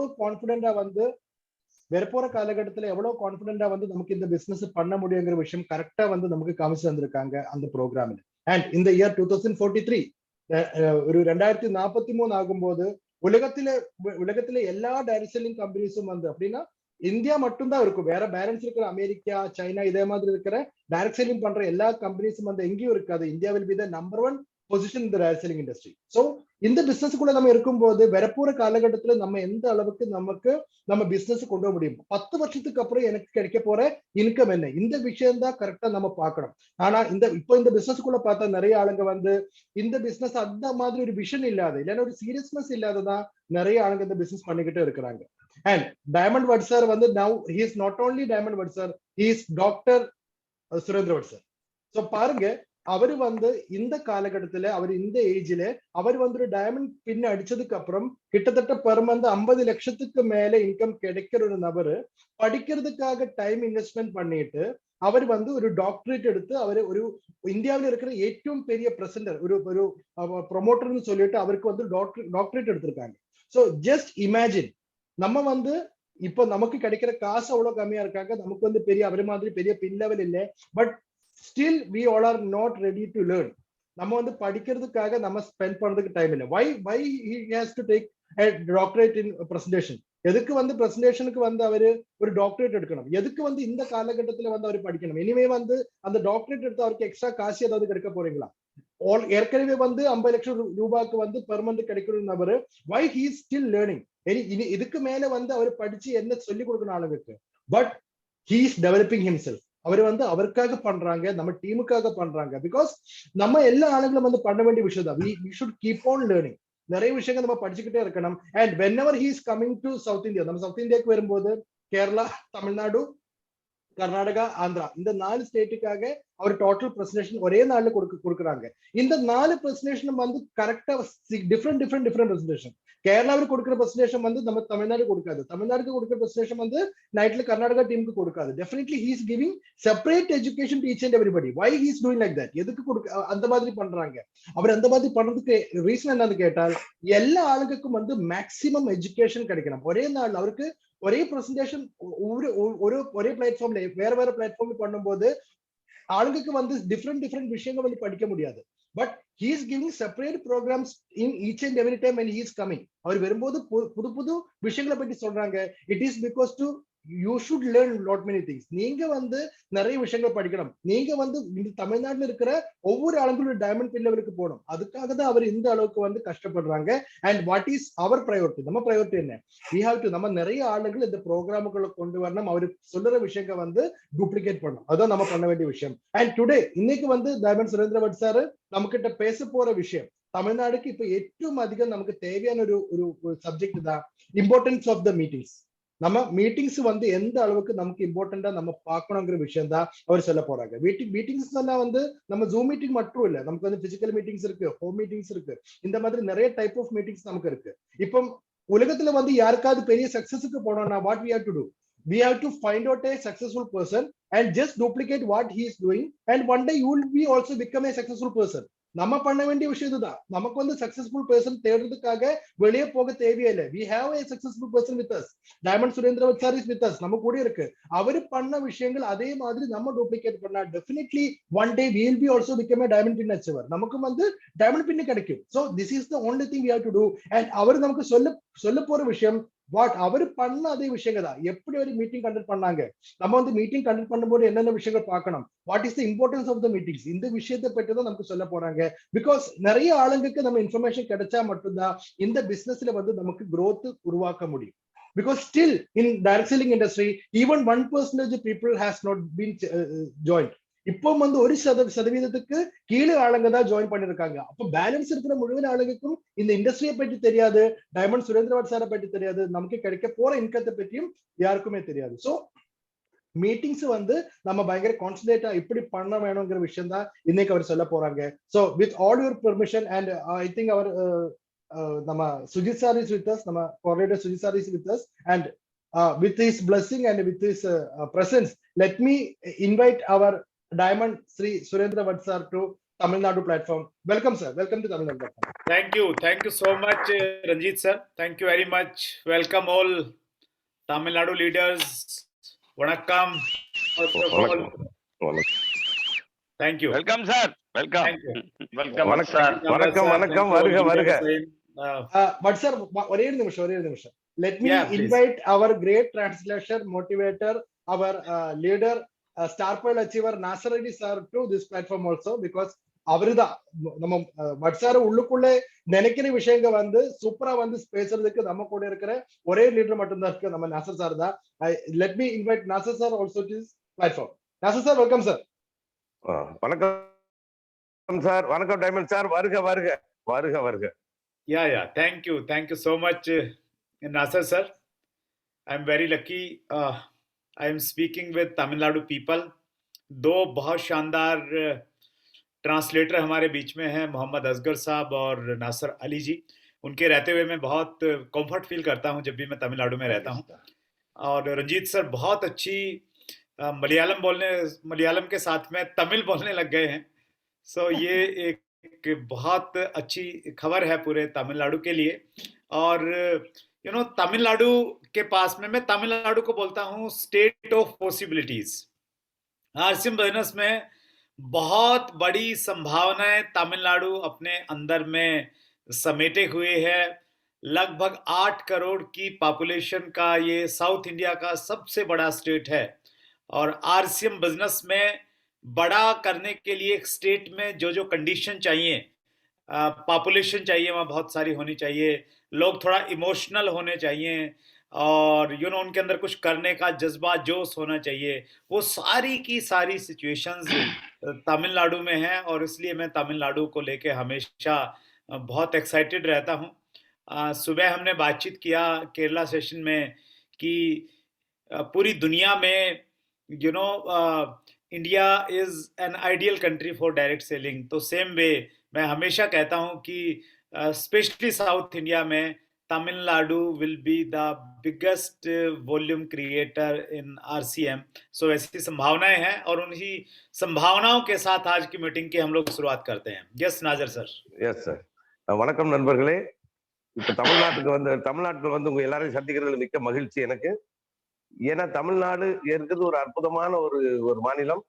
எவ்வளவு கான்பிடென்டா வந்து வரப்போற காலகட்டத்துல எவ்வளவு கான்பிடென்டா வந்து நமக்கு இந்த பிசினஸ் பண்ண முடியுங்கிற விஷயம் கரெக்டா வந்து நமக்கு காமிச்சு வந்திருக்காங்க அந்த ப்ரோக்ராம்ல. அண்ட் இந்த இயர் 2043 ஒரு 2043 ஆகும்போது உலகத்திலே எல்லா டைரக்ட் செல்லிங் கம்பெனிஸும் வந்து அப்படின்னா இந்தியா மட்டும்தான் இருக்கும். வேற பேலன்ஸ் இருக்கிற அமெரிக்கா, சைனா இதே மாதிரி இருக்கிற டைரக்ட் செல்லிங் பண்ற எல்லா கம்பெனிஸும் வந்து எங்கேயும் இருக்காது. India will be the number 1 position இந்த டைரக்ட் செல்லிங் இண்டஸ்ட்ரி. ஸோ இந்த பிசினஸ் கூட நம்ம இருக்கும்போது வரப்போற காலகட்டத்துல நம்ம எந்த அளவுக்கு நமக்கு நம்ம பிசினஸ் கொண்டு வர முடியும், 10 வருஷத்துக்கு அப்புறம் எனக்கு கிடைக்க போற இன்கம் என்ன, இந்த விஷயம் தான் கரெக்டா நம்ம பார்க்கணும். ஆனா இந்த பிசினஸ்க்குள்ள பார்த்தா நிறைய ஆளுங்க வந்து இந்த பிசினஸ் அந்த மாதிரி ஒரு விஷன் இல்லாத இல்லைன்னா ஒரு சீரியஸ்னஸ் இல்லாததான் நிறைய ஆளுங்க இந்த பிசினஸ் பண்ணிக்கிட்டு இருக்கிறாங்க. அண்ட் டைமண்ட் வட் சார் வந்து now he is not only diamond what sir, he is doctor Surendra what sir. So பாருங்க, அவரு வந்து இந்த காலகட்டத்துல அவர் இந்த ஏஜ்ல அவர் வந்து ஒரு டைமண்ட் பின் அடிச்சதுக்கு அப்புறம் கிட்டத்தட்ட பெர் மந்த் 50 லட்சத்துக்கு மேல இன்கம் கிடைக்கிற ஒரு நபரு படிக்கிறதுக்காக டைம் இன்வெஸ்ட்மெண்ட் பண்ணிட்டு அவர் வந்து ஒரு டாக்டரேட் எடுத்து அவர் ஒரு இந்தியாவில் இருக்கிற ഏറ്റവും பெரிய பிரசன்டர் ஒரு ப்ரொமோட்டர்னு சொல்லிட்டு அவருக்கு வந்து டாக்டரேட் எடுத்திருக்காங்க. ஸோ ஜஸ்ட் இமேஜின், நம்ம வந்து இப்போ நமக்கு கிடைக்கிற காசு அவ்வளவு கம்மியா இருக்காங்க, நமக்கு வந்து பெரிய அவரு மாதிரி பெரிய பின் லெவல் இல்லை, but still we all are not ready to learn. நம்ம வந்து படிக்கிறதுக்காக நம்ம ஸ்பெண்ட் பண்றதுக்கு டைம் இல்லை. why he has to take a doctorate in presentation? எதுக்கு வந்து பிரசன்டேஷனுக்கு வந்து அவரு ஒரு டாக்டரேட் எடுக்கணும்? எதுக்கு வந்து இந்த காலகட்டத்துல வந்து அவர் படிக்கணும்? இனிமே வந்து அந்த டாக்டரேட் எடுத்து அவருக்கு எக்ஸ்ட்ரா காசு ஏதாவது கிடைக்க போறீங்களா? ஏற்கனவே வந்து 50 லட்சம் ரூபாய்க்கு வந்து பெர் மந்த் கிடைக்கிற நபரு why he is still learning? இதுக்கு மேல வந்து அவர் படிச்சு என்ன சொல்லி கொடுக்கணும் ஆளுங்களுக்கு? But he is developing himself. அவர் வந்து அவருக்காக பண்றாங்க, நம்ம டீமுக்காக பண்றாங்க. பிகாஸ் நம்ம எல்லா ஆளுங்களும் வந்து பண்ண வேண்டிய விஷயம் தான். we should keep on learning. நிறைய விஷயங்கள் நம்ம படிச்சுக்கிட்டே இருக்கணும். And whenever he is coming to south India, நம்ம சவுத் இந்தியாவுக்கு வரும்போது கேரளா, தமிழ்நாடு, கர்நாடகா, ஆந்திரா இந்த 4 ஸ்டேட்டுக்காக அவர் டோட்டல் பிரசன்டேஷன் ஒரே நாள்ல கொடுக்குறாங்க. இந்த 4 பிரசன்டேஷன் வந்து கரெக்டா டிஃப்ரெண்ட் பிரசன்டேஷன். கேரளாவுக்கு கொடுக்குற பிரசன்டேஷன் வந்து நம்ம தமிழ்நாடு கொடுக்காது, தமிழ்நாடுக்கு கொடுக்குற பிரசன்டேஷன் வந்து நைட்ல கர்நாடகா டீமுக்கு கொடுக்காது. Definitely he is giving separate education to each and everybody. Why he is doing like that? எதுக்கு அந்த மாதிரி பண்றாங்க? அவர் அந்த மாதிரி பண்றதுக்கு ரீசன் என்னன்னு கேட்டால், எல்லா ஆளுங்களுக்கும் வந்து மேக்சிமம் எஜுகேஷன் கிடைக்கணும். ஒரே நாள் அவருக்கு ஒரே பிரசன்டேஷன் ஒரே பிளாட்ஃபார்ம்ல வேற பிளாட்ஃபார்ம்ல பண்ணும்போது ஆளுங்களுக்கு வந்து டிஃப்ரெண்ட் விஷயங்கள் வந்து படிக்க முடியாது. But he is giving separate programs in each and every time when he is coming. அவர் வரும்போது புது விஷயங்களை பற்றி சொல்றாங்க. It is because to you should learn lot many things. நீங்க வந்து நிறைய விஷயங்கள் படிக்கணும். நீங்க வந்து இந்த தமிழ்நாட்டுல இருக்கிற ஒவ்வொரு ஆளுங்களும் டைமண்ட் பின் லெவலுக்கு போகணும். அதுக்காக தான் அவர் இந்த அளவுக்கு வந்து கஷ்டப்படுறாங்க. And what is our priority? நம்ம ப்ரையாரிட்டி என்ன? we have to நம்ம நிறைய ஆளுங்கள் இந்த ப்ரோக்ராமுக்குள்ள கொண்டு வரணும். அவர் சொல்ற விஷயங்கள் வந்து டூப்ளிகேட் பண்ணணும். அதான் நம்ம பண்ண வேண்டிய விஷயம். அண்ட் டுடே இன்னைக்கு வந்து டைமண்ட் சுரேந்திர பட் சார் நம்ம கிட்ட பேச போற விஷயம் தமிழ்நாடுக்கு இப்ப ഏറ്റവും அதிகம் நமக்கு தேவையான ஒரு சப்ஜெக்ட் தான் இம்பார்ட்டன்ஸ் ஆஃப் த மீட்டிங்ஸ். நம்ம மீட்டிங்ஸ் வந்து எந்த அளவுக்கு நமக்கு இம்பார்ட்டண்டா நம்ம பார்க்கணுங்கிற விஷயம் தான் அவர் சொல்ல போறாங்க. மீட்டிங்ஸ் எல்லாம் வந்து நம்ம ஜூம் மீட்டிங் மட்டும் இல்ல, நமக்கு வந்து பிசிக்கல் மீட்டிங்ஸ் இருக்கு, ஹோம் மீட்டிங்ஸ் இருக்கு, இந்த மாதிரி நிறைய டைப் ஆஃப் மீட்டிங்ஸ் நமக்கு இருக்கு. இப்போ உலகத்துல வந்து யாருக்காவது பெரிய சக்சஸுக்கு போனோம்னா what we have to do? We have to find out a successful person and just duplicate what he is doing, and one day you will be also become a successful person. நம்ம பண்ண வேண்டிய விஷயம் இதுதான். நமக்கு வந்து successful person தேடுறதுக்காக வெளியே போக தேவையில்லை. we have a successful person with us. Diamond Surendra what sir is with us. நம்ம கூட இருக்கு. அவரு பண்ண விஷயங்கள் அதே மாதிரி நம்ம டூப்ளிகேட் பண்ணா definitely one day we will be also become a diamond pin achiever. நமக்கும் வந்து டைமண்ட் பின் கிடைக்கும். so this is the only thing we have to do. and அவர் நமக்கு சொல்ல போற விஷயம் வாட் அவர் பண்ண அதே விஷயங்கள் தான். எப்படி ஒரு மீட்டிங் கண்டக்ட் பண்ணாங்க, நம்ம வந்து மீட்டிங் கண்டக்ட் பண்ணும்போது என்னென்ன விஷயங்கள் பார்க்கணும், what is the importance of the meetings, இந்த விஷயத்தை பற்றி தான் நமக்கு சொல்ல போறாங்க. பிகாஸ் நிறைய ஆளுங்களுக்கு நம்ம இன்ஃபர்மேஷன் கிடைச்சா மட்டும்தான் இந்த பிசினஸ்ல வந்து நமக்கு growth உருவாக்க முடியும். Because still in direct selling industry even 1% people has not been joined. இப்போ வந்து 1% கீழே ஆளுங்க தான் ஜாயின் பண்ணிருக்காங்க. அப்போ பேலன்ஸ் இருக்கிற முழுவதும் ஆளுங்களுக்கும் இந்த இண்டஸ்ட்ரியை பற்றி தெரியாது, டைமண்ட் சுரேந்திர வட் சாரை பற்றி தெரியாது, நமக்கு கிடைக்க போற இன்கத்தை பற்றியும் யாருக்குமே தெரியாது. ஸோ மீட்டிங்ஸ் வந்து நம்ம பயங்கர கான்சன்ட்ரேட்டா இப்படி பண்ண வேணுங்கிற விஷயம் தான் இன்னைக்கு அவர் சொல்ல போறாங்க. So with all your permission and I think அவர் நம்ம Sujith sir is with us, நம்ம coordinator Sujith sir is with us, and with his blessing and with his presence, let me invite our Diamond Sri Surendra Vat sir to Tamil Nadu platform. Welcome, sir. Welcome to Tamil Nadu platform. Thank you so much, Ranjit sir. Thank you very much. Welcome all Tamil Nadu leaders. Vanakkam. First of all, thank you. Welcome, sir. Welcome. Thank you. Welcome, Thank sir. you, Kamraj sir. வணக்கம் Thank you all வருக leaders. But sir, ஒரே ஒரு நிமிஷம். Let me Yeah, please. invite our great translator, motivator, our leader, Star Pearl achiever Nasser Ali sir to this platform also, because அவருதான் நம்ம வட்சார உள்ளுக்குள்ளே நினைக்கிற விஷயங்க வந்து சூப்பரா வந்து பேசுறதுக்கு நம்ம கூட இருக்கிற ஒரே லீடர் மட்டும்தான் இருக்கு, நம்ம நாசர் சார் தான். Let me invite Nassar sir also to this platform. Nassar sir, welcome sir. வணக்கம் சார். வணக்கம் டைமண்ட் சார். வருக வருக வருக வருக. Yeah. Thank you so much, Nasser sir. I'm very lucky. I am speaking with Tamil Nadu people. दो बहुत शानदार translator हमारे बीच में हैं, मोहम्मद असगर साहब और नासर अली जी. उनके रहते हुए मैं बहुत कंफर्ट फील करता हूं जब भी मैं तमिलनाडु में रहता हूं. और रंजीत सर बहुत अच्छी मलयालम के साथ में तमिल बोलने लग गए हैं. सो ये एक बहुत अच्छी खबर है पूरे तमिलनाडु के लिए. और तमिलनाडु के पास में, मैं तमिलनाडु को बोलता हूँ state of possibilities. RCM business में बहुत बड़ी संभावनाएं तमिलनाडु अपने अंदर में समेटे हुए है. लगभग 8 करोड़ की पॉपुलेशन का ये साउथ इंडिया का सबसे बड़ा स्टेट है. और आरसीएम बिजनेस में बड़ा करने के लिए एक स्टेट में जो कंडीशन चाहिए, पॉपुलेशन चाहिए वहाँ बहुत सारी होनी चाहिए, लोग थोड़ा इमोशनल होने चाहिए, और उनके अंदर कुछ करने का जज्बा जोश होना चाहिए. वो सारी की सारी सिचुएशंस तमिलनाडु में है. और इसलिए मैं तमिलनाडु को लेके हमेशा बहुत एक्साइटेड रहता हूँ. सुबह हमने बातचीत किया केरला सेशन में कि पूरी दुनिया में India is an ideal country for direct selling. तो सेम वे मैं हमेशा कहता हूँ कि स्पेशली साउथ इंडिया में Tamil Nadu will be the biggest volume creator in RCM. So ऐसी संभावनाएं हैं और उन्हीं संभावनाओं के साथ आज की मीटिंग की हम लोग शुरुआत करते हैं. Yes Nazar sir. Yes sir. வணக்கம் நண்பர்களே. இப்ப தமிழ்நாட்டுக்கு வந்து உங்க எல்லாரையும் சந்திக்கிறதுல மிக்க மகிழ்ச்சி எனக்கு. ஏன்னா தமிழ்நாடு இருக்கிறது ஒரு அற்புதமான ஒரு மாநிலம்.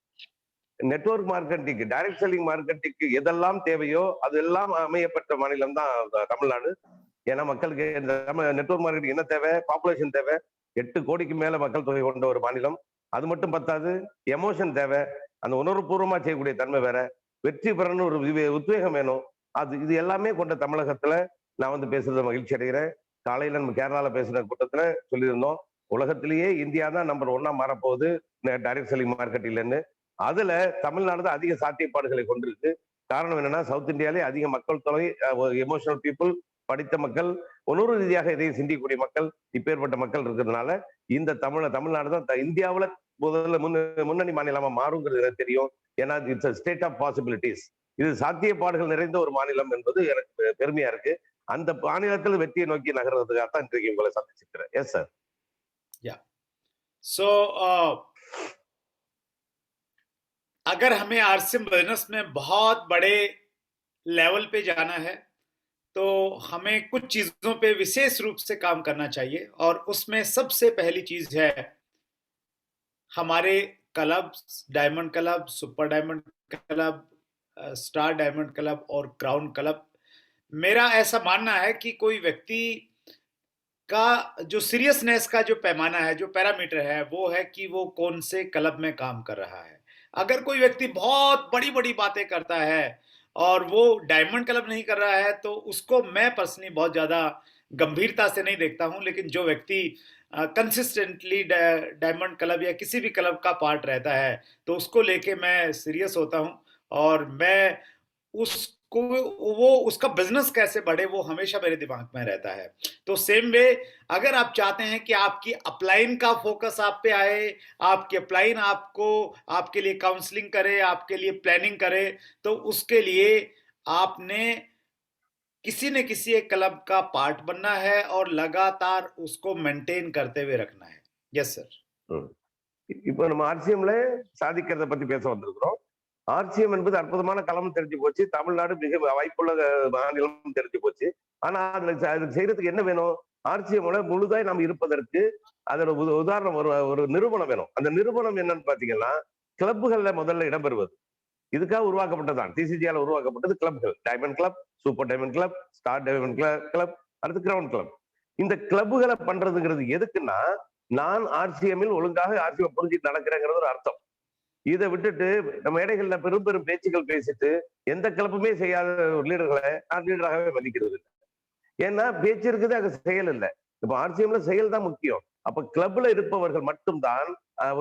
நெட்வொர்க் மார்க்கெட்டிங், டைரக்ட் செல்லிங் மார்க்கெட்டிங்க்கு எதெல்லாம் தேவையோ அதெல்லாம் அமையப்பட்ட மாநிலம் தான் தமிழ்நாடு. ஏன்னா மக்களுக்கு நெட்வொர்க் மார்க்கெட்டிங் என்ன தேவை? பாப்புலேஷன் தேவை. 8 கோடிக்கு மேல மக்கள் தொகை கொண்ட ஒரு மாநிலம். அது மட்டும் பத்தாது, எமோஷன் தேவை. அந்த உணர்வுபூர்வமா செய்யக்கூடிய தன்மை வேற. வெற்றி பெறணும் ஒரு உத்வேகம் வேணும். இது எல்லாமே கொண்ட தமிழகத்துல நான் வந்து பேசுறத மகிழ்ச்சி அடைகிறேன். காலையில நம்ம கேரளால பேசுற கூட்டத்துல சொல்லியிருந்தோம், உலகத்திலேயே இந்தியா தான் நம்பர் 1 மாறப்போகுது டைரக்ட் செல்லிங் மார்க்கெட்டிங்லன்னு. அதுல தமிழ்நாடு தான் அதிக சாத்தியப்பாடுகளை கொண்டிருக்கு. காரணம் என்னன்னா, சவுத் இந்தியாலே அதிக மக்கள் தொகை, எமோஷனல் பீப்புள், படித்த மக்கள், உணர்வு ரீதியாக இதையும் சிந்திக்கக்கூடிய மக்கள், இப்பேற்பட்ட மக்கள் இருக்கிறதுனால இந்த தமிழ்நாடு தான் இந்தியாவில் முதல்ல முன்னணி மாநிலமா மாறுங்கிறது எனக்கு தெரியும். ஏன்னா இட்ஸ் ஸ்டேட் ஆஃப் பாசிபிலிட்டிஸ். இது சாத்தியப்பாடுகள் நிறைந்த ஒரு மாநிலம் என்பது எனக்கு பெருமையா இருக்கு. அந்த மாநிலத்தில் வெற்றியை நோக்கி நகர்றதுக்காக தான் இன்றைக்கு உங்களை சந்திச்சிருக்கிறேன். Yes sir. सो अगर हमें आरसीएम बिजनेस में बहुत बड़े लेवल पे जाना है तो हमें कुछ चीजों पे विशेष रूप से काम करना चाहिए. और उसमें सबसे पहली चीज है हमारे club, diamond club, super diamond club, star diamond club और क्राउन क्लब. मेरा ऐसा मानना है कि कोई व्यक्ति का जो सीरियसनेस का जो पैमाना है, जो पैरामीटर है, वो है कि वो कौन से क्लब में काम कर रहा है. अगर कोई व्यक्ति बहुत बड़ी बड़ी बातें करता है और वो डायमंड क्लब नहीं कर रहा है तो उसको मैं पर्सनली बहुत ज्यादा गंभीरता से नहीं देखता हूं. लेकिन जो व्यक्ति कंसिस्टेंटली डायमंड क्लब या किसी भी क्लब का पार्ट रहता है तो उसको लेके मैं सीरियस होता हूं. और मैं उसका बिजनेस कैसे बढ़े वो हमेशा मेरे दिमाग में रहता है. तो सेम वे अगर आप चाहते हैं कि आपकी अपलाइन का फोकस आप पे आए, आपकी अपलाइन आपको आपके लिए काउंसलिंग करे, आपके लिए प्लानिंग करे, तो उसके लिए आपने किसी न किसी एक क्लब का पार्ट बनना है और लगातार उसको मेंटेन करते हुए रखना है. Yes sir. இப்போ நம்ம ஆர்சிஎம்ல சாதிக்கிறத பத்தி பேச வந்திருக்கிறோம். ஆர்சிஎம் என்பது அற்புதமான களம் தெரிஞ்சு போச்சு. தமிழ்நாடு மிக வாய்ப்புள்ள மாநிலம் தெரிஞ்சு போச்சு. ஆனா அதுல செய்யறதுக்கு என்ன வேணும்? ஆர்சிஎம்ல முழுதாய் நாம் இருப்பதற்கு அதோட உதாரணம் ஒரு நிறுவனம் வேணும். அந்த நிறுவனம் என்னன்னு பாத்தீங்கன்னா கிளப்புகள்ல முதல்ல இடம்பெறுவது. இதுக்காக உருவாக்கப்பட்டதான். டிசிஜியால உருவாக்கப்பட்டது கிளப்கள். Diamond club, super diamond club, star diamond club, அடுத்து கிரவுண்ட் கிளப். இந்த கிளப்புகளை பண்றதுங்கிறது எதுக்குன்னா, நான் ஆர்சிஎம்மில் ஒழுங்காக ஆர்சிஎம் புரிஞ்சுட்டு நடக்கிறேங்கிறது ஒரு அர்த்தம். இதை விட்டுட்டு நம்ம இடைகள்ல பெரும் பெரும் பேச்சுக்கள் பேசிட்டு எந்த கிளப்புமே செய்யாத ஒரு லீடர்களை நான் லீடராகவே மதிக்கிறது இல்லை. ஏன்னா பேச்சு இருக்குது, அங்க செயல் இல்லை. இப்ப ஆர்சிஎம்ல செயல் தான் முக்கியம். அப்ப கிளப்ல இருப்பவர்கள் மட்டும்தான்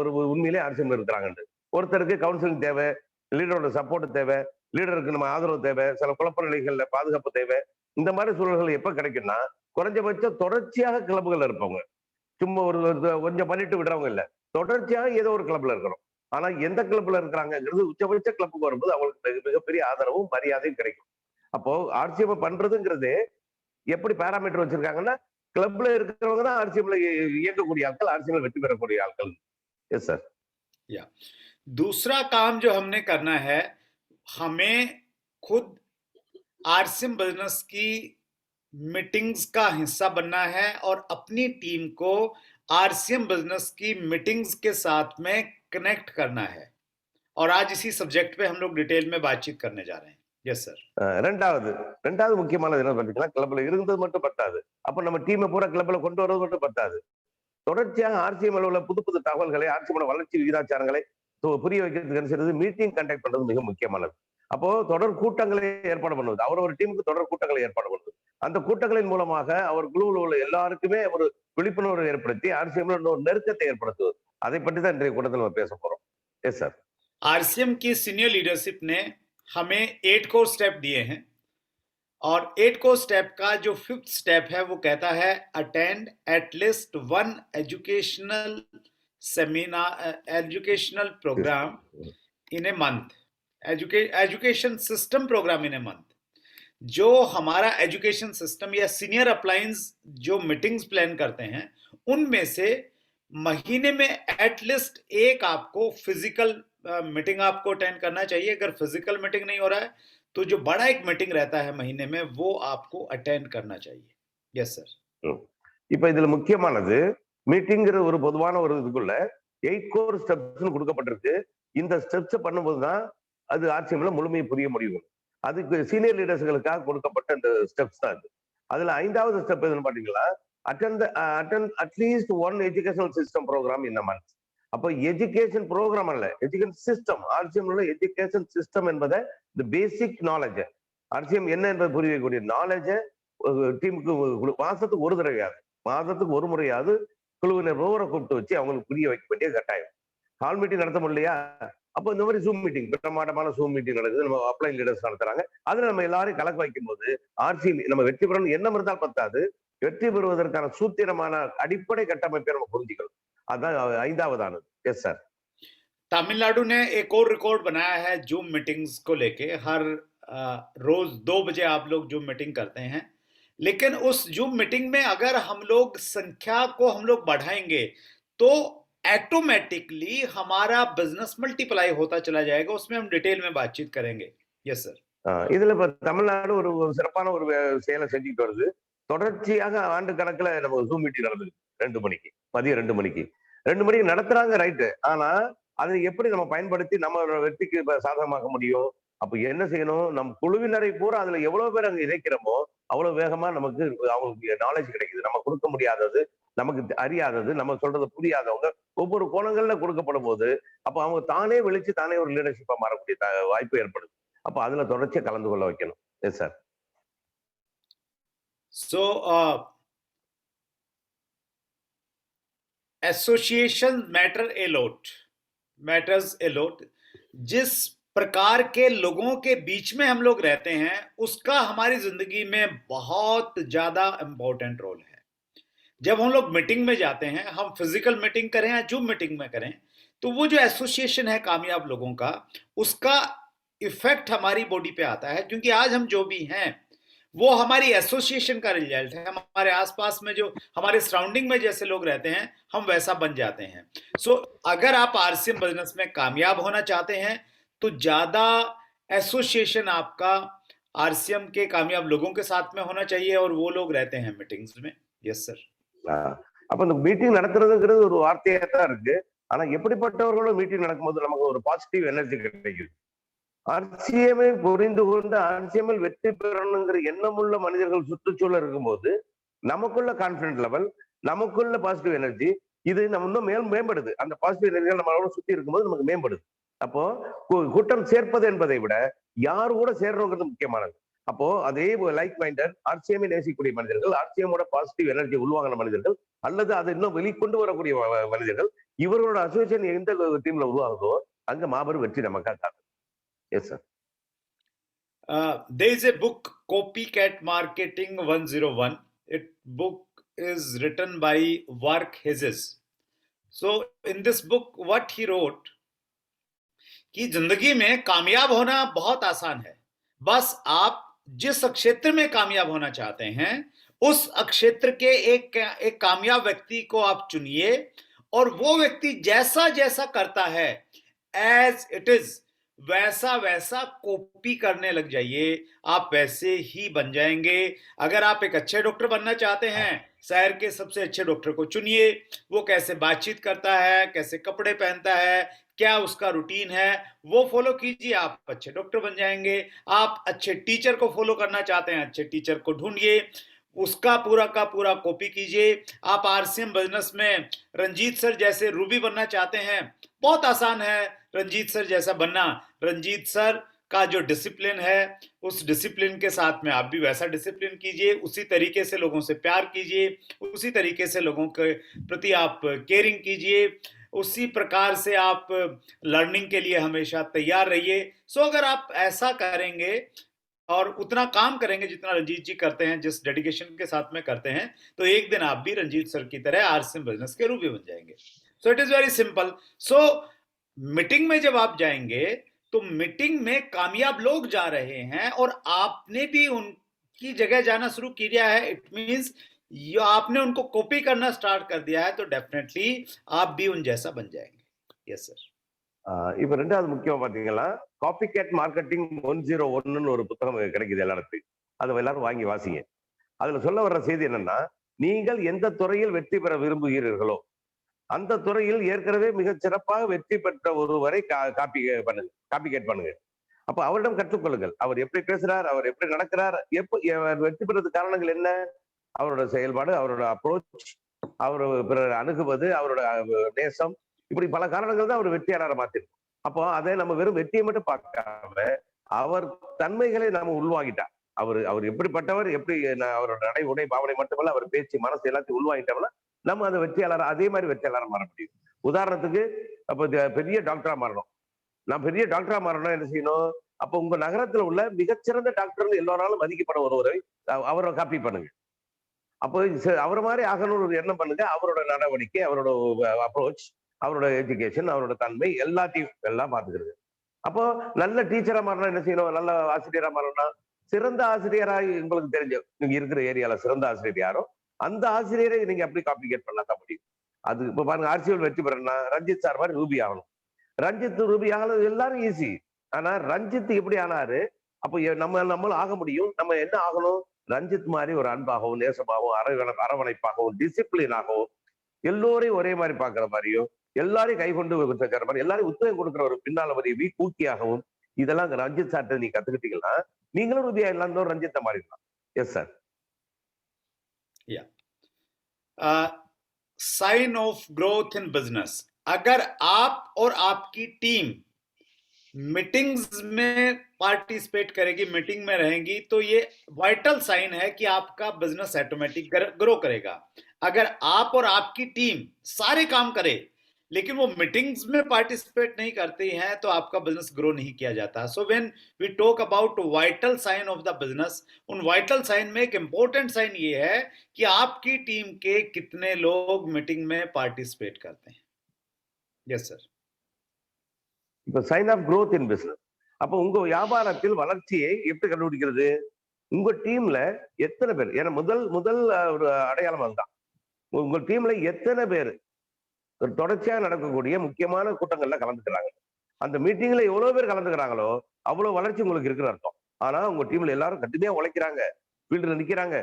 ஒரு உண்மையிலே ஆர்சிஎம்ல இருக்கிறாங்க. ஒருத்தருக்கு கவுன்சிலிங் தேவை, லீடரோட சப்போர்ட் தேவை, லீடருக்கு நம்ம ஆதரவு தேவை, சில குழப்ப நிலைகள்ல பாதுகாப்பு தேவை. இந்த மாதிரி சூழல்கள் எப்ப கிடைக்கும்னா குறைஞ்சபட்சம் தொடர்ச்சியாக கிளப்புகள் இருப்பவங்க, சும்மா ஒரு கொஞ்சம் பண்ணிட்டு விடுறவங்க இல்ல, தொடர்ச்சியாக ஏதோ ஒரு கிளப்ல இருக்கணும். ஆனா எந்த கிளப்ல இருக்கிறாங்கிறது உச்சபட்ச கிளப்புக்கு வரும்போது அவங்களுக்கு மிகப்பெரிய ஆதரவும் மரியாதையும் கிடைக்கும். அப்போ ஆர்சிஎம் பண்றதுங்கிறது எப்படி பேராமீட்டர் வச்சிருக்காங்கன்னா, கிளப்ல இருக்கிறவங்க தான் ஆர்சிஎம்ல இயங்கக்கூடிய ஆட்கள், ஆர்சிஎம்ல வெற்றி பெறக்கூடிய ஆட்கள். Yes sir. या दूसरा काम जो हमने करना है, हमें खुद आरसीएम बिजनेस की मीटिंग्स का हिस्सा बनना है और अपनी टीम को आरसीएम बिजनेस की मीटिंग्स के साथ में कनेक्ट करना है. और आज इसी सब्जेक्ट पे हम लोग डिटेल में बातचीत करने जा रहे हैं. Yes sir. ரெண்டாவது முக்கியமானது என்ன பாத்தீங்கன்னா, கிளப்ல இருந்தது மட்டும் பத்தாது. அப்ப நம்ம டீமை பூரா கிளப்ல கொண்டு வரது மட்டும் பத்தாது. தொடர்ச்சியாக ஆர்சிஎம் உள்ள புது புது தகவல்களை, ஆர்சிஎம் வளர்ச்சி விகிதாச்சாரங்களை புரிய வைக்கிறதுக்கு மீட்டிங் கண்டக்ட் பண்றது மிக முக்கியமானது. அப்போ தொடர் கூட்டங்களை ஏற்பாடு பண்ணுவது, ஒரு டீமுக்கு தொடர் கூட்டங்களை ஏற்பாடு பண்ணுவது. அந்த கூட்டங்களின் மூலமாக அவர் குழுவில் உள்ள எல்லாருக்குமே ஒரு விழிப்புணர்வு ஏற்படுத்தி ஆர்சிஎம்ல ஒரு நெருக்கத்தை ஏற்படுத்துவது. அதை பற்றி தான் இன்றைய கூட்டத்தில் நம்ம பேச போறோம். Yes sir. आरसीएम की सीनियर लीडरशिप ने हमें 8 कोर स्टेप दिए हैं और 8 कोर स्टेप का जो 5th स्टेप है वो कहता है attend at least 1 educational seminar, educational program in a month, education system program in a month. जो हमारा एजुकेशन सिस्टम या सीनियर अप्लायंस जो मीटिंग्स प्लान करते हैं, उनमें से महीने में एटलीस्ट एक आपको फिजिकल मीटिंग आपको अटेंड करना चाहिए. अगर फिजिकल मीटिंग नहीं हो रहा है तो जो बड़ा एक मीटिंग रहता है महीने में वो आपको अटेंड करना चाहिए. Yes sir. இப்ப இதுல முக்கியமானது மீட்டிங்கிற ஒரு பொதுவான ஒரு இதுக்குள்ள 8 கோர் ஸ்டெப்ஸ் கொடுக்கப்பட்டிருக்கு. இந்த ஸ்டெப்ஸ் பண்ணும்போதுதான் அது ஆர்சிஎம்ல முழுமையை புரிய முடியும். அதுக்கு சீனியர் லீடர்ஸ்களுக்காக கொடுக்கப்பட்ட இந்த ஸ்டெப்ஸ் தான் அது. அதுல 5வது ஸ்டெப் எதுன்னு பாத்தீங்கன்னா, attend at least 1 educational system program in a month. அப்போ எஜுகேஷன் ப்ரோக்ராம் அல்ல, எஜுகேஷன் சிஸ்டம். ஆர்சிஎம் உள்ள எஜுகேஷன் சிஸ்டம் என்பதை இந்த பேசிக் நாலேஜ், ஆர்சிஎம் என்ன என்பதை புரிய வைக்கக்கூடிய நாலேஜை டீமுக்கு மாசத்துக்கு ஒரு தடவையாவது, மாதத்துக்கு ஒரு முறையாவது குழுவினர் ஒவ்வொரு கூப்பிட்டு வச்சு அவங்களுக்கு புரிய வைக்க வேண்டிய கட்டாயம். ஹால் மீட்டிங் நடத்த முடியலையா, அப்போ இந்த மாதிரி ஜூம் மீட்டிங், பிரமாண்டமான ஜூம் மீட்டிங் நடக்குது, நம்ம அப்ளைன் லீடர்ஸ் நடத்துறாங்க. அதுல நம்ம எல்லாரையும் கலக்க வைக்கும் போது ஆர்சிஎம் நம்ம வெற்றி பெறணும் எண்ணம் இருந்தால் பத்தாது, வெற்றி பெறுவதற்கான சூத்திரமான அடிப்படை கட்டமைப்பை நம்ம புரிஞ்சுக்கணும். அதான் 5வதானது. Yes sir. तमिलनाडु ने एक और रिकॉर्ड बनाया है जूम मीटिंग्स को लेके. हर रोज 2 बजे आप लोग जूम मीटिंग करते हैं, लेकिन उस जूम मीटिंग में अगर हम लोग संख्या को हम लोग बढ़ाएंगे तो ऑटोमेटिकली हमारा बिजनेस मल्टीप्लाई होता चला जाएगा. उसमें हम डिटेल में बातचीत करेंगे. Yes sir. இதுல இப்ப தமிழ்நாடு ஒரு சிறப்பான ஒரு செயலை செஞ்சுட்டு வருது. தொடர்ச்சியாக ஆண்டு கணக்குல நம்ம ஜூம் மீட்டிங் நடந்தது 2 மணிக்கு, மதியம் 2 மணிக்கு 2 மணிக்கு நடத்துறாங்க, ரைட்டு. ஆனா அதை எப்படி நம்ம பயன்படுத்தி நம்ம வெற்றிக்கு சாதகமாக்க முடியும்? அப்ப என்ன செய்யணும்? நம் குழுவினரை பூரா அதுல எவ்வளவு பேர் அங்க இணைக்கிறோமோ அவ்வளவு வேகமா நமக்கு அவங்களுக்கு நாலேஜ் கிடைக்குது. நம்ம கொடுக்க முடியாதது, நமக்கு அறியாதது, நம்ம சொல்றது புரியாதவங்க ஒவ்வொரு கோணங்கள்ல கொடுக்கப்படும் போது அப்ப அவங்க தானே வெளிச்சு தானே ஒரு லீடர்ஷிப்பா மாறக்கூடிய வாய்ப்பு ஏற்படுது. அப்ப அதுல தொடர்ச்சியா கலந்து கொள்ள வைக்கணும். S sir. So association matters a lot. जिस प्रकार के लोगों के बीच में हम लोग रहते हैं उसका हमारी जिंदगी में बहुत ज्यादा इंपॉर्टेंट रोल है. जब हम लोग मीटिंग में जाते हैं, हम फिजिकल मीटिंग करें या जूम मीटिंग में करें, तो वो जो एसोसिएशन है कामयाब लोगों का, उसका इफेक्ट हमारी बॉडी पे आता है. क्योंकि आज हम जो भी हैं वो हमारी एसोसिएशन का रिजल्ट है. हमारे आसपास में जो हमारे सराउंडिंग में जैसे लोग रहते हैं हम वैसा बन जाते हैं. सो अगर आप आरसीएम बिजनेस में कामयाब होना चाहते हैं तो ज्यादा एसोसिएशन आपका आरसीएम के कामयाब लोगों के साथ में होना चाहिए और वो लोग रहते हैं मीटिंग्स में. Yes sir. அப்ப இந்த மீட்டிங் நடத்துறதுங்கிறது ஒரு வார்த்தையா தான் இருக்கு. ஆனா எப்படிப்பட்டவர்களும் மீட்டிங் நடக்கும்போது நமக்கு ஒரு பாசிட்டிவ் எனர்ஜி கிடைக்குது. ஆர்சிஎம்ஐ புரிந்து கொண்டு ஆர்சிஎம்எல் வெற்றி பெறணுங்கிற எண்ணமுள்ள மனிதர்கள் சுற்றுச்சூழல் இருக்கும்போது நமக்குள்ள கான்பிடன்ட் லெவல், நமக்குள்ள பாசிட்டிவ் எனர்ஜி, இது நம்ம இன்னும் மேம்படுது. அந்த பாசிட்டிவ் எனர்ஜி நம்மளோட சுத்தி இருக்கும்போது நமக்கு மேம்படுது. அப்போ கூட்டம் சேர்ப்பது என்பதை விட யாரு கூட சேர்றோங்கிறது முக்கியமானது. அப்போ அதே லைக் மைண்டட் ஆர்சிஎம்ஐ நேசிக்கக்கூடிய மனிதர்கள், ஆர்சிஎமோட பாசிட்டிவ் எனர்ஜி உள்வாங்கின மனிதர்கள், அல்லது அதை இன்னும் வெளிக்கொண்டு வரக்கூடிய மனிதர்கள், இவர்களோட அசோசியேஷன் எந்த டீம்ல உருவாகுதோ அங்க மாபெரும் வெற்றி நமக்காக. Yes, sir. There is a book, Copycat Marketing 101. It book is written by Wark Hedges. So in this book, what he wrote कि जिंदगी में कामयाब होना बहुत आसान है. बस आप जिस क्षेत्र में कामयाब होना चाहते हैं उस क्षेत्र के एक कामयाब व्यक्ति को आप चुनिए और वो व्यक्ति जैसा जैसा करता है एज इट इज वैसा वैसा कॉपी करने लग जाइए, आप वैसे ही बन जाएंगे. अगर आप एक अच्छे डॉक्टर बनना चाहते हैं, शहर के सबसे अच्छे डॉक्टर को चुनिए. वो कैसे बातचीत करता है, कैसे कपड़े पहनता है, क्या उसका रूटीन है, वो फॉलो कीजिए, आप अच्छे डॉक्टर बन जाएंगे. आप अच्छे टीचर को फॉलो करना चाहते हैं, अच्छे टीचर को ढूंढिए, उसका पूरा का पूरा कॉपी कीजिए. आप आरसीएम बिजनेस में रंजीत सर जैसे रूबी बनना चाहते हैं, बहुत आसान है रंजीत सर जैसा बनना. रंजीत सर का जो डिसिप्लिन है, उस डिसिप्लिन के साथ में आप भी वैसा डिसिप्लिन कीजिए, उसी तरीके से लोगों से प्यार कीजिए, उसी तरीके से लोगों के प्रति आप केयरिंग कीजिए, उसी प्रकार से आप लर्निंग के लिए हमेशा तैयार रहिए. सो अगर आप ऐसा करेंगे और उतना काम करेंगे जितना रंजीत जी करते हैं, जिस डेडिकेशन के साथ में करते हैं, तो एक दिन आप भी रंजीत सर की तरह आरसीएम बिजनेस के रूबी बन जाएंगे. So it is very simple. So meeting में जब आप जाएंगे तो मीटिंग में कामयाब लोग जा रहे हैं और आपने भी उनकी जगह जाना शुरू किया है, इट मींस आपने उनको कॉपी करना स्टार्ट कर दिया है, तो डेफिनेटली आप भी उन जैसा बन जाएंगे. Yes sir. இப்ப ரெண்டாவது முக்கியம் பாத்தீங்கன்னா காப்பி கேட் மார்க்கெட்டிங் 101 ஒரு புத்தகம் கிடைக்குது எல்லாத்துக்கும். அதை எல்லாரும் வாங்கி வாசிங்க. அதுல சொல்ல வர்ற செய்தி என்னன்னா, நீங்கள் எந்த துறையில் வெற்றி பெற விரும்புகிறீர்களோ அந்த துறையில் ஏற்கனவே மிக சிறப்பாக வெற்றி பெற்ற ஒருவரை காப்பி கேட் பண்ணுங்க. அப்ப அவரிடம் கற்றுக்கொள்ளுங்கள். அவர் எப்படி பேசுறார், அவர் எப்படி நடக்கிறார், வெற்றி பெறதுக்கு காரணங்கள் என்ன, அவரோட செயல்பாடு, அவரோட அப்ரோச், அவர் பிறர் அணுகுவது, அவரோட நேசம், இப்படி பல காரணங்கள் தான் அவர் வெற்றியாளரை மாத்திருக்கும். அப்போ அதை நம்ம வெறும் வெற்றியை மட்டும் பார்க்காம அவர் தன்மைகளை நாம உள்வாங்கிட்டார். அவர் எப்படிப்பட்டவர், எப்படி அவரோட நடை உடை பாவனை மட்டுமல்ல, அவர் பேச்சு மனசு எல்லாத்தையும் உள்வாங்கிட்டோம்னா நம்ம அதை வெற்றியாளர் அதே மாதிரி வெற்றியாளர் மாற முடியும். உதாரணத்துக்கு அப்ப பெரிய டாக்டரா மாறணும். நான் பெரிய டாக்டரா மாறணும் என்ன செய்யணும், அப்ப உங்க நகரத்துல உள்ள மிகச்சிறந்த டாக்டர் எல்லாராலும் மதிக்கப்பட ஒருவரை அவரை காப்பி பண்ணுங்க. அப்போ அவரை மாதிரி ஆகணும்னு ஒரு எண்ணம் பண்ணுங்க. அவரோட நடவடிக்கை, அவரோட அப்ரோச், அவரோட எஜுகேஷன், அவரோட தன்மை எல்லாத்தையும் எல்லாம் பார்த்துக்கிறது. அப்போ நல்ல டீச்சரா மாறணும் என்ன செய்யணும், நல்ல ஆசிரியரா மாறணும்னா சிறந்த ஆசிரியரா உங்களுக்கு தெரிஞ்ச நீங்க இருக்கிற ஏரியால சிறந்த ஆசிரியர் யாரோ அந்த ஆசிரியரை நீங்க அப்படி காப்பி கேட் பண்ணாதான் முடியும். அது இப்ப பாருங்க, ஆர்சிஎல் வெற்றி பெறணும்னா ரஞ்சித் சார் மாதிரி ரூபி ஆகணும். ரஞ்சித் ரூபி ஆகணும் எல்லாரும் ஈஸி. ஆனா ரஞ்சித் எப்படி ஆனாரு, அப்போ நம்மளும் ஆக முடியும். நம்ம என்ன ஆகணும், ரஞ்சித் மாதிரி ஒரு அன்பாகவும் நேசமாகவும் அரவணைப்பாகவும் டிசிப்ளினாகவும் எல்லோரையும் ஒரே மாதிரி பாக்குற மாதிரியும் எல்லாரையும் கை கொண்டு வைக்கிற மாதிரி எல்லாரையும் உத்தரவு கொடுக்குற ஒரு பின்னால ஒரு ஊக்கியாகவும் இதெல்லாம் ரஞ்சித் சார்ட்ட நீங்க கத்துக்கிட்டீங்கன்னா நீங்களும் ரூபியா இல்லாம ரஞ்சித்தை மாறிடலாம். Yes sir. Sign of growth in business. अगर आप और आपकी टीम मीटिंग्स में पार्टिसिपेट करेगी, मीटिंग में रहेंगी, तो ये वाइटल साइन है कि आपका बिजनेस ऑटोमेटिक ग्रो करेगा. अगर आप और आपकी टीम सारे काम करे लेकिन वो मीटिंग्स में पार्टिसिपेट नहीं करती हैं तो आपका बिजनेस ग्रो नहीं किया जाता. So when we talk about vital sign of the business, उन वाइटल साइन में एक इंपॉर्टेंट साइन ये है कि आपकी टीम के कितने लोग मीटिंग में पार्टिसिपेट करते हैं. Yes sir. இப்ப sign of growth in business. அப்போ உங்க வியாபாரத்தில் வளர்ச்சியை எப்படி கண்டுபிடிக்கிறது, உங்க டீம்ல எத்தனை பேர், ஏன்னா முதல் ஒரு அடையாளம் அதுதான். உங்க டீம்ல எத்தனை பேர் தொடர்ச்சியாக நடக்கக்கூடிய முக்கியமான கூட்டங்கள்ல கலந்துக்கிறாங்க. அந்த மீட்டிங்ல எவ்வளவு பேர் கலந்துக்கிறாங்களோ அவ்வளவு வளர்ச்சி உங்களுக்கு இருக்குன்னு அர்த்தம். ஆனா உங்க டீம்ல எல்லாரும் கடுமையா உழைக்கிறாங்க, ஃபீல்டுல நிக்கிறாங்க,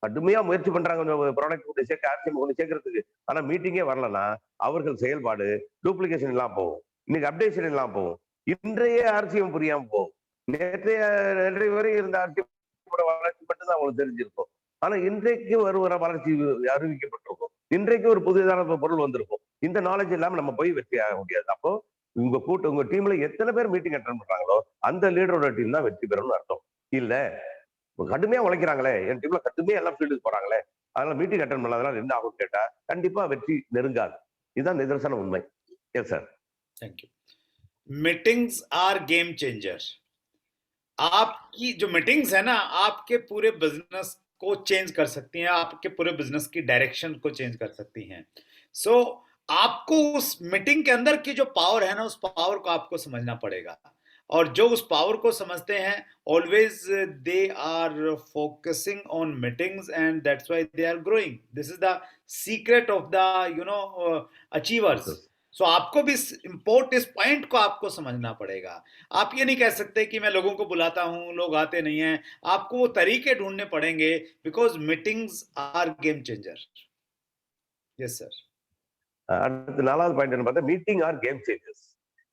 கடுமையா முயற்சி பண்றாங்க ப்ராடக்ட் கொண்டு சேர்க்க, ஆர்சிஎம் கொண்டு சேர்க்கறதுக்கு. ஆனா மீட்டிங்கே வரலன்னா அவர்கள் செயல்பாடு டூப்ளிகேஷன் எல்லாம் போகும், இன்னைக்கு அப்டேஷன் எல்லாம் போகும், இன்றைய ஆர்சிஎம் புரியாம போகும். நேற்றைய வரை இருந்த ஆர்சிஎம் வளர்ச்சி மட்டும் தான் அவங்களுக்கு தெரிஞ்சிருக்கும். ஆனா இன்றைக்கு வருகிற வளர்ச்சி அறிவிக்கப்பட்டிருக்கும், இன்றைக்கு ஒரு புதிதான பொருள் வந்திருக்கும். இந்த நாலேஜ் இல்லாம நம்ம போய் வெற்றி ஆக முடியாது. அப்போ உங்க டீம்ல எத்தனை பேர் மீட்டிங் அட்டெண்ட் பண்றாங்களோ அந்த லீடரோட டீம் தான் வெற்றி பெறும்னு அர்த்தம். இல்ல கடுமையா உழைக்கிறாங்களே, என் டீம்ல கடுமையா எல்லாம் ஃபீல்டுக்கு போறாங்களே, அதனால மீட்டிங் அட்டெண்ட் பண்ணாதனால என்ன ஆகும் கேட்டா கண்டிப்பா வெற்றி நெருங்காது. இதுதான் நிதர்சன உண்மை. Yes sir. Thank you. Meetings are game changer. आपकी जो मीटिंग्स है ना, आपके पूरे बिजनेस को चेंज कर सकती हैं, आपके पूरे बिजनेस की डायरेक्शन को चेंज कर सकती हैं। सो आपको उस मीटिंग के अंदर की जो पावर है ना, उस पावर को आपको समझना पड़ेगा। और जो उस पावर को समझते हैं, always they are focusing on meetings and that's why they are growing. This is the secret of the achievers. So आपको भी इस पॉइंट को आपको समझना पड़ेगा। आप ये नहीं कह सकते कि मैं लोगों को बुलाता हूं, लोग आते नहीं हैं। आपको वो तरीके ढूंढने पड़ेंगे, because meetings are game changer. Yes sir. அடுத்த 4வது பாயிண்ட் என்ன பார்த்தா மீட்டிங் ஆர் கேம் சேஞ்சர்ஸ்.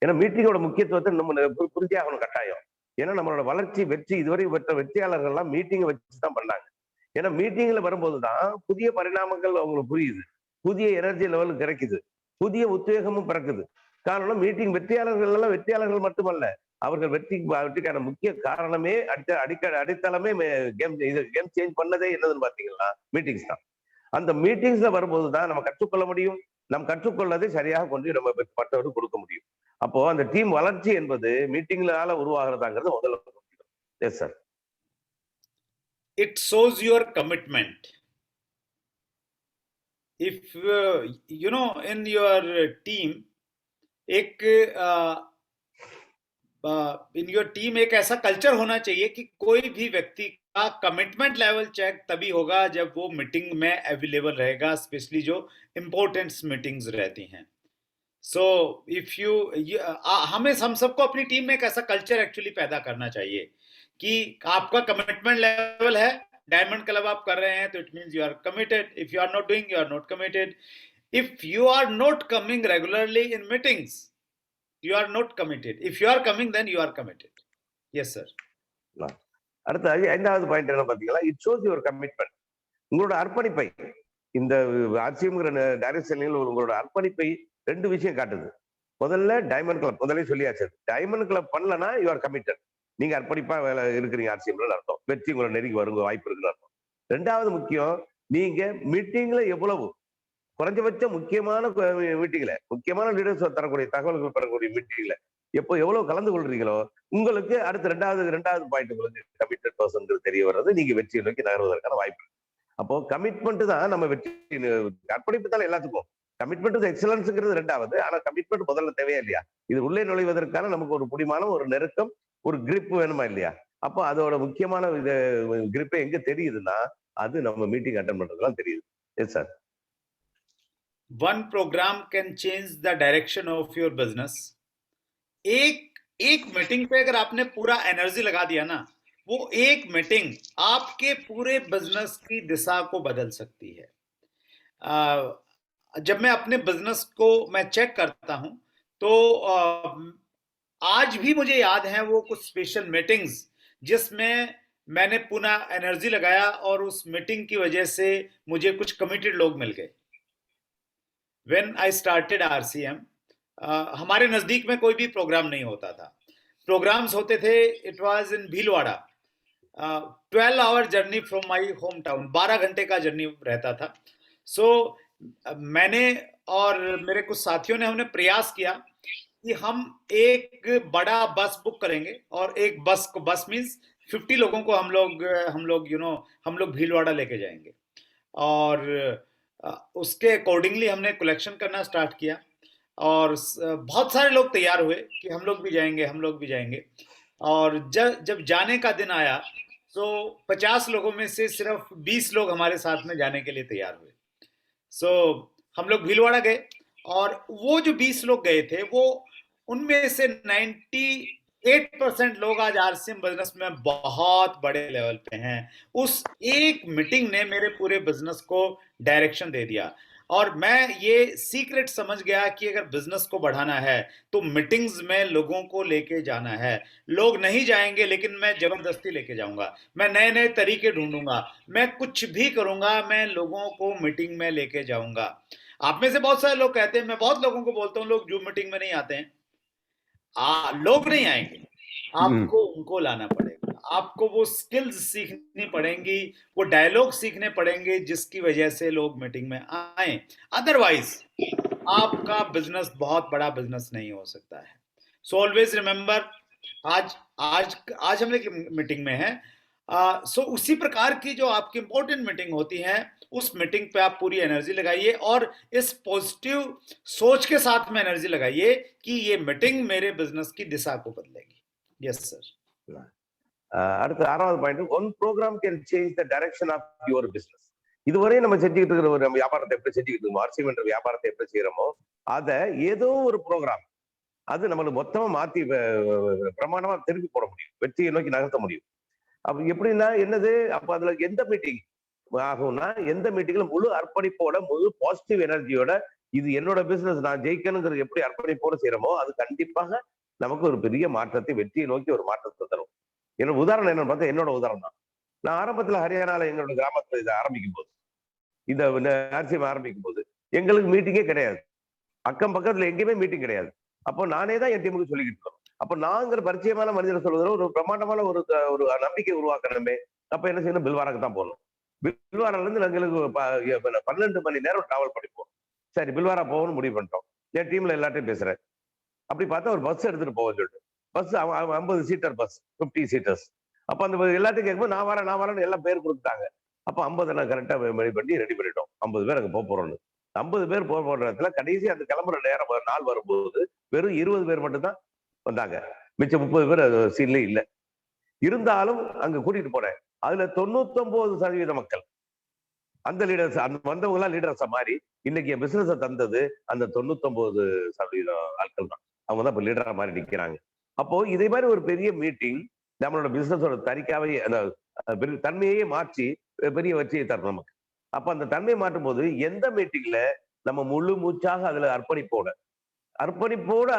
ஏன்னா மீட்டிங்கோட முக்கியத்துவத்தை நம்ம புரிஞ்சே ஆகணும் கட்டாயம். ஏன்னா நம்மளோட வளர்ச்சி வெற்றி இதுவரை பெற்ற வெற்றியாளர்கள் எல்லாம் மீட்டிங்கை வச்சு தான் பண்ணாங்க. ஏன்னா மீட்டிங்ல வரும்போதுதான் புதிய பரிணாமங்கள் அவங்களுக்கு புரியுது, புதிய எனர்ஜி லெவல் கிடைக்குது, புதிய உத்வேகமும் பிறக்குது. காரணம் மீட்டிங் வெற்றியாளர்கள் எல்லாம் வெற்றியாளர்கள் மட்டுமல்ல, அவர்கள் வெற்றிக்கான முக்கிய காரணமே அடித்தளமே கேம் சேஞ்ச் பண்ணதே என்னதுன்னு பாத்தீங்கன்னா மீட்டிங்ஸ் தான். அந்த மீட்டிங்ஸ்ல வரும்போதுதான் நம்ம கற்றுக்கொள்ள முடியும், நம் கற்றுக்கொள்ளதை சரியாக கொண்டு நம்ம மற்றவருக்கு கொடுக்க முடியும். அப்போ அந்த டீம் வளர்ச்சி என்பது மீட்டிங்னால உருவாகிறதாங்கிறது முதல்ல. Yes sir. It shows your commitment. If in your team एक ऐसा कल्चर होना चाहिए कि कोई भी व्यक्ति का कमिटमेंट लेवल चेक तभी होगा जब वो मीटिंग में अवेलेबल रहेगा, स्पेशली जो इम्पोर्टेंट मीटिंग्स रहती हैं। सो हम सबको अपनी टीम में एक ऐसा कल्चर एक्चुअली पैदा करना चाहिए कि आपका कमिटमेंट लेवल है, डायमंड क्लब आप कर रहे हैं तो it means you are committed. If you are not doing, you are not committed. If you are not coming regularly in meetings, you are not committed. If you are coming, then you are committed. Yes sir. அடுத்து 5வது point என்ன பாத்தீங்களா, it shows your commitment. உங்களோட அர்ப்பணிப்பை இந்த ஆர்சிஎம்ங்கிற டைரக்ஷனில் உங்களோட அர்ப்பணிப்பை 2 விஷயம் காட்டுது. முதல்ல டைமண்ட் கிளப், முதல்ல சொல்லியாச்சு, டைமண்ட் கிளப் பண்ணலன்னா யூ ஆர் கமிட்டட், நீங்க அர்ப்பணிப்பா இருக்கிறீங்க ஆர்சிஎம்ல அர்த்தம், வெற்றி உங்களை நெருங்கி வருங்க வாய்ப்பு இருக்குன்னு அர்த்தம். 2வது முக்கியம், நீங்க மீட்டிங்ல எவ்வளவு குறைஞ்சபட்ச முக்கியமான மீட்டிங்ல, முக்கியமான லீடர்ஸ் தரக்கூடிய தகவல்கள் பெறக்கூடிய மீட்டிங்ல எவ்வளவு கலந்து கொள்றீங்களோ உங்களுக்கு அடுத்த 2வது பாயிண்ட் உங்களுக்கு கமிட்டட் பர்சன் தெரிய வர்றது, நீங்க வெற்றியை நோக்கி நகர்வதற்கான வாய்ப்பு இருக்கு. அப்போ கமிட்மெண்ட் தான் நம்ம வெற்றி, அர்ப்பணிப்பு தான் எல்லாத்துக்கும். கமிட்மெண்ட் எக்ஸலன்ஸ்ங்கிறது 2வது, ஆனா கமிட்மெண்ட் முதல்ல தேவையா இல்லையா? இது உள்ளே நுழைவதற்கான நமக்கு ஒரு பிடிமான ஒரு நெருக்கம், ஒரு கிரிப் வேணுமா இல்லையா? அப்போ அதோட முக்கியமான கிரிப்பை எங்க தெரியுதுன்னா அது நம்ம மீட்டிங் அட்டெண்ட் பண்றதுலாம் தெரியுது. Yes sir. One program can change the direction of your business. एक मीटिंग पे अगर आपने पूरा एनर्जी लगा दिया ना, वो एक मीटिंग आपके पूरे बिजनेस की दिशा को बदल सकती है। जब मैं अपने बिजनेस को मैं चेक करता हूं तो आज भी मुझे याद है वो कुछ स्पेशल मीटिंग्स जिसमें मैंने पुनः एनर्जी लगाया और उस मीटिंग की वजह से मुझे कुछ कमिटेड लोग मिल गए। When I started RCM, हमारे नजदीक में कोई भी प्रोग्राम नहीं होता था। प्रोग्राम्स होते थे, it was in Bhilwara, 12 hour journey from my home town, 12 घंटे का जर्नी रहता था। सो मैंने और मेरे कुछ साथियों ने हमने प्रयास किया कि हम एक बड़ा बस बुक करेंगे और एक बस मीन्स 50 लोगों को हम लोग भीलवाड़ा लेके जाएंगे। और उसके अकॉर्डिंगली हमने कलेक्शन करना स्टार्ट किया और बहुत सारे लोग तैयार हुए कि हम लोग भी जाएंगे। और जब जाने का दिन आया तो 50 लोगों में से सिर्फ 20 लोग हमारे साथ में जाने के लिए तैयार हुए। सो हम लोग भीलवाड़ा गए और वो जो 20 लोग गए थे वो उनमें से 98% लोग आज आरसीएम बिजनेस में बहुत बड़े लेवल पे हैं। उस एक मीटिंग ने मेरे पूरे बिजनेस को डायरेक्शन दे दिया और मैं ये सीक्रेट समझ गया कि अगर बिजनेस को बढ़ाना है तो मीटिंग्स में लोगों को लेके जाना है। लोग नहीं जाएंगे लेकिन मैं जबरदस्ती लेके जाऊंगा, मैं नए नए तरीके ढूंढूंगा, मैं कुछ भी करूंगा, मैं लोगों को मीटिंग में लेके जाऊंगा। आप में से बहुत सारे लोग कहते हैं, मैं बहुत लोगों को बोलता हूं लोग जूम मीटिंग में नहीं आते हैं। लोग नहीं आएंगे, आपको उनको लाना पड़ेगा, आपको वो स्किल्स सीखनी पड़ेंगी, वो डायलॉग सीखने पड़ेंगे जिसकी वजह से लोग मीटिंग में आए। अदरवाइज आपका बिजनेस बहुत बड़ा बिजनेस नहीं हो सकता है। सो ऑलवेज रिमेंबर, आज आज आज हम एक मीटिंग में हैं, सो उसी प्रकार की जो आपकी इंपॉर्टेंट मीटिंग होती है उस मीटिंग पे आप पूरी एनर्जी लगाइए और इस पॉजिटिव सोच के साथ में एनर्जी लगाइए कि ये मीटिंग मेरे बिजनेस की दिशा को बदलेगी। Yes sir. அடுத்து 6வது point, one program can change the direction of your business. இதுவரை நம்ம செஞ்சுக்கிட்டு இருக்கிற ஒரு நம்ம வியாபாரத்தை எப்படி செஞ்சுக்கிட்டு இருக்கோம், ஆர்சிஎம் என்ற வியாபாரத்தை எப்படி செய்யறோமோ அதை ஏதோ ஒரு ப்ரோக்ராம் அது நம்மளுக்கு மொத்தமா மாத்தி பிரமாண்டமா திருப்பி போட முடியும், வெற்றியை நோக்கி நகர்த்த முடியும். அப்ப எப்படின்னா என்னது, அப்ப அதுல எந்த மீட்டிங் ஆகும்னா, எந்த மீட்டிங்ல முழு அர்ப்பணிப்போட முழு பாசிட்டிவ் எனர்ஜியோட இது என்னோட பிசினஸ் நான் ஜெயிக்கணுங்கிறது எப்படி அர்ப்பணிப்போட செய்யறோமோ அது கண்டிப்பாக நமக்கு ஒரு பெரிய மாற்றத்தை, வெற்றியை நோக்கி ஒரு மாற்றத்தை தரும். என்னோட உதாரணம் என்னன்னு பார்த்தா என்னோட உதாரணம் தான். நான் ஆரம்பத்துல ஹரியானால எங்களோட கிராமத்துல இதை ஆரம்பிக்கும் போது, இந்த ஆர்சிஎம் ஆரம்பிக்கும் போது எங்களுக்கு மீட்டிங்கே கிடையாது, அக்கம் பக்கத்துல எங்கேயுமே மீட்டிங் கிடையாது. அப்போ நானே தான் என் டீமுக்கு சொல்லிக்கிட்டு இருக்கோம். அப்ப நாங்கிற பரிச்சயமான மனிதரை சொல்வதில் ஒரு பிரம்மாண்டமான ஒரு நம்பிக்கை உருவாக்கணுமே. அப்ப என்ன செய்யணும், பில்வாராக்கு தான் போகணும். பில்வாரால இருந்து எங்களுக்கு 12 மணி நேரம் டிராவல் பண்ணிப்போம். சரி, பில்வாரா போகணும்னு முடிவு பண்ணிட்டோம். என் டீம்ல எல்லாத்தையும் பேசுறேன். அப்படி பார்த்தா ஒரு பஸ் எடுத்துட்டு போக சொல்லிட்டு, பஸ் 50 சீட்டர் பஸ், 50 சீட்டர்ஸ். அப்ப அந்த எல்லாத்தையும் கேட்கும்போது நான் வரேன்னு எல்லாம் பேர் கொடுத்தாங்க. அப்ப 50 நான் கரெக்டா ரெடி பண்ணிட்டோம். 50 பேர் அங்க போறோம்னு. 50 பேர் போற இடத்துல கடைசி அந்த கிளம்புற நேரம் நாள் வரும்போது வெறும் 20 பேர் மட்டும்தான் வந்தாங்க. மிச்சம் 30 பேர் சீன்ல இல்ல. இருந்தாலும் அங்க கூட்டிட்டு போனேன். அதுல 99% மக்கள் அந்த லீடர்ஸ், அந்த வந்தவங்க எல்லாம் லீடர்ஸா மாறி இன்னைக்கு என் பிசினஸ் தந்தது அந்த 99% ஆட்கள் தான். அவங்க தான் இப்ப லீடரா மாறி நிக்கிறாங்க. அப்போ இதே மாதிரி ஒரு பெரிய மீட்டிங் நம்மளோட பிசினஸோட தனிக்காவே தன்மையே மாற்றி பெரிய வெற்றியை தரும் நமக்கு. அப்ப அந்த தன்மையை மாற்றும் போது எந்த மீட்டிங்ல நம்ம முழு மூச்சாக அதுல அர்ப்பணிப்போட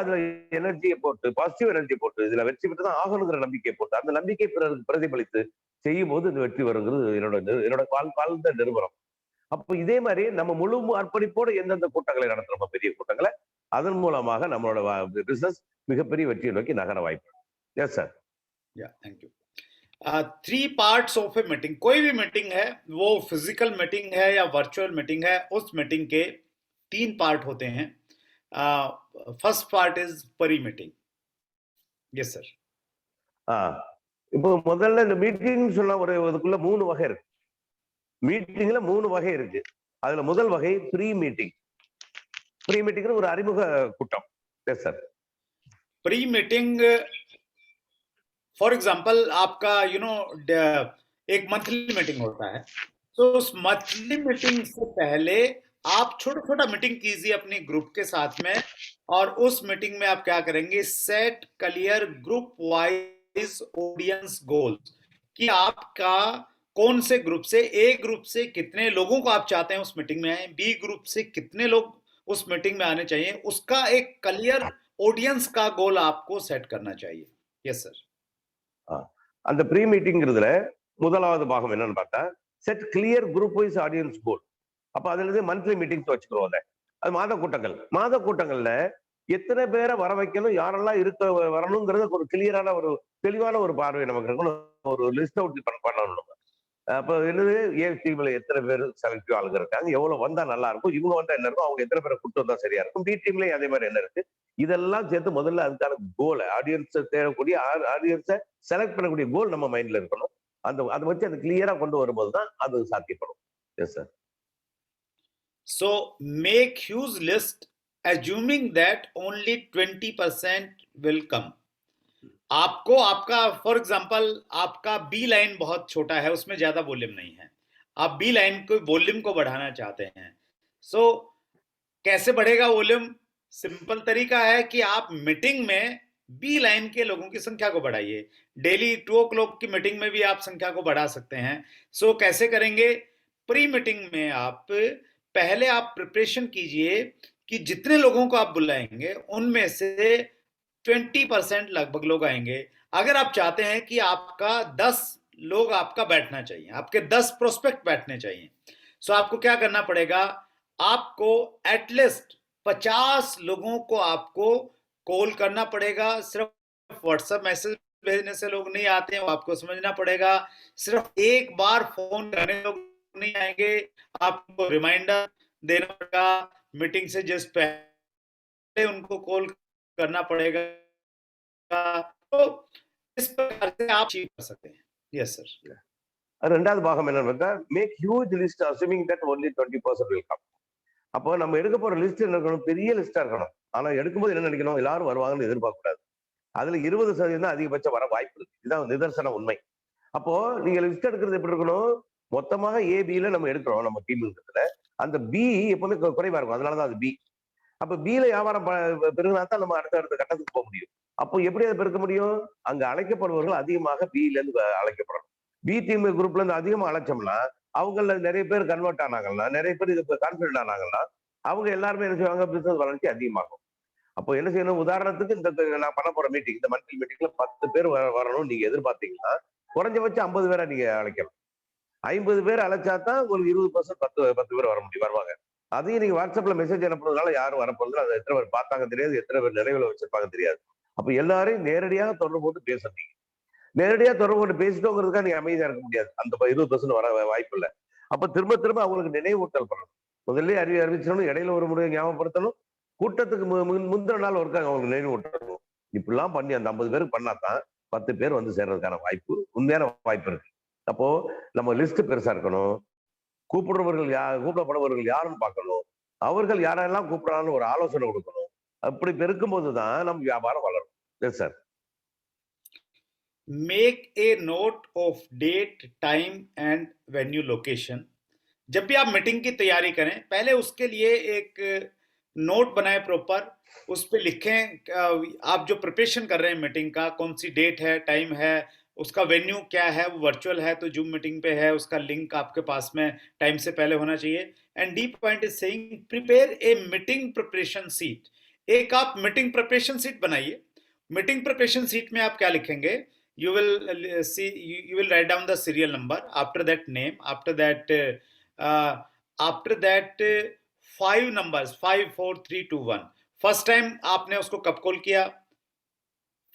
அதுல எனர்ஜியை போட்டு, பாசிட்டிவ் எனர்ஜி போட்டு, இதுல வெற்றி பெற்று தான் ஆகணுங்கிற நம்பிக்கையை போட்டு, அந்த நம்பிக்கை பிரதிபலித்து செய்யும் போது இந்த வெற்றி வருங்கிறது என்னோட வாழ்ந்த நிறுவனம். அப்போ இதே மாதிரி நம்ம முழு அர்ப்பணிப்போட எந்தெந்த கூட்டங்களை நடத்துறோமோ, பெரிய கூட்டங்களை, அதன் மூலமாக நம்மளோட பிசினஸ் மிகப்பெரிய வெற்றியை நோக்கி நகர வாய்ப்பு. S sir. Thank you. 3 parts of a meeting. कोई भी मीटिंग है, वो फिजिकल मीटिंग है या वर्चुअल मीटिंग है, उस मीटिंग के 3 पार्ट होते हैं। फर्स्ट पार्ट इज परी मीटिंग। Yes sir. இப்போ முதல்ல இந்த மீட்டிங் சொன்னா அதுக்குள்ள 3 வகை இருக்கு. மீட்டிங்ல 3 வகை இருக்கு. அதுல முதல் வகை ப்ரீ மீட்டிங். ப்ரீ மீட்டிங் ஒரு அறிமுக கூட்டம். Yes sir. Pre meeting for example आपका एक मंथली मीटिंग होता है, तो उस मंथली मीटिंग से पहले आप छोटा मीटिंग कीजिए अपने ग्रुप के साथ में, और उस मीटिंग में आप क्या करेंगे, set clear group wise audience goals, कि आपका कौन से ग्रुप से, ए ग्रुप से कितने लोगों को आप चाहते हैं उस मीटिंग में आए, बी ग्रुप से कितने लोग उस मीटिंग में आने चाहिए, उसका एक क्लियर ऑडियंस का गोल आपको सेट करना चाहिए। Yes sir. அந்த ப்ரீ மீட்டிங்கிறதுல முதலாவது பாகம் என்னன்னு பார்த்தா set clear group wise audience goal. அப்ப அதுல இருந்து மந்த்லி மீட்டிங்ஸ் வச்சுக்கிறோம். அது மாத கூட்டங்கள்ல எத்தனை பேரை வர வைக்கணும், யாரெல்லாம் வரணுங்கிறத ஒரு கிளியரான ஒரு தெளிவான ஒரு பார்வை நமக்கு இருக்கணும். ஒரு லிஸ்ட் அவுட் பண்ணணும். அப்ப என்னது, ஏ டீம்ல எத்தனை பேர் செலக்டிவ் ஆளுங்க இருக்காங்க, எவ்வளவு வந்தா நல்லா இருக்கும், இவங்க வந்தா என்ன இருக்கும், அவங்க எத்தனை பேரை கூட்டு வந்தா சரியா இருக்கும், பி டீம்லயும் அதே மாதிரி என்ன இருக்கு, இதெல்லாம் சேர்த்து முதல்ல அதுக்கான கோலை, ஆடியன்ஸ் தேடக்கூடிய ஆடியன்ஸை செலக்ட் பண்ணக்கூடிய கோல் நம்ம மைண்ட்ல இருக்கணும். அதை வச்சு அது கிளியரா கொண்டு வரும்போதுதான் அது சாத்தியப்படும். Yes sir. So make huge list assuming that only 20% will come. आपको आपका फॉर एग्जांपल आपका बी लाइन बहुत छोटा है, उसमें ज्यादा वॉल्यूम नहीं है, आप बी लाइन को वॉल्यूम को बढ़ाना चाहते हैं। सो कैसे बढ़ेगा वॉल्यूम? सिंपल तरीका है कि आप मीटिंग में बी लाइन के लोगों की संख्या को बढ़ाइए। डेली 2 o'clock की मीटिंग में भी आप संख्या को बढ़ा सकते हैं। सो कैसे करेंगे? प्री मीटिंग में आप पहले आप प्रिपरेशन कीजिए कि जितने लोगों को आप बुलाएंगे उनमें से 20% लगभग लोग आएंगे। अगर आप चाहते हैं कि आपका 10 लोग आपका बैठना चाहिए, आपके 10 प्रोस्पेक्ट बैठने चाहिए, सो आपको क्या करना पड़ेगा? आपको एटलीस्ट 50 लोगों को आपको कॉल करना पड़ेगा। सिर्फ व्हाट्सएप मैसेज भेजने से लोग नहीं आते हैं, वो आपको समझना पड़ेगा। सिर्फ एक बार फोन करने लोग नहीं आएंगे, आपको रिमाइंडर देना पड़ेगा। मीटिंग से जस्ट पहले उनको कॉल करना पड़ेगा। तो इस प्रकार से आप अचीव कर सकते हैं। Yes sir. ரெண்டாவது பாகம் என்னன்னா, make huge list assuming that only 20% will come. அப்போ நம்ம எடுக்க போற லிஸ்ட் என்ன இருக்கணும்? பெரிய லிஸ்டா இருக்கணும். ஆனா எடுக்கும்போது என்ன நினைக்கணும்? எல்லாரும் வருவாங்கன்னு எதிர்பார்க்க கூடாது. அதுல 20% தான் அதிகபட்சம் வர வாய்ப்பு இருக்கு. இதான் நிதர்சன உண்மை. அப்போ நீங்க லிஸ்ட் எடுக்கிறது எப்படி இருக்கணும்? மொத்தமாக ஏபியில நம்ம எடுக்கிறோம் நம்ம டீம் இருக்கிறதுல. அந்த பி எப்பவுமே குறைவா இருக்கும். அதனாலதான் அது பி. அப்ப பில வியாபாரம் பெருகினா தான் நம்ம அடுத்த கட்டத்துக்கு போக முடியும். அப்போ எப்படி அதை பெருக்க முடியும்? அங்க அழைக்கப்படுபவர்கள் அதிகமாக பில இருந்து அழைக்கப்படணும். பி டீம் குரூப்ல இருந்து அதிகமா அழைச்சோம்னா அவங்கள நிறைய பேர் கன்வெர்ட் ஆனாங்கன்னா, நிறைய பேர் இது கான்பிடன்ட் ஆனாங்கன்னா, அவங்க எல்லாருமே என்ன செய்வாங்க? பிசினஸ் வளர்ச்சி அதிகமாகும். அப்போ என்ன செய்யணும்? உதாரணத்துக்கு இந்த நான் பண்ண போற மீட்டிங், இந்த மந்த்லி மீட்டிங்ல 10 பேர் வரணும் நீங்க எதிர்பார்த்தீங்கன்னா, குறைஞ்சபட்சம் 50 பேரை நீங்க அழைக்கலாம். 50 பேர் அழைச்சா தான் உங்களுக்கு 20% 10 பேர் வர முடியும், வருவாங்க. அதையும் நீங்க வாட்ஸ்அப்ல மெசேஜ் அனுப்புறதுனால யாரும் வரப்போறது, அதை எத்தனை பேர் பார்த்தாங்க தெரியாது, எத்தனை பேர் நிறைவுல வச்சிருப்பாங்க தெரியாது. அப்ப எல்லாரையும் நேரடியாக தொடர்பு போட்டு பேசணும். நேரடியா தொடர்பு கொண்டு பேசிட்டோங்கிறதுக்காக நீங்க அமைதியா இருக்க முடியாது. அந்த 20% வர வாய்ப்பு இல்லை. அப்ப திரும்ப திரும்ப அவங்களுக்கு நினைவூட்டல் பண்ணணும். முதல்ல அறிவிச்சணும், இடையில ஒரு முறை ஞாபகப்படுத்தணும், கூட்டத்துக்கு முந்தின நாள் ஒருக்கா அவங்களுக்கு நினைவூட்டணும். இப்படிலாம் பண்ணி அந்த 50 பேருக்கு பண்ணாதான் 10 பேர் வந்து சேர்றதுக்கான வாய்ப்பு, உண்மையான வாய்ப்பு இருக்கு. அப்போ நம்ம லிஸ்ட் பெருசா இருக்கணும். கூப்பிடப்படுபவர்கள் யாருன்னு பார்க்கணும். அவர்கள் யாரெல்லாம் கூப்பிடறான்னு ஒரு ஆலோசனை கொடுக்கணும். அப்படி பெருக்கும் போதுதான் நம்ம வியாபாரம் வளரும். Yes sir. Make a note of date, time and venue, location. जब भी आप मीटिंग की तैयारी करें, पहले उसके लिए एक नोट बनाए प्रॉपर, उस पे लिखें आप जो प्रिपरेशन कर रहे हैं मीटिंग का, कौन सी डेट है, टाइम है, उसका वेन्यू क्या है, वो वर्चुअल है तो जूम मीटिंग पे है, उसका लिंक आपके पास में टाइम से पहले होना चाहिए। And D point is saying prepare a meeting preparation seat. एक आप मीटिंग प्रिपरेशन सीट बनाइए। मीटिंग प्रिपरेशन सीट में आप क्या लिखेंगे? You will see, you will write down the serial number, after that name, after that 5 numbers, 5 4 3 2 1। First time आपने उसको कब कॉल किया,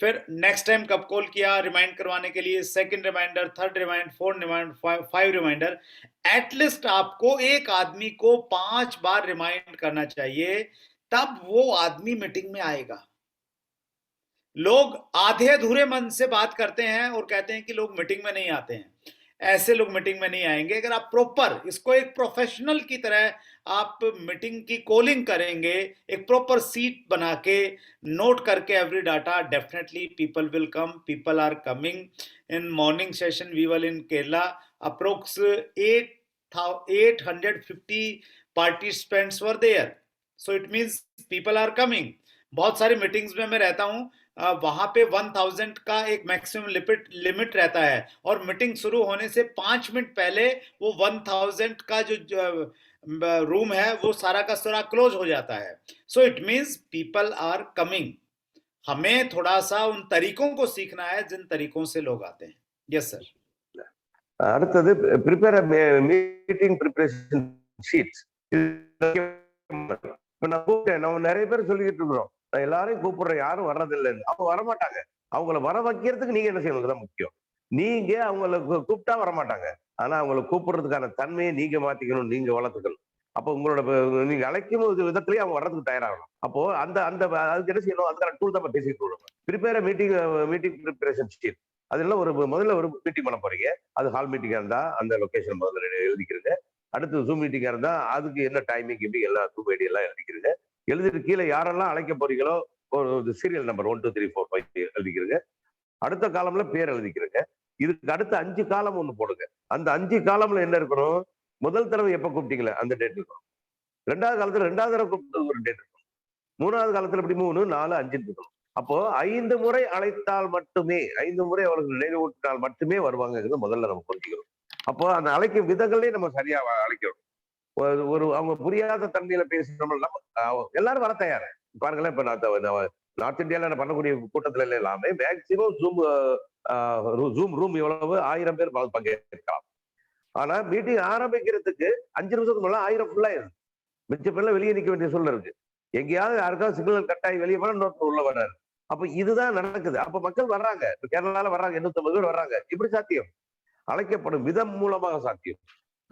फिर नेक्स्ट टाइम कब कॉल किया रिमाइंड करवाने के लिए, second reminder, third reminder, fourth reminder, 5 reminder. At least आपको एक आदमी को 5 बार रिमाइंड करना चाहिए, तब वो आदमी मीटिंग में आएगा। लोग आधे अधूरे मन से बात करते हैं और कहते हैं कि लोग मीटिंग में नहीं आते हैं। ऐसे लोग मीटिंग में नहीं आएंगे। अगर आप प्रॉपर इसको एक प्रोफेशनल की तरह आप मीटिंग की कॉलिंग करेंगे, एक प्रॉपर सीट बना के नोट करके every data, definitely people will come, people are coming. In morning session we will in Kerala approx 850 participants were there, so it means people are coming. बहुत सारी मीटिंग्स में मैं रहता हूं, वहां पे 1000 का एक मैक्सिमम लिमिट रहता है, और मीटिंग शुरू होने से 5 मिनट पहले वो 1000 का जो रूम है वो सारा का सारा क्लोज हो जाता है। So it means people are coming. हमें थोड़ा सा उन तरीकों को सीखना है जिन तरीकों से लोग आते हैं। Yes sir. அடுத்தது prepare a meeting preparation sheets. இப்ப நம்ம நிறைய பேர் சொல்லிட்டு இருக்கிறோம், நான் எல்லாரையும் கூப்பிடுறேன், யாரும் வர்றதில்லைன்னு. அவங்க வரமாட்டாங்க. அவங்கள வர வைக்கிறதுக்கு நீங்க என்ன செய்யணும் முக்கியம். நீங்க அவங்களை கூப்பிட்டா வரமாட்டாங்க. ஆனா அவங்களை கூப்பிடுறதுக்கான தன்மையை நீங்க மாத்திக்கணும், நீங்க வளர்த்துக்கணும். அப்போ உங்களோட நீங்க அழைக்கும் விதத்திலேயே அவங்க வர்றதுக்கு தயாராகணும். அப்போ அந்த அதுக்கு என்ன செய்யணும், அதுக்கான டூல் தான் பேசிட்டு இருக்கோம். Prepare meeting preparation sheet. அதெல்லாம் முதல்ல ஒரு மீட்டிங் பண்ண போறீங்க. அது ஹால் மீட்டிங்கா இருந்தா அந்த லொகேஷன் முதல்ல எழுதிக்கிறீங்க. அடுத்து ஜூம் மீட்டிங்கா இருந்தா அதுக்கு என்ன டைமிங் இப்படி எல்லாம் ஜூம் ஐடி எல்லாம் எழுதிக்கிறீங்க. எழுதிட்டு கீழே யாரெல்லாம் அழைக்க போறீங்களோ ஒரு சீரியல் நம்பர் 1 2 3 4 5 எழுதிக்கிறீங்க. அடுத்த காலம்ல பேர் எழுதிக்கிறீங்க. இதுக்கு அடுத்த 5 காலம் ஒண்ணு போடுங்க. அந்த 5 காலம்ல என்ன இருக்கணும், முதல் தடவை எப்ப கூப்பிட்டீங்களே அந்த டேட் இருக்கணும். 2வது காலத்துல 2வது தடவை கூப்பிட்டது ஒரு டேட் இருக்கணும். மூணாவது காலத்துல இப்படி 3, 4, 5 இருக்கணும். அப்போ 5 முறை அழைத்தால் மட்டுமே 5 முறை அவர்கள் நினைவூட்டினால் மட்டுமே வருவாங்கிறது முதல்ல நம்ம புரிஞ்சுக்கணும். அப்போ அந்த அழைக்கும் விதங்களே நம்ம சரியா அழைக்கணும். ஒரு அவங்க புரியாத தன்மையில பேசுறோம்ல எல்லாரும் வர தயார். பாருங்களேன், இப்ப நார்த் இந்தியால பண்ணக்கூடிய கூட்டத்துல எல்லாமே மேக்சிமம் ஜூம் ரூம் எவ்வளவு 1000 பேர் பங்கேற்கலாம். ஆனா மீட்டிங் ஆரம்பிக்கிறதுக்கு 5 நிமிஷத்துக்கு முன்னால 1000 ஃபுல்லா இருக்கு. மிச்ச பேர்ல வெளியே நிக்க வேண்டிய சூழ்நிலை இருக்கு. எங்கேயாவது யாருக்காவது சிக்னல் கட்டாயி வெளியே போனா இன்னொருத்தர் உள்ள வர்றாரு. அப்ப இதுதான் நடக்குது. அப்ப மக்கள் வர்றாங்க, கேரளால வர்றாங்க, 850 பேர் வர்றாங்க. இப்படி சாத்தியம். அழைக்கப்படும் விதம் மூலமாக சாத்தியம்.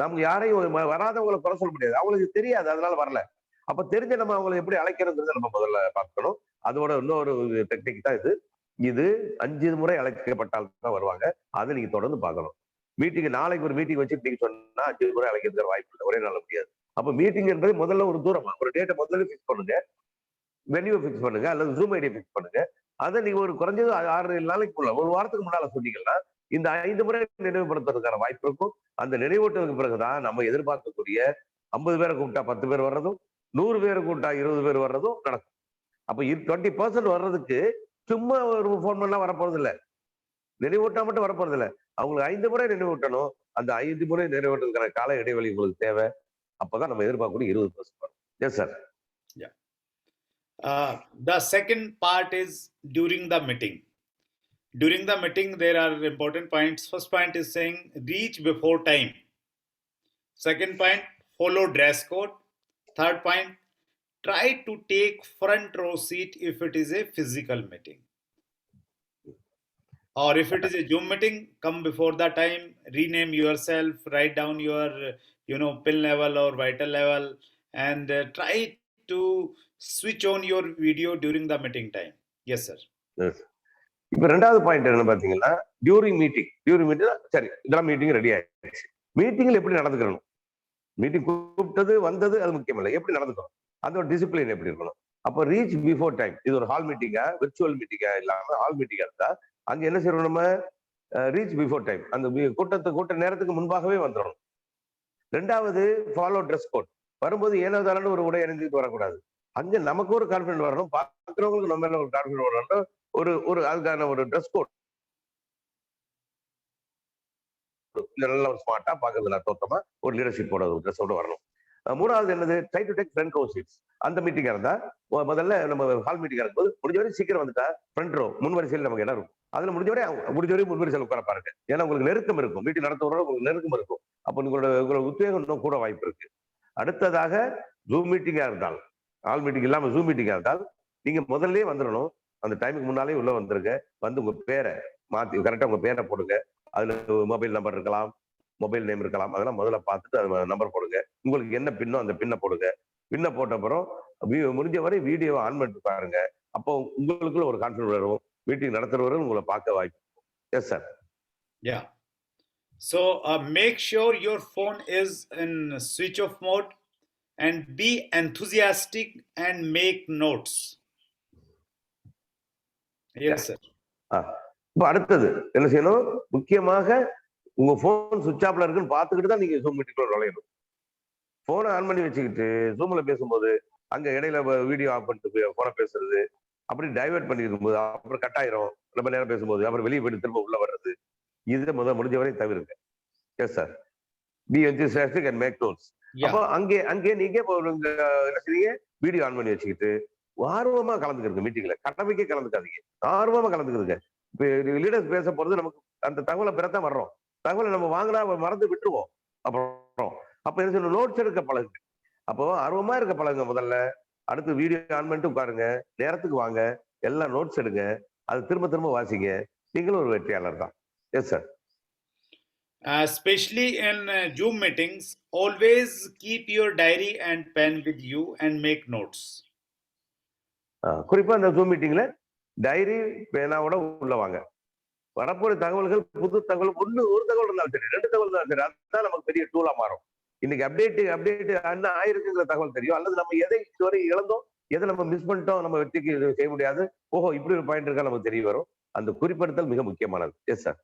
நமக்கு யாரையும் வராதவங்களை குறை சொல்ல முடியாது, அவங்களுக்கு தெரியாது, அதனால வரல. அப்ப தெரிஞ்ச நம்ம அவங்களை எப்படி அழைக்கிறதுங்கிறத நம்ம முதல்ல பார்க்கணும். அதோட இன்னொரு டெக்னிக் தான் இது. இது 5 முறை அழைக்கப்பட்டால் தான் வருவாங்க. அதை நீங்க தொடர்ந்து பார்க்கணும். மீட்டிங் நாளைக்கு ஒரு மீட்டிங் வச்சு நீங்க சொன்னா 5 முறை அழைக்கிறதுக்கு வாய்ப்பு இல்லை, ஒரே நாள் முடியாது. அப்ப மீட்டிங் என்பது முதல்ல ஒரு தூரமா ஒரு டேட்டை முதல்ல பிக்ஸ் பண்ணுங்க, வென்யூ பிக்ஸ் பண்ணுங்க, அல்லது ஜூம் ஐடியை பிக்ஸ் பண்ணுங்க. அதை நீங்க ஒரு குறைஞ்சது 6 நாளைக்குள்ள ஒரு வாரத்துக்கு முன்னால சொன்னீங்கன்னா இந்த 5 முறை நினைவுபடுத்துறதுக்கான வாய்ப்பு இருக்கும். அந்த நினைவூட்டதுக்கு பிறகுதான் நம்ம எதிர்பார்க்கக்கூடிய 50 பேரை கூப்பிட்டா 10 பேர் வர்றதும், 100 பேரை கூப்பிட்டா 20 பேர் வர்றதும் நடக்கும். அப்ப 20% வர்றதுக்கு சும்மா ஒரு போன் பண்ணா வரப்போறது இல்லை, நினைவூட்டா மட்டும் வரப்போறது இல்லை. அவங்களுக்கு 5 முறை நினைவூட்டணும். அந்த 5 முறை நினைவூட்டுறதுக்கான கால இடைவெளி உங்களுக்கு தேவை. அப்பதான் நம்ம எதிர்பார்க்கக்கூடிய 20% வரும். Yes sir. The second part is during the meeting. During the meeting, there are important points. First point is saying reach before time. Second point, follow dress code. Third point, try to take front row seat if it is a physical meeting. Or if it is a Zoom meeting, come before the time, rename yourself, write down your, pill level or vital level, and try to switch on your video during the meeting time. Yes, sir. Yes. இப்ப ரெண்டாவது point என்ன பாத்தீங்கன்னா, during meeting சரி, இதெல்லாம் meeting ready ஆயிடுச்சு. மீட்டிங்ல எப்படி நடந்துக்கணும்? மீட்டிங் கூப்பிட்டது வந்தது அது முக்கியம் இல்லை, எப்படி நடந்துக்கணும், அதோட டிசிப்ளின் எப்படி இருக்கணும். அப்போ ரீச் பிஃபோர் டைம். இது ஒரு ஹால் மீட்டிங்கா, விர்ச்சுவல் மீட்டிங்கா இல்லாம ஹால் மீட்டிங்கா இருந்தா அங்க என்ன செய்யணும், நம்ம ரீச் பிஃபோர் டைம், அந்த கூட்ட நேரத்துக்கு முன்பாகவே வந்துடணும். ரெண்டாவது, ஃபாலோ ட்ரெஸ் கோட். வரும்போது ஏனோதான ஒரு உடை அணிஞ்சிட்டு வரக்கூடாது. அங்க நமக்கு ஒரு கான்ஃபிடன்ட் வரணும், பார்க்கிறவங்களுக்கு நம்ம மேல ஒரு கான்ஃபிடன்ட் வரணும். ஒரு அதுக்கான ஒரு ட்ரெஸ் கோட் நல்ல ஒரு ஸ்மார்ட்டா பாக்குறதுல தோட்டமா ஒரு லீடர்ஷிப்போட ஒரு ட்ரெஸ்ஸோட வரணும். மூணாவது என்னது, try to take front row seats. அந்த மீட்டிங்கா இருந்தா முதல்ல நம்ம ஹால் மீட்டிங்கா இருக்கும்போது முடிஞ்சவரை சீக்கிரம் வந்துட்டா ஃப்ரண்ட் ரோ முன் வரிசையில் நமக்கு இடம் இருக்கும். அதுல முடிஞ்சவரை முன் வரிசையில் உட்கார பாருங்க. ஏன்னா உங்களுக்கு நெருக்கம் இருக்கும், மீட்டிங் நடத்துவதோட உங்களுக்கு நெருக்கம் இருக்கும். அப்போ உங்களோட உத்வேகம் இன்னும் கூட வாய்ப்பு இருக்கு. அடுத்ததாக ஜூம் மீட்டிங்கா இருந்தால், ஹால் மீட்டிங் இல்லாம ஜூம் மீட்டிங்கா இருந்தால் நீங்க முதல்ல வந்துடணும். அந்த டைமுக்கு முன்னாலே உள்ள வந்துருங்க. வந்து உங்க பேரை மாத்தி கரெக்டா உங்க பேரை போடுங்க. அதுல மொபைல் நம்பர் இருக்கலாம், மொபைல் நேம் இருக்கலாம், அதெல்லாம் முதல்ல பார்த்துட்டு அது நம்பர் போடுங்க. உங்களுக்கு என்ன பின்னோ அந்த பின்னை போடுங்க. பின்ன போட்ட அப்புறம் முடிஞ்ச வரை வீடியோவை ஆன் பண்ணிட்டு பாருங்க. அப்போ உங்களுக்குள்ள ஒரு கான்ஃபிடன்ஸ் வரும், மீட்டிங் நடத்துறவர்கள் உங்களை பார்க்க வாய்ப்பு. Yes sir. Yeah. So make sure your phone is in switch off mode and be enthusiastic and make notes. Yes, sir. இப்ப அடுத்தது என்ன செய்யணும், முக்கியமாக உங்க போன் சுவிட்ச் ஆஃப்ல இருக்குன்னு பார்த்துக்கிட்டு தான் நீங்க ஜூம் மீட்டிங்குள்ள நுழையணும். போனை ஆன் பண்ணி வச்சுக்கிட்டு ஜூம்ல பேசும்போது அங்க இடையில வீடியோ ஆஃப் பண்ணிட்டு போன பேசுறது, அப்படி டைவர்ட் பண்ணி இருக்கும்போது அப்புறம் கட் ஆயிரும். நம்ம நேரம் பேசும்போது அப்புறம் வெளியே போயிட்டு திரும்ப உள்ள வர்றது, இதை முடிஞ்ச வரை தவிருங்க. Yes sir. Be enthusiastic and make notes. அப்போ அங்கே நீங்க என்ன செய்வீங்க, வீடியோ ஆன் பண்ணி வச்சுக்கிட்டு ஆர்வமா கலந்துக்கிறதுங்க. மீட்டிங்ல கடமைக்கே கலந்துக்காதீங்க, ஆர்வமா கலந்துக்கிறதுங்க. இப்ப லீடர்ஸ் பேச போறது நமக்கு அந்த தகவலை பெறத்தான் வர்றோம். தகவலை நம்ம வாங்கினா மறந்து விட்டுருவோம். அப்புறம் அப்ப என்ன சொல்லணும், நோட்ஸ் எடுக்க பழகுங்க. அப்போ ஆர்வமா இருக்க பழகுங்க முதல்ல. அடுத்து வீடியோ ஆன் பண்ணிட்டு உட்காருங்க, நேரத்துக்கு வாங்க, எல்லாம் நோட்ஸ் எடுங்க, அது திரும்ப திரும்ப வாசிங்க. நீங்களும் ஒரு வெற்றியாளர் தான். Yes sir. Especially in Zoom meetings, always keep your diary and pen with you and make notes. குறிப்பா இந்த ஜூம் மீட்டிங்ல டைரி பேனாவோட உள்ள வாங்க. வரப்போற தகவல்கள் புது தகவல், ஒரு தகவல் இருந்தாலும் சரி, 2 தகவல் இருந்தாலும் சரி, அதுதான் நமக்கு பெரிய டூலா மாறும். இன்னைக்கு அப்டேட் என்ன ஆயிருக்குங்கிற தகவல் தெரியும், அல்லது நம்ம எதை இதுவரை இழந்தோம், எதை நம்ம மிஸ் பண்ணிட்டோம், நம்ம வெற்றிக்கு செய்ய முடியாது, ஓஹோ இப்படி ஒரு பாயிண்ட் இருக்கா நமக்கு தெரிய வரும். அந்த குறிப்பிடுத்தல் மிக முக்கியமானது. Yes sir.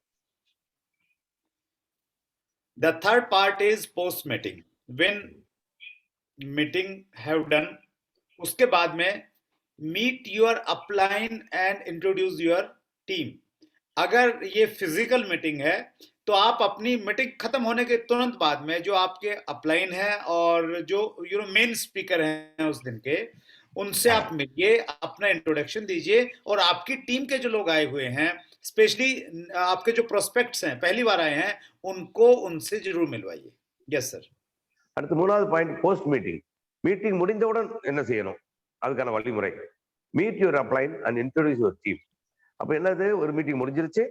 The third part is post meeting. When meeting have done, उसके बाद में meet your upline and introduce your team. अगर ये फिजिकल मीटिंग है तो आप अपनी मीटिंग खत्म होने के तुरंत बाद में जो आपके अपलाइन है और जो मेन स्पीकर हैं उस दिन के, उनसे आप मिलिए, अपना इंट्रोडक्शन दीजिए, और आपकी टीम के जो लोग आए हुए हैं, स्पेशली आपके जो प्रोस्पेक्ट्स हैं, पहली बार आए हैं, उनको उनसे जरूर मिलवाइए। Yes sir. அடுத்து மூணாவது பாயிண்ட் போஸ்ட் மீட்டிங். மீட்டிங் முடிந்தவுடன் என்ன செய்யணும், அதுக்கான வழிமுறை. Meet your upline and introduce your team. அப்ப என்னது, ஒரு மீட்டிங் முடிஞ்சிருச்சு,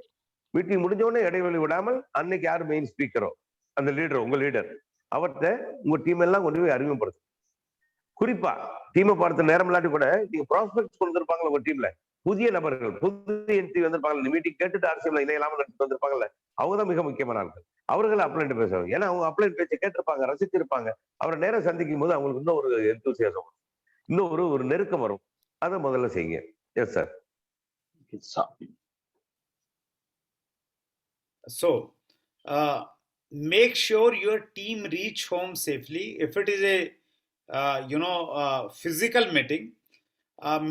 மீட்டிங் முடிஞ்ச உடனே இடைவெளி விடாமல் அன்னைக்கு யார் மெயின் ஸ்பீக்கரோ அந்த லீடர், உங்க லீடர், அவர்கிட்ட உங்க டீம் எல்லாம் கொண்டு போய் அறிமுகப்படுத்தும். குறிப்பா டீமை பார்த்த நேரம் இல்லாட்டி கூட நீங்க ப்ராஸ்பெக்ட்ஸ் கொண்டு வந்திருப்பாங்களா உங்க டீம்ல, புதிய நபர்கள், புதிய என்ட்ரி வந்திருப்பாங்க, இந்த மீட்டிங் கேட்டுட்டு அரசியல் இணையலாம நடத்திட்டு வந்திருப்பாங்கல்ல, அவங்க தான் மிக முக்கியமான ஆட்கள். அவர்கள் அப்ளைண்ட் பேசுவாங்க. ஏன்னா அவங்க அப்ளைண்ட் பேச்சை கேட்டிருப்பாங்க, ரசிச்சிருப்பாங்க. அவரை நேரம் சந்திக்கும் போது அவங்களுக்கு இன்னும் ஒரு எந்தூசியாசம் வரும், இன்னும் ஒரு நெருக்கம் வரும். அதை முதல்ல செய்யுங்க. S sir. So, make sure your team reach home safely. If it is a physical meeting,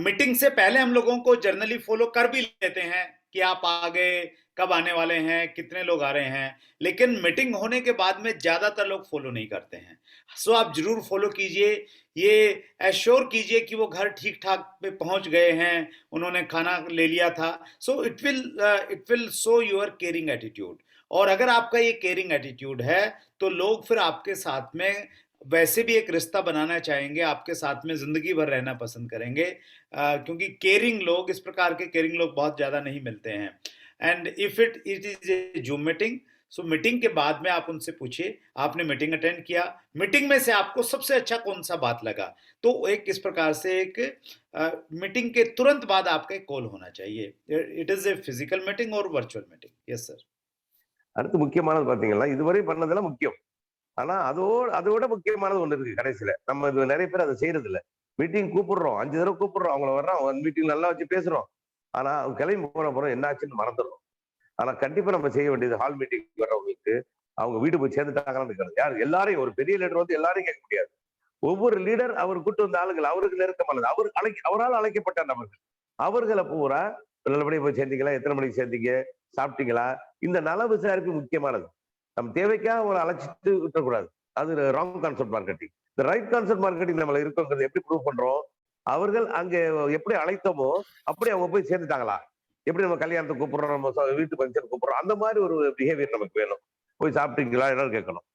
meeting से पहले हम लोगों को जर्नली फॉलो कर भी लेते हैं कि आप आ गए, कब आने वाले हैं, कितने लोग आ रहे हैं, लेकिन मीटिंग होने के बाद में ज्यादातर लोग फॉलो नहीं करते हैं। सो आप जरूर फॉलो कीजिए, ये एश्योर कीजिए कि वो घर ठीक ठाक पे पहुंच गए हैं, उन्होंने खाना ले लिया था। So it will show your caring attitude. और अगर आपका ये केयरिंग एटीट्यूड है तो लोग फिर आपके साथ में वैसे भी एक रिश्ता बनाना चाहेंगे, आपके साथ में जिंदगी भर रहना पसंद करेंगे, क्योंकि केयरिंग लोग, इस प्रकार के केयरिंग लोग बहुत ज्यादा नहीं मिलते हैं। And if it is a zoom meeting, so meeting के बाद में आप उनसे पूछिए, आपने मीटिंग अटेंड किया, मीटिंग में से आपको सबसे अच्छा कौन सा बात लगा। तो एक इस प्रकार से एक मीटिंग के तुरंत बाद आपका एक कॉल होना चाहिए। It is a physical meeting और वर्चुअल मीटिंग। Yes sir. அடுத்து முக்கியமானது பாத்தீங்கன்னா, இதுவரை பண்ணதெல்லாம் முக்கியம். ஆனா அதோட முக்கியமானது ஒண்ணு இருக்கு கடைசியில. நம்ம இது நிறைய பேர் அதை செய்யறது இல்ல. மீட்டிங் கூப்பிடுறோம், 5 தடவை கூப்பிடுறோம், அவங்கள வர்றோம், மீட்டிங் நல்லா வச்சு பேசுறோம். ஆனா அவங்க கிளம்பி போன என்ன ஆச்சுன்னு மறந்துடுறோம். ஆனா கண்டிப்பா நம்ம செய்ய வேண்டியது, ஹால் மீட்டிங் வர்றவங்களுக்கு அவங்க வீடு போய் சேர்ந்துட்டாங்கன்னு இருக்கிறது. யார் எல்லாரையும், ஒரு பெரிய லீடர் வந்து எல்லாரையும் கேட்க முடியாது. ஒவ்வொரு லீடர் அவர் கூட்டு வந்த ஆளுகள், அவருக்கு நெருக்கமானது, அவரால் அழைக்கப்பட்ட நபர்கள், அவர்களை பூரா நல்லபடியா போய் சேர்ந்தீங்களா, எத்தனை மணிக்கு சேர்ந்தீங்க, சாப்பிட்டீங்களா, இந்த நல விசாரிப்பு முக்கியமானது. நம்ம தேவைக்காக அவங்களை அழைச்சிட்டு விட்டுறக்கூடாது. அது ராங் கான்செப்ட் மார்க்கெட்டிங். இந்த ரைட் கான்செப்ட் மார்க்கெட்டிங் நம்மள இருக்குங்கிறது எப்படி ப்ரூவ் பண்றோம்? அவர்கள் அங்க எப்படி அழைத்தோமோ அப்படி அவங்க போய் சேர்ந்துட்டாங்களா? எப்படி நம்ம கல்யாணத்துக்கு கூப்பிடுறோம், நம்ம வீட்டு ஃபங்க்ஷன் கூப்பிடுறோம், அந்த மாதிரி ஒரு பிஹேவியர் நமக்கு வேணும். போய் சாப்பிட்டீங்களா என்னன்னு கேட்கணும்.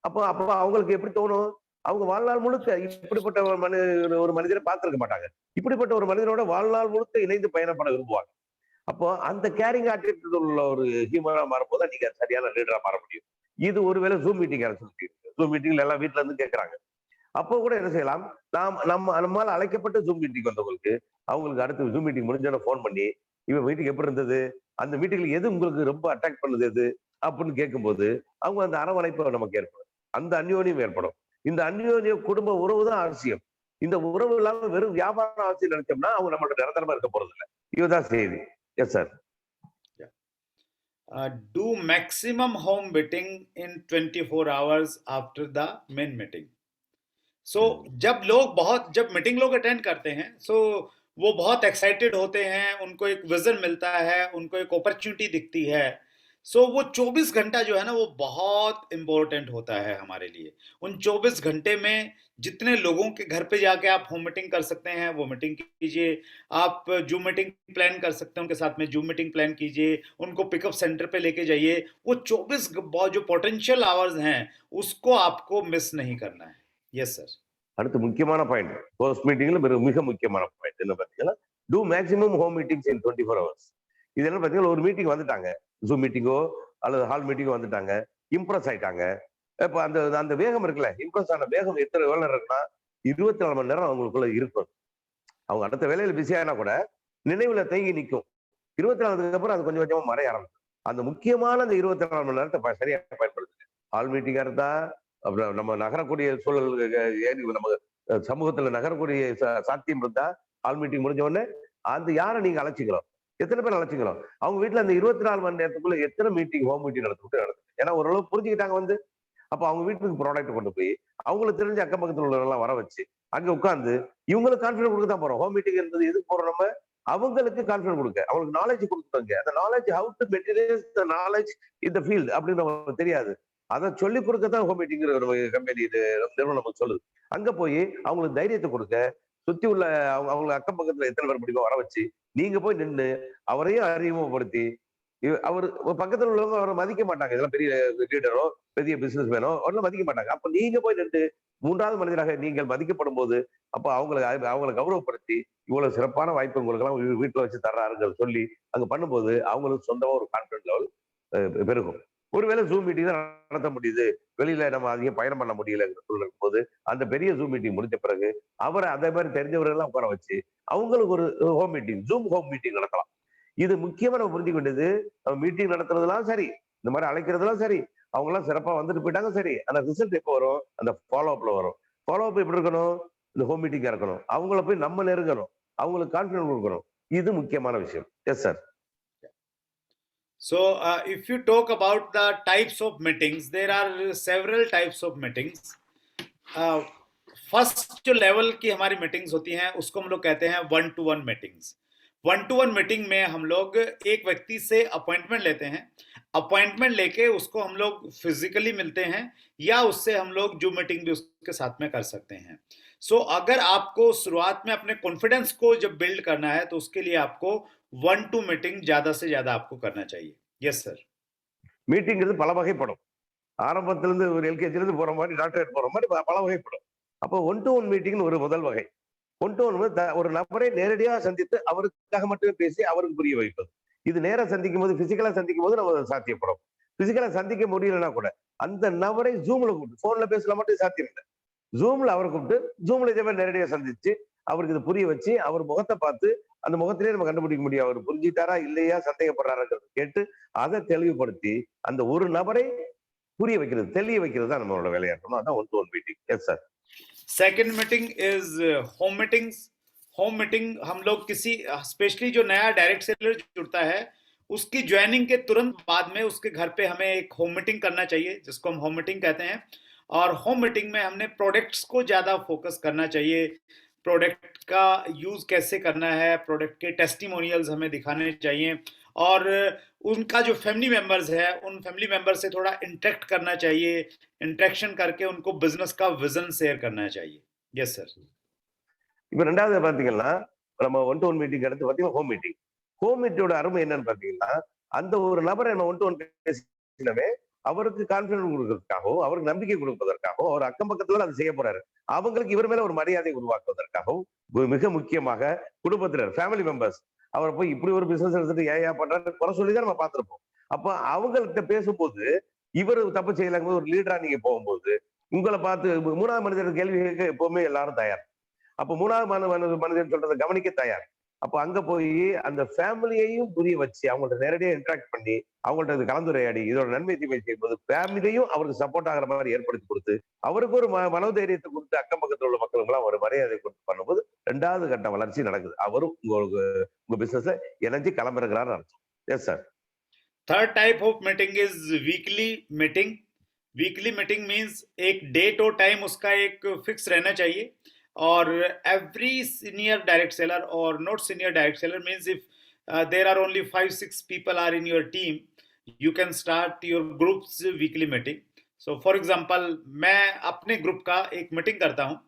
அப்போ அவங்களுக்கு எப்படி தோணும்? அவங்க வாழ்நாள் முழுக்க இப்படிப்பட்ட ஒரு மனிதரை பார்த்திருக்க மாட்டாங்க. இப்படிப்பட்ட ஒரு மனிதனோட வாழ்நாள் முழுக்க இணைந்து பயணப்பட விரும்புவாங்க. அப்போ அந்த கேரிங் ஆட்டிடியூட் உள்ள ஒரு ஹியூமனா மாறும்போது நீங்க சரியான லீடரா மாற முடியும். இது ஒருவேளை ஜூம் மீட்டிங் சொல்லிட்டு, ஜூம் மீட்டிங்ல எல்லாம் வீட்டுல இருந்து கேட்கறாங்க. அப்போ கூட என்ன செய்யலாம், நம்மால அழைக்கப்பட்ட ஜூம் மீட்டிங் வந்தவங்களுக்கு அவங்களுக்கு அடுத்து ஜூம் மீட்டிங் முடிஞ்சோட போன் பண்ணி, இவன் மீட்டிங் எப்படி இருந்தது, அந்த மீட்டிங்ல எது உங்களுக்கு ரொம்ப அட்டாக் பண்ணுது எது அப்படின்னு கேட்கும்போது அவங்க அந்த அரவணைப்பு நமக்கு ஏற்படும், அந்த அந்யோன்யம் ஏற்படும். இந்த அந்யோன்ய குடும்ப உறவு தான் அவசியம். இந்த உறவு இல்லாம வெறும் வியாபாரம் அவசியம் நினைச்சோம்னா அவங்க நம்மளோட நிரந்தரமா இருக்க போறது இல்லை. இதுதான் செய்தி. Yes sir. Do maximum home meeting in 24 hours after the main meeting. So जब मीटिंग लोग अटेंड करते हैं, सो वो बहुत एक्साइटेड होते हैं, उनको एक विजन मिलता है, उनको एक अपॉर्चुनिटी दिखती है। सो वो 24 घंटा जो है ना, वो बहुत इंपॉर्टेंट होता है हमारे लिए। उन 24 घंटे में जितने लोगों के घर पे जाके आप होम मीटिंग कर सकते हैं वो मीटिंग कीजिए, आप जूम मीटिंग प्लान कर सकते हैं, उनके साथ में जूम मीटिंग प्लान कीजिए, उनको पिकअप सेंटर पे लेके जाइए। वो 24 जो पोटेंशियल आवर्स हैं उसको आपको मिस नहीं करना है। Yes sir. அடுத்து முக்கியமான பாயிண்ட், போஸ்ட் மீட்டிங்ல மிக முக்கியமான பாயிண்ட் என்ன பாத்தீங்கன்னா, டூ மேக்ஸிமம் ஹோம் மீட்டிங்ஸ் இன் 24 hours. இது என்ன பாத்தீங்கன்னா, ஒரு மீட்டிங் வந்துட்டாங்க, ஜூம் மீட்டிங்கோ அல்லது ஹால் மீட்டிங்கோ வந்துட்டாங்க, இம்ப்ரெஸ் ஆயிட்டாங்க. இப்ப அந்த வேகம் இருக்குல்ல, இம்ப்ரெஸ் ஆன வேகம் எவ்வளவு நேரம் இருக்குன்னா 24 மணி நேரம் அவங்களுக்குள்ள இருக்கும். அவங்க அடுத்த வேலையில பிஸியானா கூட நினைவுல தேங்கி நிற்கும். 24 அப்புறம் அது கொஞ்சம் கொஞ்சமா மறைய ஆரம்பிக்கும். அந்த முக்கியமான அந்த 24 மணி நேரத்தை சரியா பயன்படுத்துங்க. ஹால் மீட்டிங்கா இருந்தா, அப்புறம் நம்ம நகரக்கூடிய சூழல், நம்ம சமூகத்துல நகரக்கூடிய சாத்தியம் இருந்தா, ஹால் மீட்டிங் முடிஞ்ச உடனே அந்த யாரை நீங்க அழைச்சிக்கிறோம், எத்தனை பேர் அழைச்சிக்கிறோம், அவங்க வீட்டுல அந்த 24 மணி நேரத்துக்குள்ள எத்தனை மீட்டிங், ஹோம் மீட்டிங் நடத்துட்டு நடத்துது. ஏன்னா ஓரளவு புரிஞ்சுக்கிட்டாங்க வந்து. அப்போ அவங்க வீட்டுக்கு ப்ராடக்ட் கொண்டு போய் அவங்களுக்கு தெரிஞ்ச அக்கம் பக்கத்துல உள்ளவங்கலாம் வர வச்சு அங்க உட்கார்ந்து இவங்களுக்கு கான்ஃபிடன்ஸ் கொடுக்க தான் போறோம். ஹோம் மீட்டிங் என்பது எதுக்கு போறோம் நம்ம? அவங்களுக்கு கான்ஃபிடன்ஸ் கொடுக்க, அவங்களுக்கு நாலேஜ் கொடுக்குறாங்க. அந்த knowledge how to materials the knowledge in the field அப்படின்னு நமக்கு தெரியாது. அதை சொல்லிக் கொடுக்க தான் ஹோம் மீட்டிங்கிற ஒரு கம்பெனி நிறுவனம் நமக்கு சொல்லுது. அங்க போய் அவங்களுக்கு தைரியத்தை கொடுக்க, சுத்தி உள்ள அவங்க அக்கம் பக்கத்துல எத்தனை பேர் முடியுமோ வர வச்சு நீங்க போய் நின்று அவரையும் அறிமுகப்படுத்தி, அவர் பக்கத்துல உள்ளவங்க அவரை மதிக்க மாட்டாங்க. இதெல்லாம் பெரிய லீடரோ பெரிய பிசினஸ் மேனோ அவரெல்லாம் மதிக்க மாட்டாங்க. அப்ப நீங்க போய் நின்று மூன்றாவது மனிதராக நீங்கள் மதிக்கப்படும் போது அப்ப அவங்களை கௌரவப்படுத்தி இவ்வளவு சிறப்பான வாய்ப்பு உங்களுக்கு எல்லாம் வீட்டுல வச்சு தர்றாருங்க சொல்லி அங்க பண்ணும்போது அவங்களுக்கு சொந்தமா ஒரு கான்பிடன்ஸ் லெவல் பெருகும். ஒருவேளை ஜூம் மீட்டிங் தான் நடத்த முடியுது, வெளியில நம்ம அதிகம் பயணம் பண்ண முடியல சொல்லும் போது அந்த பெரிய ஜூம் மீட்டிங் முடிஞ்ச பிறகு அவரை அதே மாதிரி தெரிஞ்சவர்கள் எல்லாம் உட்கார வச்சு அவங்களுக்கு ஒரு home meeting, zoom home meeting நடத்தலாம். இது முக்கியமா நம்ம புரிஞ்சுக்க வேண்டியது. நம்ம மீட்டிங் நடத்துறதுலாம் சரி, இந்த மாதிரி அழைக்கிறதுலாம் சரி, அவங்க எல்லாம் சிறப்பா வந்துட்டு போயிட்டாங்க சரி, அந்த ரிசல்ட் எப்போ வரும்? அந்த ஃபாலோ அப்ல வரும். ஃபாலோ அப் எப்படி இருக்கணும்? இந்த ஹோம் மீட்டிங்கா இருக்கணும். அவங்கள போய் நம்ம நெருங்கணும், அவங்களுக்கு கான்பிடன்ஸ் கொடுக்கணும். இது முக்கியமான விஷயம். S sir. So, if you talk about the types of meetings, there are several types of meetings. First जो लेवल की हमारी मीटिंग्स होती हैं उसको हम लोग कहते हैं 1-to-1 मीटिंग्स। 1-to-1 मीटिंग में हम लोग एक व्यक्ति से अपॉइंटमेंट लेते हैं, अपॉइंटमेंट लेके उसको हम लोग फिजिकली मिलते हैं या उससे हम लोग जो मीटिंग भी उसके साथ में कर सकते हैं। सो अगर आपको शुरुआत में अपने कॉन्फिडेंस को जब बिल्ड करना है तो उसके लिए आपको 1-to मीटिंग ज्यादा से ज्यादा आपको करना चाहिए। Yes sir. மீட்டிங் பல வகைப்படும். ஆரம்பத்துல இருந்து ஒரு எல்கேஜில இருந்து போற மாதிரி டாக்டரேட் போற மாதிரி பல வகைப்படும். அப்போ 1-to-1 மீட்டிங் ஒரு முதல் வகை. 1-to-1 ஒரு நபரை நேரடியாக சந்தித்து அவருக்காக மட்டுமே பேசி அவருக்கு புரிய வைப்பது. இது நேரா சந்திக்கும் போது, பிசிக்கலா சந்திக்கும் போது நம்ம சாத்தியப்படும். பிசிக்கலா சந்திக்க முடியலன்னா கூட அந்த நபரை ஜூம்ல கூப்பிட்டு, போன்ல பேசலாம் மட்டும் சாத்தியம் இல்லை. ஜூம்ல அவரை கூப்பிட்டு ஜூம்ல இதே மாதிரி நேரடியாக சந்திச்சு அவருக்கு இது புரிய வச்சு அவர் முகத்தை பார்த்து அந்த முகத்திலேயே நம்ம கண்டுபிடிக்க முடியும் அவர் புரிஞ்சிட்டாரா இல்லையா, சந்தேகப்படுறாருங்கிறது கேட்டு அதை தெளிவுபடுத்தி அந்த ஒரு நபரை புரிய வைக்கிறது, தெளிய வைக்கிறது தான் நம்மளோட வேலையா இருக்கணும். அதான் 1-to-1 meeting. Yes sir. Second meeting is home meetings. Home meeting हम लोग किसी स्पेशली जो नया डायरेक्ट सेलर जुड़ता है उसकी ज्वाइनिंग के तुरंत बाद में उसके घर पे हमें एक होम मीटिंग करना चाहिए जिसको हम होम मीटिंग कहते हैं। और होम मीटिंग में हमने प्रोडक्ट्स को ज्यादा फोकस करना चाहिए, प्रोडक्ट का यूज कैसे करना है, प्रोडक्ट के टेस्टिमोनियल्स हमें दिखाने चाहिए और उनका जो फैमिली मेंबर्स है उन फैमिली मेंबर से थोड़ा इंटरेक्ट करना चाहिए, इंटरेक्शन करके उनको बिजनेस का विजन शेयर करना चाहिए। Yes sir. இப்ப ரெண்டாவது பாத்தீங்கன்னா நம்ம 1-to-1 மீட்டிங் அடுத்து பாத்தீங்கன்னா ஹோம் மீட்டிங். ஹோம் மீட்டிங்கோட அருமை என்னன்னு பாத்தீங்கன்னா அந்த ஒரு நபரை நம்ம 1-to-1 பேசினவே அவருக்கு கான்பிடன்ஸ் கொடுக்கறதுக்காகவும் அவருக்கு நம்பிக்கை கொடுப்பதற்காகவும் அவர் அக்கம் பக்கத்துல அதை செய்ய போறாரு, அவங்களுக்கு இவர் மேல ஒரு மரியாதை உருவாக்குவதற்காகவும் மிக முக்கியமாக குடும்பத்தினர், ஃபேமிலி மெம்பர்ஸ் அவரை போய் இப்படி ஒரு பிசினஸ் எடுத்துட்டு ஏன் பண்றாரு குறை சொல்லிதான் நம்ம பார்த்திருப்போம். அப்ப அவங்கள்ட்ட பேசும்போது இவர் தப்பு செய்யலாங்க ஒரு லீடரா நீங்க போகும்போது உங்களை பார்த்து மூணாவது மனிதர் கேள்வி கேட்க எப்பவுமே எல்லாரும் தயார். அப்ப மூணாவது மனிதன் சொல்றதை கவனிக்க தயார். அப்ப அங்க போய் அந்த ஃபேமிலியையும் புரிய வச்சு அவங்கள்ட்ட நேரடியாக இன்டராக்ட் பண்ணி அவங்கள்ட்ட கலந்துரையாடி இதோட நன்மை தீமை செய்யும்போது ஃபேமிலியும் அவருக்கு சப்போர்ட் ஆகிற மாதிரி ஏற்படுத்தி கொடுத்து அவருக்கு ஒரு மனோதைரியத்தை கொடுத்து அக்கம் பக்கத்தில் உள்ள மக்களுக்கெல்லாம் ஒரு மரியாதை கொடுத்து பண்ணும்போது ரெண்டாவது கட்ட வளர்ச்சி நடக்குது. அவரும் உங்க பிசினஸ் இணைஞ்சு கிளம்புறாரு அர்த்தம். Yes sir. Third type of meeting is weekly meeting. Weekly meeting means एक डेट और टाइम उसका एक फिक्स रहना चाहिए और every senior direct seller or not senior direct seller means if there are only 5-6 people are in your team you can start your group's weekly meeting. So for example मैं अपने group का एक meeting करता हूँ,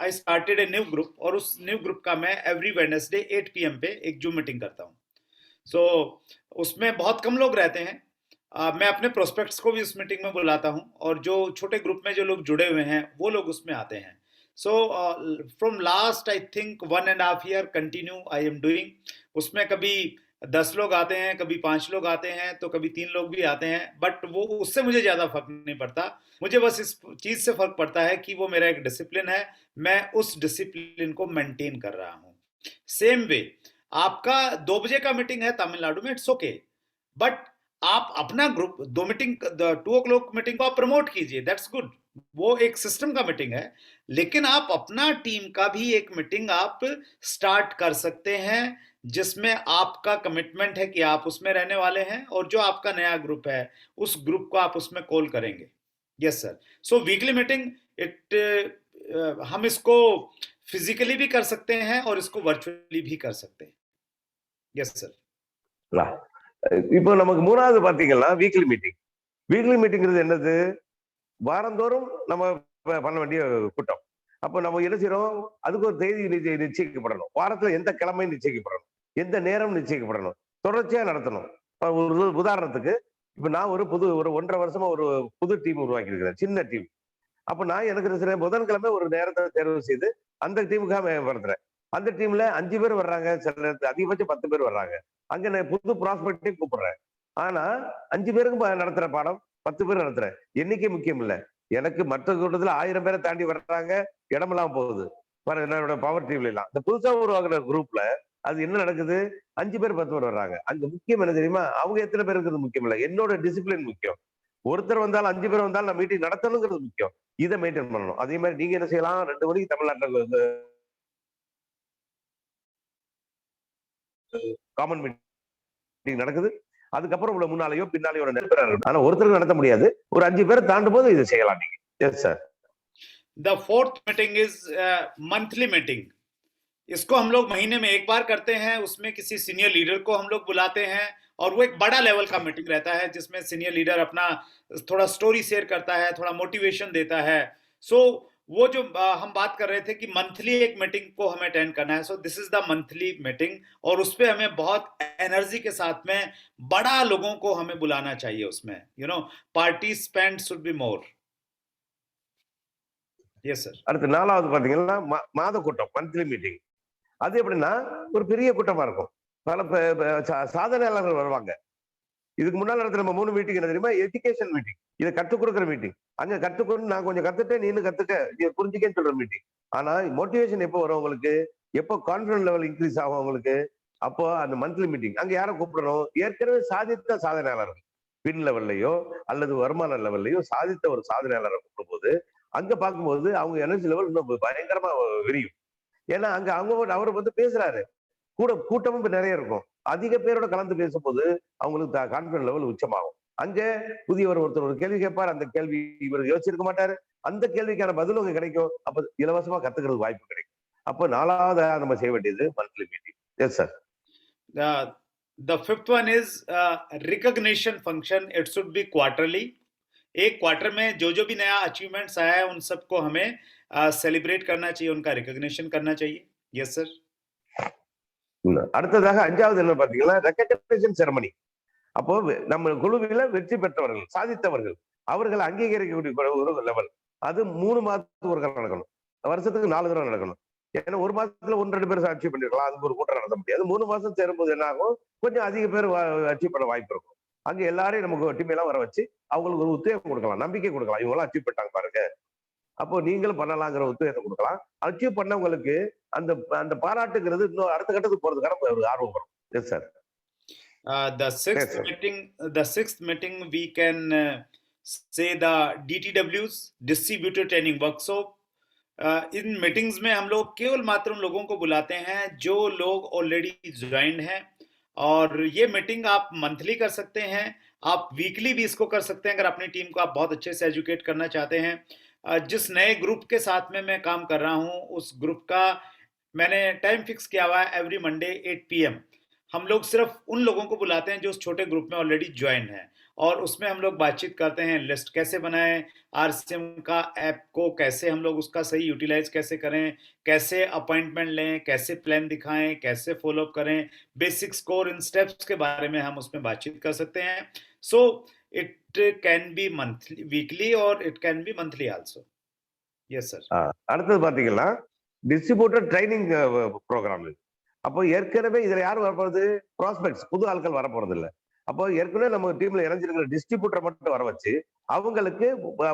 I started a new group और उस new group का मैं every Wednesday 8 PM पे एक जूम मीटिंग करता हूँ। सो उसमें बहुत कम लोग रहते हैं, मैं अपने प्रोस्पेक्ट्स को भी उस मीटिंग में बुलाता हूं और जो छोटे ग्रुप में जो लोग जुड़े हुए हैं वो लोग उसमें आते हैं। So from last I think 1.5 year continue I am doing. उसमें कभी 10 लोग आते हैं, कभी 5 लोग आते हैं, तो कभी 3 लोग भी आते हैं, बट वो उससे मुझे ज्यादा फर्क नहीं पड़ता। मुझे बस इस चीज से फर्क पड़ता है कि वो मेरा एक डिसिप्लिन है, मैं उस डिसिप्लिन को मेंटेन कर रहा हूँ। सेम वे आपका 2 बजे का मीटिंग है तमिलनाडु में, इट्स ओके, बट आप अपना ग्रुप 2 o'clock मीटिंग को आप प्रमोट कीजिए, दैट्स गुड, वो एक सिस्टम का मीटिंग है। लेकिन आप अपना टीम का भी एक मीटिंग आप स्टार्ट कर सकते हैं जिसमें आपका कमिटमेंट है कि आप उसमें रहने वाले हैं और जो आपका नया ग्रुप है उस ग्रुप को आप उसमें कॉल करेंगे। Yes sir. So weekly meeting it हम इसको फिजिकली भी कर सकते हैं और इसको वर्चुअली भी कर सकते हैं. Yes sir. இப்போ நமக்கு மூணாவது பாத்தீங்கன்னா வீக்லி மீட்டிங். வீக்லி மீட்டிங்கிறது என்னது? வாரந்தோறும் நம்ம பண்ண வேண்டிய கூட்டம். அப்போ நம்ம என்ன செய்யறோம்? அதுக்கு ஒரு தேதி நிச்சயிக்கப்படணும். வாரத்துல எந்த கிழமை நிச்சயிக்கப்படணும், எந்த நேரம் நிச்சயிக்கப்படணும், தொடர்ச்சியா நடத்தணும். ஒரு உதாரணத்துக்கு இப்ப நான் ஒரு 1.5 வருஷமா ஒரு புது டீம் உருவாக்கி இருக்கிறேன், சின்ன டீம். அப்ப நான் எனக்கு சில புதன்கிழமை ஒரு நேரத்தை தேர்வு செய்து அந்த டீமுக்காக மேம்படுத்துறேன். அந்த டீம்ல 5 பேர் வர்றாங்க, சில நேரத்துல அதிகபட்சம் 10 பேர் வர்றாங்க. அங்க நான் புது ப்ராஸ்பெக்டையும் கூப்பிடுறேன். ஆனா 5 பேருக்கு நடத்துற பாடம் 10 பேர் நடத்துறேன். எண்ணிக்கை முக்கியம் இல்ல. எனக்கு மற்ற கூட்டத்துல 1000 பேரை தாண்டி வர்றாங்க, இடமெல்லாம் போகுது. என்னோட பவர் டீம்ல எல்லாம் இந்த புதுசா உருவாக்குற குரூப்ல அது என்ன நடக்குது? 5 பேர் 10 பேர் வர்றாங்க. அங்க முக்கியம் என்ன தெரியுமா? அவங்க எத்தனை பேர் இருக்கிறது முக்கியம் இல்ல, என்னோட டிசிப்ளின் முக்கியம். ஒருத்தர் வந்தாலும் 5 பேர் வந்தாலும் நான் மீட்டிங் நடத்தணுங்கிறது முக்கியம். இதை மெயின்டைன் பண்ணணும். அதே மாதிரி நீங்க என்ன செய்யலாம்? 2 மணிக்கு தமிழ்நாட்டில் வந்து காமன் மீட்டிங் நடக்குது. அதுக்கப்புறம் உள்ள முன்னாலேயோ பின்னாலேயோ ஆனா ஒருத்தருக்கு நடத்த முடியாது. ஒரு 5 பேரை தாண்டும் போது இதை செய்யலாம் நீங்க. Yes sir. The fourth meeting is monthly meeting. इसको हम लोग महीने में एक बार करते हैं. उसमें किसी सीनियर लीडर को हम लोग बुलाते हैं और वो एक बड़ा लेवल का मीटिंग रहता है जिसमें सीनियर लीडर अपना थोड़ा स्टोरी शेयर करता है, थोड़ा मोटिवेशन देता है. सो वो जो हम बात कर रहे थे कि मंथली एक मीटिंग को हमें अटेंड करना है. So this is the monthly meeting और उस पे हमें बहुत एनर्जी के साथ में बड़ा लोगों को हमें बुलाना चाहिए. उसमें participant should be more. Yes sir. அடுத்து 4வது பாத்தீங்கன்னா மாத கூட்டம், மந்த்லி மீட்டிங். அது எப்படின்னா ஒரு பெரிய கூட்டமா இருக்கும். பல சாதனையாளர்கள் வருவாங்க. இதுக்கு முன்னாள் இடத்துல நம்ம 3 மீட்டிங் என்ன தெரியுமா? Education meeting. இதை கற்றுக் கொடுக்குற மீட்டிங். அங்க கற்றுக்கொண்டு நான் கொஞ்சம் கத்துட்டேன், நீனு கத்துக்க, புரிஞ்சுக்கன்னு சொல்ற மீட்டிங். ஆனா மோட்டிவேஷன் எப்போ வரும் உங்களுக்கு? எப்போ கான்பிடன்ஸ் லெவல் இன்க்ரீஸ் ஆகும் உங்களுக்கு? அப்போ அந்த மந்த்லி மீட்டிங். அங்க யாரை கூப்பிடணும்? ஏற்கனவே சாதித்த சாதனையாளர்கள், பின் லெவல்லையோ அல்லது வருமான லெவல்லையோ சாதித்த ஒரு சாதனையாளரை கூப்பிடும் போது அங்க பார்க்கும்போது அவங்க எனர்ஜி லெவல் இன்னும் பயங்கரமா விரியும். ஏன்னா அங்க அவர் வந்து பேசுறாரு, கூட்டமும் நிறைய இருக்கும். அதிக பேரோட கலந்து பேசும்போது அவங்களுக்கு கான்பிடன்ஸ் லெவல் உச்சமாகும். அங்க புதியவர் ஒருத்தர் ஒரு கேள்வி கேட்பார், அந்த கேள்வி இவர் யோசிச்சிருக்க மாட்டாரு, அந்த கேள்விக்கான பதில் உங்களுக்கு கிடைக்கும். அப்ப இலவசமா கத்துக்கிறது வாய்ப்பு கிடைக்கும். அப்போ 4வது நம்ம செய்ய வேண்டியது monthly meeting. Yes sir. The fifth one is recognition function. It should be quarterly. एक क्वार्टर में जो भी नया अचीवमेंट्स आया है उन सबको हमें सेलिब्रेट करना चाहिए, उनका रिकॉग्निशन करना चाहिए. Yes sir. அடுத்ததாக 5வது என்ன பாத்தீங்கன்னா ரெகக்னிஷன் செரமனி. அப்போ நம்ம குழுவில வெற்றி பெற்றவர்கள், சாதித்தவர்கள், அவர்களை அங்கீகரிக்கக்கூடிய ஒரு லெவல். அது 3 மாதத்துக்கு ஒரு நடக்கணும், வருஷத்துக்கு 4 தடவை நடக்கணும். ஏன்னா ஒரு மாசத்துல 1-2 பேர் அச்சீவ் பண்ணிருக்கலாம், அதுக்கு ஒரு கூட்டம் நடத்த முடியாது. 3 மாசம் சேரும்போது என்ன ஆகும்? கொஞ்சம் அதிக பேர் அச்சீவ் பண்ண வாய்ப்பு இருக்கும். அங்க எல்லாரையும் நமக்கு டீம் எல்லாம் வர வச்சு அவங்களுக்கு ஒரு உத்வேகம் கொடுக்கலாம், நம்பிக்கை கொடுக்கலாம். இவங்க எல்லாம் அச்சீவ் பண்ணிட்டாங்க பாருங்க, அப்போ நீங்களும் பண்ணலாங்கிற உத்வேகத்தை கொடுக்கலாம். அச்சீவ் பண்ணவங்களுக்கு அந்த அந்த பாராட்டுங்கிறது இன்னும் அடுத்த கட்டத்துக்கு போறதுக்கான ஒரு ஆர்வம் வரும். Yes sir. The sixth meeting we can say the DTWs, distributor training workshop. In meetings में हम लोग केवल मात्र उन लोगों को बुलाते हैं जो लोग ऑलरेडी ज्वाइंड हैं. और ये मीटिंग आप मंथली कर सकते हैं, आप वीकली भी इसको कर सकते हैं अगर अपनी टीम को आप बहुत अच्छे से एजुकेट करना चाहते हैं. जिस नए ग्रुप के साथ में मैं काम कर रहा हूं उस ग्रुप का मैंने टाइम फिक्स किया हुआ है. एवरी मंडे 8 PM हम लोग सिर्फ उन लोगों को बुलाते हैं जो उस छोटे ग्रुप में ऑलरेडी ज्वाइन हैं और उसमें हम लोग बातचीत करते हैं, लिस्ट कैसे बनाएं, RCM का ऐप को कैसे हम लोग उसका सही यूटिलाइज कैसे करें, कैसे अपॉइंटमेंट लें, कैसे प्लान दिखाएं, कैसे फॉलो अप करें, बेसिक स्कोर, इन स्टेप्स के बारे में हम उसमें बातचीत कर सकते हैं. So it can be monthly, weekly और it can be monthly also. Yes sir. அடுத்தது பாத்தீங்கன்னா டிஸ்ட்ரிபியூட்டர் ட்ரைனிங் ப்ரோக்ராம். அப்போ ஏற்கனவே இதுல யார் வரப்போறது? ப்ராஸ்பெக்ட்ஸ், புது ஆட்கள் வரப்போறது இல்லை. அப்போ ஏற்கனவே நம்ம டீம்ல இணைஞ்சிருக்கிற டிஸ்ட்ரிபியூட்டர் மட்டும் வர வச்சு அவங்களுக்கு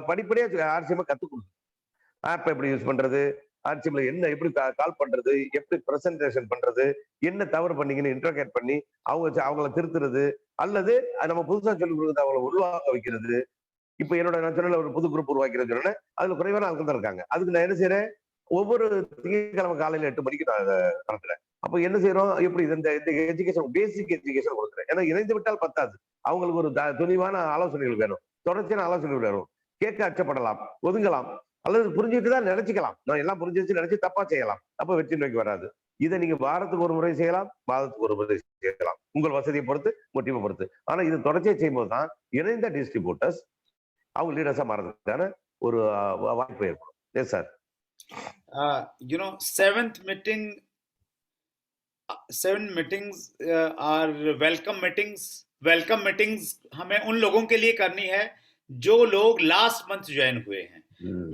படிப்படியா RCM கத்துக் கொடுக்கும். ஆப் எப்படி யூஸ் பண்றது, RCM என்ன எப்படி கால் பண்றது, எப்படி பிரசன்டேஷன் பண்றது, என்ன தவறு பண்ணீங்கன்னு இன்டர்கேட் பண்ணி அவங்கள திருத்துறது, அல்லது நம்ம புதுசா சொல்லிக் கொடுக்குறது அவங்களை உருவாக்க வைக்கிறது. இப்ப என்னோட நான் சொன்ன ஒரு புது குரூப் உருவாக்கிறது சொன்னேன், அதுல குறைவான ஆட்கள் தான் இருக்காங்க. அதுக்கு நான் என்ன செய்யறேன்? ஒவ்வொரு திங்கட்கிழமை காலையில 8 மணிக்கு நான் நடத்துறேன். அப்ப என்ன செய்யறோம்? எப்படி இந்த எஜுகேஷன், பேசிக் எஜுகேஷன் கொடுக்குறேன். ஏன்னா இணைந்து விட்டால் பத்தாது, அவங்களுக்கு ஒரு துணிவான ஆலோசனைகள் வேணும், தொடர்ச்சியான ஆலோசனைகள் வேணும். கேட்க அச்சப்படலாம், ஒதுங்கலாம். அல்லது புரிஞ்சுட்டு தான் நினைச்சுக்கலாம். நான் எல்லாம் புரிஞ்சு வச்சு நினைச்சு தப்பா செய்யலாம். அப்ப வெற்றி நோக்கி வராது. இதை நீங்க வாரத்துக்கு ஒரு முறை செய்யலாம், மாதத்துக்கு ஒரு முறை செய்யலாம். உங்கள் வசதியை பொறுத்து, உங்க டீமை பொறுத்து. ஆனா இது தொடர்ச்சியா செய்யும்போது தான் இணைந்த டிஸ்ட்ரிபியூட்டர்ஸ் அவங்க லீடர்ஸா மாறதுக்கான ஒரு வாய்ப்பு ஏற்படும். Yes sir. You know, seven meetings are welcome meetings. Welcome meetings हमें उन लोगों के लिए करनी है जो लोग लास्ट मंथ ज्वाइन हुए हैं।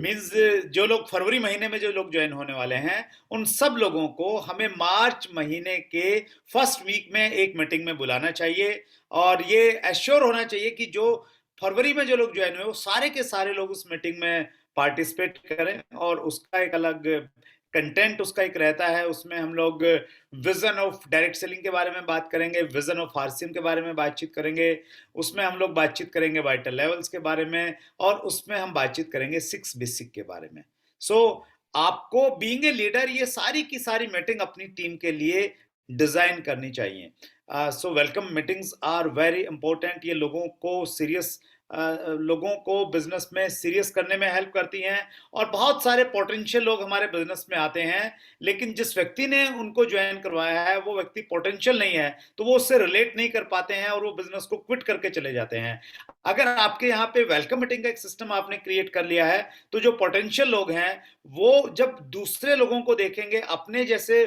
मींस जो लोग फरवरी महीने में जो लोग ज्वाइन होने वाले हैं, उन सब लोगों को हमें मार्च महीने के फर्स्ट वीक में एक मीटिंग में बुलाना चाहिए और ये एश्योर होना चाहिए कि जो फरवरी में जो लोग ज्वाइन हुए वो सारे के सारे लोग उस मीटिंग में पार्टिसिपेट करें और उसका एक अलग कंटेंट उसका एक रहता है। उसमें हम लोग विजन ऑफ डायरेक्ट सेलिंग के बारे में बात करेंगे, विजन ऑफ आरसीएम के बारे में बातचीत करेंगे, उसमें हम लोग बातचीत करेंगे वाइटल लेवल्स के बारे में और उसमें हम बातचीत करेंगे 6 बेसिक के बारे में। सो आपको बीइंग ए लीडर ये सारी की सारी मीटिंग अपनी टीम के लिए डिजाइन करनी चाहिए। So welcome meetings are very important. ये लोगों को सीरियस लोगों को बिजनेस में सीरियस करने में हेल्प करती हैं और बहुत सारे पोटेंशियल लोग हमारे बिजनेस में आते हैं, लेकिन जिस व्यक्ति ने उनको ज्वाइन करवाया है वो व्यक्ति पोटेंशियल नहीं है, तो वो उससे रिलेट नहीं कर पाते हैं और वो बिजनेस को क्विट करके चले जाते हैं। अगर आपके यहाँ पे वेलकम मीटिंग का एक सिस्टम आपने क्रिएट कर लिया है, तो जो पोटेंशियल लोग हैं वो जब दूसरे लोगों को देखेंगे, अपने जैसे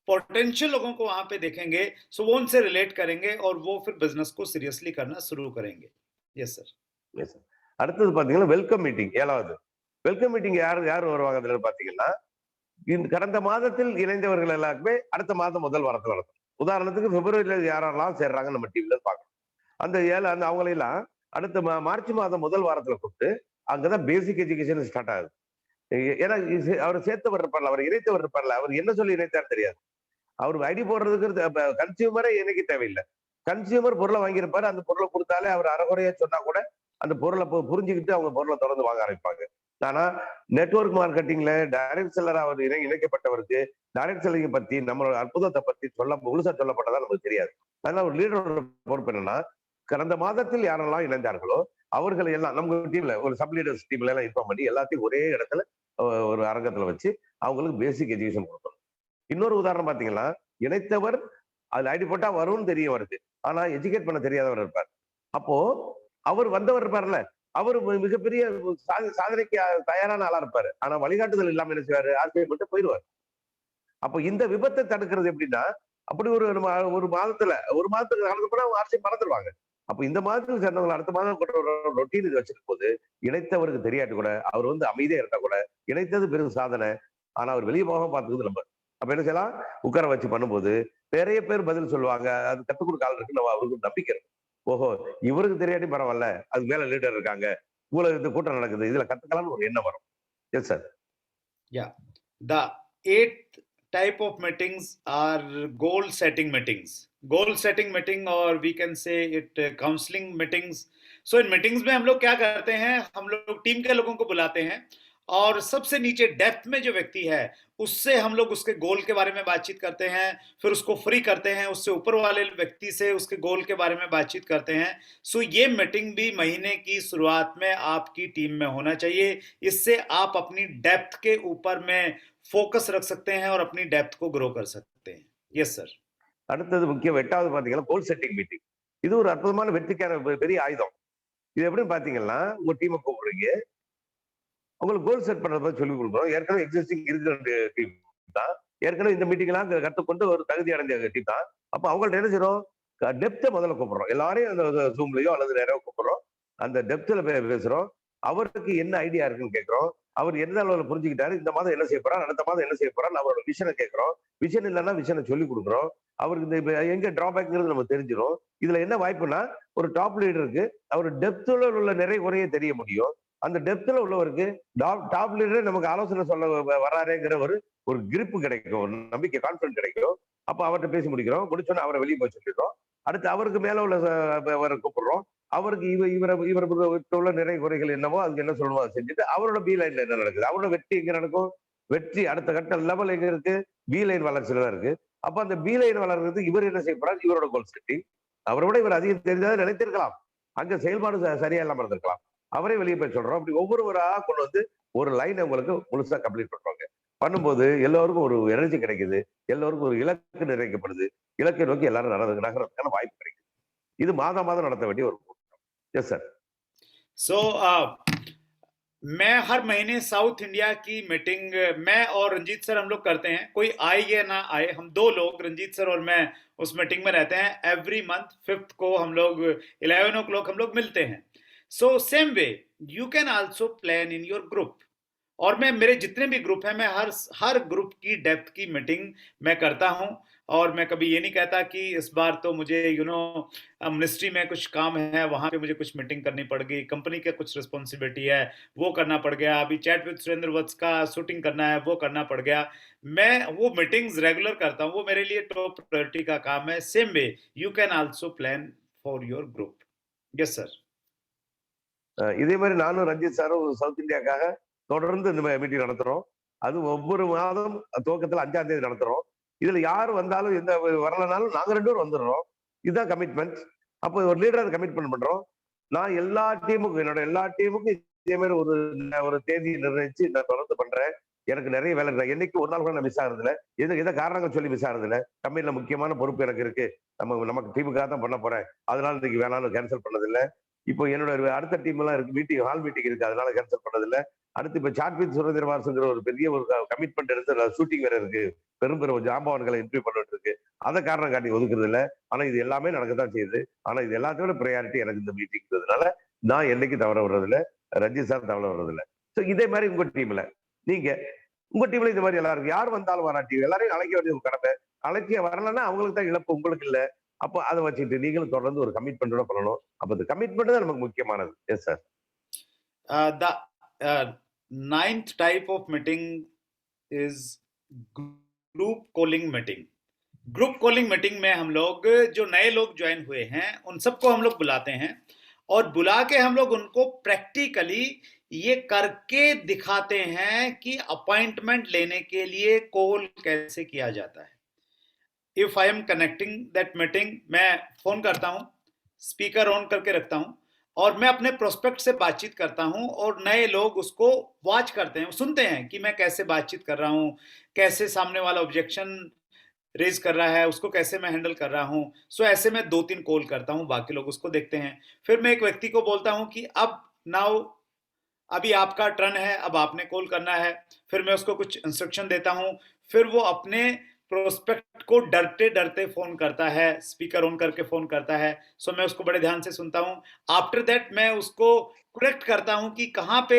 पोटेंशियल लोगों को वहां पे देखेंगे, सो वो उनसे रिलेट करेंगे और वो फिर बिजनेस को सीरियसली करना शुरू करेंगे। Yes sir. Yes sir. அடுத்தது பாத்தீங்கன்னா வெல்கம் மீட்டிங் 7வது. வெல்கம் மீட்டிங் யார் யார் வருவாங்க அதுல பாத்தீங்கன்னா, இந்த கடந்த மாதத்தில் இணைந்தவர்கள் எல்லாருக்குமே அடுத்த மாதம் முதல் வாரத்தில் நடத்தும். உதாரணத்துக்கு பிப்ரவரியில யாரெல்லாம் சேர்றாங்க நம்ம டீம்ல பார்க்கணும். அந்த அவங்களெல்லாம் அடுத்த மார்ச் மாதம் முதல் வாரத்துல கூப்பிட்டு அங்கதான் பேசிக் எஜுகேஷன் ஸ்டார்ட் ஆகுது. ஏன்னா அவர் சேர்த்தவர் இருப்பார்ல, அவர் இணைத்தவர் இருப்பார்ல, அவர் என்ன சொல்லி இணைத்தார் தெரியாது. அவர் ஐடி போடுறதுக்கு கன்சியூமரே எனக்கு தேவையில்லை. கன்சியூமர் பொருளை வாங்கியிருப்பாரு, அந்த பொருளை கொடுத்தாலே அவர் அறகுறையா சொன்னா கூட அந்த பொருளை புரிஞ்சுக்கிட்டு அவங்க பொருளை தொடர்ந்து வாங்க ஆரம்பிப்பாங்க. ஆனா நெட்வொர்க் மார்க்கெட்டிங்ல டைரக்ட் செல்லர் அவர் இணைக்கப்பட்டவருக்கு டைரக்ட் செல்லிங் பத்தி நம்மளோட அற்புதத்தை பத்தி முழுசா சொல்லப்பட்டதா நமக்கு தெரியாது. அதனால ஒரு லீடரோட பொறுப்பு என்னன்னா, கடந்த மாதத்தில் யாரெல்லாம் இணைந்தார்களோ அவர்கள் எல்லாம் நம்ம டீம்ல ஒரு சப் லீடர்ஸ் டீம்ல எல்லாம் இன்ஃபார்ம் பண்ணி எல்லாத்தையும் ஒரே இடத்துல ஒரு அரங்கத்துல வச்சு அவங்களுக்கு பேசிக் எஜுகேஷன் கொடுக்கணும். இன்னொரு உதாரணம் பாத்தீங்கன்னா, இணைத்தவர் அதுல ஐடி போட்டா வரும்னு தெரியும் அவருக்கு, ஆனா எஜுகேட் பண்ண தெரியாதவர் இருப்பார். அப்போ அவர் வந்தவர் இருப்பார்ல, அவர் மிகப்பெரிய சாதனைக்கு தயாரான ஆளா இருப்பாரு, ஆனா வழிகாட்டுதல் இல்லாம என்ன செய்வாரு, ஆச்சரியப்பட்டு போயிடுவார். அப்போ இந்த விபத்தை தடுக்கிறது எப்படின்னா, அப்படி ஒரு மாதத்துக்கு நடந்து கூட அவங்க ஆட்சியை மறந்துடுவாங்க. அப்ப இந்த மாதத்துக்கு சேர்ந்தவங்க அடுத்த மாதம் ரொட்டீன் இது வச்சிருக்கும் போது இணைத்தவருக்கு தெரியாட்டு கூட அவர் அமைதியா இருந்தா கூட இணைத்தது பெரும் சாதனை, ஆனா அவர் வெளியே போக பார்த்துக்குது நம்ம. அப்ப என்ன செய்யலாம், உட்கார வச்சு பண்ணும்போது நிறைய பேர் பதில் சொல்லுவாங்க, அது கத்துக் கொடுக்க ஆள் இருக்கு, நம்ம அவருக்கு நம்பிக்கை இருக்கு. ஓஹோ இவருக்கு தெரியாட்டி பரவாயில்ல, அது மேல லீடர் இருக்காங்க, இவ்வளவு இந்த கூட்டம் நடக்குது, இதுல கத்துக்கலாம்னு ஒரு எண்ணம் வரும். Yes sir. Yeah, the 8th type of meetings are goal setting meetings. Goal setting meeting or we can say it counseling meetings. So in meetings में हम लोग क्या करते हैं, हम लोग टीम के लोगों को बुलाते हैं और सबसे नीचे डेप्थ में जो व्यक्ति है उससे हम लोग उसके गोल के बारे में बातचीत करते हैं, फिर उसको फ्री करते हैं, उससे ऊपर वाले व्यक्ति से उसके गोल के बारे में बातचीत करते हैं। सो ये मीटिंग भी महीने की शुरुआत में आपकी टीम में होना चाहिए। इससे आप अपनी डेप्थ के ऊपर में फोकस रख सकते हैं और अपनी डेप्थ को ग्रो कर सकते हैं। Yes sir. அடுத்தது முக்கியம் 8வது பாத்தீங்கன்னா கோல் செட்டிங் மீட்டிங். இது ஒரு அற்புதமான வெற்றிக்கான பெரிய ஆயுதம். இது எப்படின்னு பாத்தீங்கன்னா, உங்க டீமை கூப்பிடுறீங்க, உங்களுக்கு கோல் செட் பண்றத பத்தி சொல்லி கொடுக்குறோம். ஏற்கனவே எக்ஸிஸ்டிங் இருக்கிற டீம் தான், ஏற்கனவே இந்த மீட்டிங் எல்லாம் கற்றுக்கொண்டு ஒரு தகுதி அடைஞ்ச டீம் தான். அப்ப அவங்கள்ட்ட என்ன செய்யறோம், டெப்த்தை முதல்ல கூப்பிடுறோம். எல்லாரையும் அந்த ஜூம்லயோ அல்லது நிறைய கூப்பிடுறோம், அந்த டெப்த்ல பேசுறோம். அவருக்கு என்ன ஐடியா இருக்குன்னு கேட்கிறோம், அவர் எந்த அளவுல புரிஞ்சுக்கிட்டாரு, இந்த மாதம் என்ன செய்ய போறாரு, அடுத்த மாதம் என்ன செய்ய போறாரு, அவரோட விஷனை கேட்கிறோம். விஷன் இல்லைன்னா விஷனை சொல்லி கொடுக்குறோம். அவருக்கு இந்த எங்க டிராபேக்ங்கிறது நம்ம தெரிஞ்சிடும். இதுல என்ன வாய்ப்புனா, ஒரு டாப் லீடருக்கு அவர் டெப்த்ல உள்ள நிறைய குறைய தெரிய முடியும். அந்த டெப்த்ல உள்ளவருக்கு டாப் லீடரே நமக்கு ஆலோசனை சொல்ல வராருங்கிற ஒரு கிரிப்பு கிடைக்கும், ஒரு நம்பிக்கை, கான்பிடன்ஸ் கிடைக்கும். அப்ப அவர்கிட்ட பேசி முடிக்கிறோம். முடிச்சோன்னா அவரை வெளியே போய் சொல்லிடுறோம். அடுத்து அவருக்கு மேல உள்ள கூப்பிடுறோம். அவருக்கு இவருக்கு உள்ள நிறைய குறைகள் என்னவோ அதுக்கு என்ன சொல்லணுமோ அதை செஞ்சுட்டு அவரோட பி லைன்ல என்ன நடக்குது, அவரோட வெற்றி எங்க நடக்கும், வெற்றி அடுத்த கட்ட லெவல் எங்க இருக்கு, பி லைன் வளர்ச்சியில தான் இருக்கு. அப்ப அந்த பி லைன் வளர்றது இவர் என்ன செய்ய போறாரு, இவரோட கோல் செட்டிங். அவரை விட இவர் அதிகம் தெரிஞ்சாலும் நினைத்திருக்கலாம், அங்க செயல்பாடு சரியா இல்லாம இருந்திருக்கலாம். அவரே வெளியே போய் சொல்றோம். அப்படி ஒவ்வொருவரா கொண்டு வந்து ஒரு லைனை உங்களுக்கு முழுசா கம்ப்ளீட் பண்றாங்க. பண்ணும்போது எல்லோருக்கும் ஒரு எனர்ஜி கிடைக்குது, எல்லோருக்கும் ஒரு இலக்கு நிறைவேற்றப்படுது, இலக்கை நோக்கி எல்லாரும் நகர்றதுக்கான வாய்ப்பு கிடைக்குது. இது மாதம் மாதம் நடத்த வேண்டிய ஒரு கூட்டம். Yes sir. सो मैं हर महीने साउथ इंडिया की मीटिंग मैं और रंजीत सर हम लोग करते हैं, कोई आए या ना आए, हम दो लोग रंजीत सर और मैं उस मीटिंग में रहते हैं। एवरी मंथ 5th को हम लोग 11 o'clock हम लोग मिलते हैं। So same way you can also plan in your group, और मैं मेरे जितने भी ग्रुप हैं मैं हर ग्रुप की डेप्थ की मीटिंग मैं करता हूं। और मैं कभी ये नहीं कहता कि इस बार तो मुझे मिनिस्ट्री में कुछ काम है, वहां पे मुझे कुछ मीटिंग करनी पड़ गई, कंपनी का कुछ रिस्पॉन्सिबिलिटी है वो करना पड़ गया, अभी चैट विद सुरेंद्र वत्स का शूटिंग करना है वो करना पड़ गया। मैं वो मीटिंग्स रेगुलर करता हूँ, वो मेरे लिए टॉप प्रायोरिटी का काम है। Same way you can also plan for your group. Yes sir. இதே மாதிரி நானும் ரஞ்சித் சாரும் சவுத் இந்தியாக்காக தொடர்ந்து இந்த மீட்டிங் நடத்துறோம். அது ஒவ்வொரு மாதம் துவக்கத்துல 5ஆம் தேதி நடத்துறோம். இதுல யார் வந்தாலும் எந்த வரலனாலும் நாங்க 2 பேரும் வந்துடுறோம். இதுதான் கமிட்மெண்ட். அப்போ ஒரு லீடர் கமிட்மெண்ட் பண்றோம். நான் எல்லா டீமுக்கும் என்னோட எல்லா டீமுக்கும் இதே மாதிரி ஒரு தேதி நிர்ணயிச்சு நான் தொடர்ந்து பண்றேன். எனக்கு நிறைய வேலை இருக்கு. என்னைக்கு ஒரு நாள் கூட நான் மிஸ் ஆகுறது இல்ல. எதை காரணங்கள் சொல்லி மிஸ் ஆகுறது இல்ல. கம்பெனில முக்கியமான பொறுப்பு எனக்கு இருக்கு, நமக்கு டீமுக்காக தான் பண்ண போறேன், அதனால இன்னைக்கு வேணாலும் கேன்சல் பண்ணது இல்ல. இப்போ என்னோட அடுத்த டீம் எல்லாம் இருக்கு, மீட்டிங் ஹால் மீட்டிங் இருக்கு, அதனால கேன்சல் பண்ணது இல்ல. அடுத்து இப்ப சாட் வித் சுரேந்திர வாசுங்கிற ஒரு பெரிய ஒரு கமிட்மெண்ட் எடுத்து ஷூட்டிங் வேற இருக்கு, பெரும் ஜாம்பவான்களை இன்டர்வியூ பண்ணிட்டு இருக்கு, அதை காரணம் காட்டி ஒதுக்குறது இல்ல. ஆனா இது எல்லாமே நடக்கத்தான் செய்யுது. ஆனா இது எல்லாத்தையோட ப்ரையாரிட்டி எனக்கு இந்த மீட்டிங்கிறதுனால நான் என்னைக்கு தவற வர்றது இல்ல, ரஞ்சித் சார் தவற வர்றது இல்ல. ஸோ இதே மாதிரி உங்க டீம்ல உங்க டீம்ல இந்த மாதிரி எல்லாரும் யார் வந்தாலும் வராட்டி எல்லாரையும் அழைக்க வேண்டிய ஒரு கடமை. அழைக்க வரலன்னா அவங்களுக்கு தான் இழப்பு, உங்களுக்கு இல்ல. அப்போ அதை வச்சுட்டு நீங்களும் தொடர்ந்து ஒரு கமிட்மெண்டோட பண்ணணும். அப்ப இந்த கமிட்மெண்ட் தான் நமக்கு முக்கியமானது. Yes sir. The 9th type of meeting is group calling meeting। Group calling meeting में हम लोग जो नए लोग ज्वाइन हुए हैं उन सबको हम लोग बुलाते हैं, और बुला के हम लोग उनको प्रैक्टिकली ये करके दिखाते हैं कि अपॉइंटमेंट लेने के लिए कॉल कैसे किया जाता है। If I am connecting that meeting, मैं फोन करता हूं, स्पीकर ऑन करके रखता हूं, और मैं अपने प्रोस्पेक्ट से बातचीत करता हूं, और नए लोग उसको वॉच करते हैं, सुनते हैं कि मैं कैसे बातचीत कर रहा हूं, कैसे सामने वाला ऑब्जेक्शन रेज कर रहा है उसको कैसे मैं हैंडल कर रहा हूं। सो ऐसे मैं 2-3 कॉल करता हूं, बाकी लोग उसको देखते हैं। फिर मैं एक व्यक्ति को बोलता हूं कि अब नाउ अभी आपका टर्न है, अब आपने कॉल करना है। फिर मैं उसको कुछ इंस्ट्रक्शन देता हूं, फिर वो अपने प्रोस्पेक्ट को डरते डरते फोन करता है, स्पीकर ऑन करके फोन करता है। सो मैं उसको बड़े ध्यान से सुनता हूं। आफ्टर दैट मैं उसको करेक्ट करता हूं कि कहां पे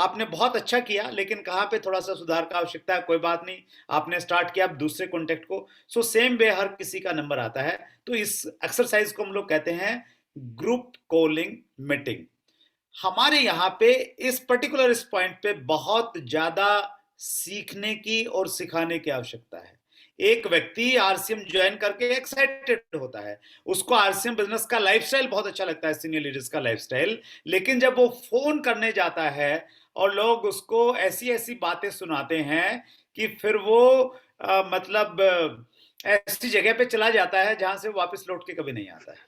आपने बहुत अच्छा किया लेकिन कहां पे थोड़ा सा सुधार का आवश्यकता है, कोई बात नहीं, आपने स्टार्ट किया आप दूसरे कॉन्टेक्ट को। सो सेम वे हर किसी का नंबर आता है। तो इस एक्सरसाइज को हम लोग कहते हैं ग्रुप कॉलिंग मीटिंग। हमारे यहाँ पे इस पर्टिकुलर इस पॉइंट पे बहुत ज्यादा सीखने की और सिखाने की आवश्यकता है। एक व्यक्ति आरसीएम ज्वाइन करके एक्साइटेड होता है, उसको आरसीएम बिजनेस का लाइफस्टाइल बहुत अच्छा लगता है, सीनियर लीडर्स का लाइफस्टाइल, लेकिन जब वो फोन करने जाता है और लोग उसको ऐसी ऐसी बातें सुनाते हैं कि फिर वो ऐसी जगह पे चला जाता है जहां से वापस लौट के कभी नहीं आता है।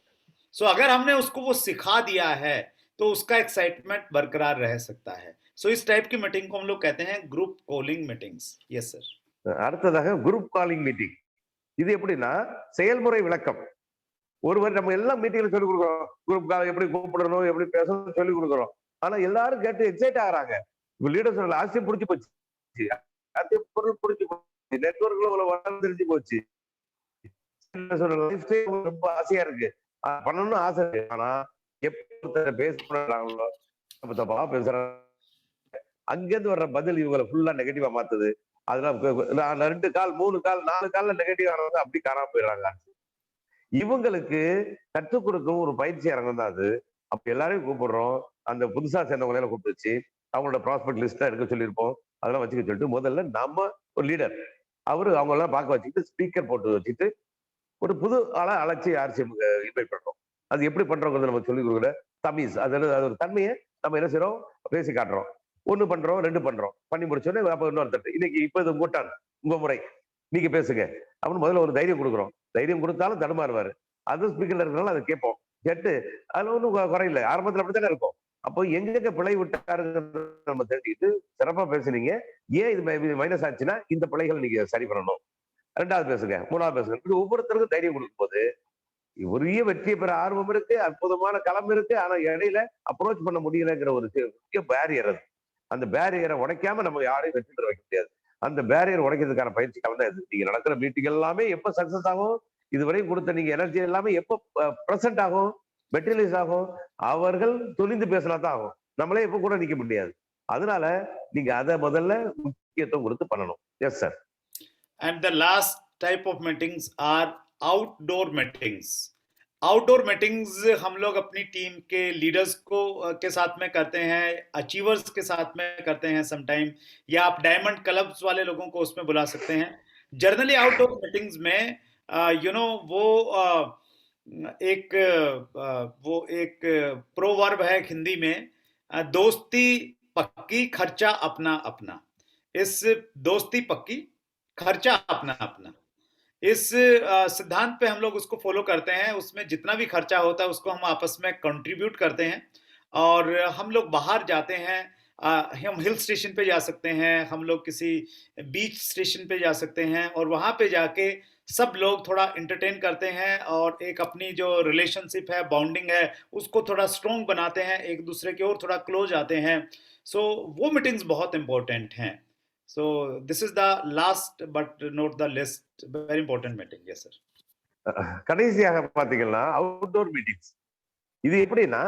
सो अगर हमने उसको वो सिखा दिया है तो उसका एक्साइटमेंट बरकरार रह सकता है। सो इस टाइप की मीटिंग को हम लोग कहते हैं group calling meetings. Yes sir. அடுத்ததாக குரூப் காலிங் மீட்டிங். இது எப்படின்னா செயல்முறை விளக்கம். ஒருவர் நம்ம எல்லாம் மீட்டிங்ல சொல்லி கொடுக்குறோம், குரூப் கால் எப்படி கூப்பிடணும், எப்படி பேசணும் சொல்லி கொடுக்குறோம். ஆனா எல்லாரும் கேட்டு எக்ஸைட் ஆகுறாங்க. லீடர்ஸ் ஆசையும் புடிச்சு போச்சு, பொருள் புடிச்சு போச்சு, நெட்வொர்க்ல வளர்ந்துருச்சு போச்சு, லைஃப் ஸ்டைல் ரொம்ப ஆசையா இருக்கு, பண்ணணும்னு ஆசை இருக்கு. ஆனா எப்ப பேசுறாங்களோ தப்பா பேசுறாங்க, அங்கிருந்து வர்ற பதில் இவங்களை ஃபுல்லா நெகட்டிவா மாத்துது. அதெல்லாம் 2 கால் 3 கால் 4 கால்ல நெகட்டிவ் ஆனவங்க அப்படி காணாம போயிடுறாங்க. இவங்களுக்கு கற்றுக் கொடுக்கும் ஒரு பயிற்சி அரங்கம் தான் அது. அப்ப எல்லாரையும் கூப்பிடுறோம், அந்த புதுசா சேர்ந்தவங்க எல்லாம் கூப்பிட்டு வச்சு அவங்களோட ப்ராஸ்பெக்ட் லிஸ்ட் எடுக்க சொல்லியிருப்போம். அதெல்லாம் வச்சுக்க சொல்லிட்டு முதல்ல நம்ம ஒரு லீடர் அவங்க எல்லாம் பார்க்க வச்சுக்கிட்டு ஸ்பீக்கர் போட்டு வச்சுட்டு ஒரு புது ஆளை அழைச்சி ஆர்சிஎம் இன்வைட் பண்றோம். அது எப்படி பண்றோங்கிறது நம்ம சொல்லிக் கொடுக்குற தமீஸ், அது ஒரு தன்மையை நம்ம என்ன செய்யறோம், பேசி காட்டுறோம். 1 பண்றோம், 2 பண்றோம், பண்ணி முடிச்சோடனே அப்ப இன்னொருத்தட்டு இன்னைக்கு இப்ப இது கூட்டான் உங்க முறை, நீங்க பேசுங்க அப்படின்னு முதல்ல ஒரு தைரியம் கொடுக்குறோம். தைரியம் கொடுத்தாலும் தடுமாறுவாரு, அது ஸ்பீக்கர்ல இருக்கனால அதை கேட்போம். கேட்டு அதுல ஒன்றும் குறையில்லை, ஆரம்பத்தில் அப்படித்தானே இருக்கும். அப்போ எங்க பிழை விட்டாருங்கிறத நம்ம தெரிஞ்சுக்கிட்டு சிறப்பா பேசுனீங்க. ஏன் இது மைனஸ் ஆச்சுன்னா இந்த பிழைகள் நீங்க சரி பண்ணணும். 2வது பேசுங்க, 3வது பேசுங்க. இப்படி ஒவ்வொருத்தருக்கும் தைரியம் கொடுக்கும் போது உரிய வெற்றியை பெற ஆர்வம் இருக்கு, அற்புதமான களம் இருக்கு. ஆனா இடையில அப்ரோச் பண்ண முடியலங்கிற ஒரு முக்கிய பேரியர் அது. அந்த பேரியரை உடைக்காம நம்ம யாரையும் வெற்றி பெற வைக்க முடியாது. அந்த பேரியர் உடைக்கிறதுக்கான பயிற்சி களம் தான் இது. நீங்க நடக்கிற மீட்டிங் எல்லாமே எப்ப சக்சஸ் ஆகும், இதுவரையும் கொடுத்த நீங்க எனர்ஜி எல்லாமே எப்ப பிரசன்ட் ஆகும், மெட்டீரியலைஸ் ஆகும், அவர்கள் துணிந்து பேசினா தான் ஆகும். நம்மளே எப்ப கூட நிக்க முடியாது. அதனால நீங்க அதை முதல்ல முக்கியத்துவம் கொடுத்து பண்ணணும். Yes sir. And the last type of meetings are outdoor meetings. Outdoor meetings हम लोग अपनी टीम के लीडर्स को के साथ में करते हैं, अचीवर्स के साथ में करते हैं समटाइम, या आप डायमंड क्लब्स वाले लोगों को उसमें बुला सकते हैं. जनरली आउटडोर मीटिंग्स में वो एक प्रोवर्ब है हिंदी में, दोस्ती पक्की खर्चा अपना अपना. इस दोस्ती पक्की खर्चा अपना अपना, इस सिद्धांत पे हम लोग उसको फॉलो करते हैं. उसमें जितना भी खर्चा होता है उसको हम आपस में कंट्रीब्यूट करते हैं और हम लोग बाहर जाते हैं. हम हिल स्टेशन पे जा सकते हैं, हम लोग किसी बीच स्टेशन पे जा सकते हैं और वहां पे जाके सब लोग थोड़ा एंटरटेन करते हैं और एक अपनी जो रिलेशनशिप है, बॉन्डिंग है, उसको थोड़ा स्ट्रॉन्ग बनाते हैं, एक दूसरे की ओर थोड़ा क्लोज आते हैं. सो वो मीटिंग्स बहुत इंपॉर्टेंट हैं. So this is the last but not the least very important meeting. Yes sir. கடைசியாக பாத்தீங்கன்னா அவுட்டோர் மீட்டிங்ஸ். இது எப்படின்னா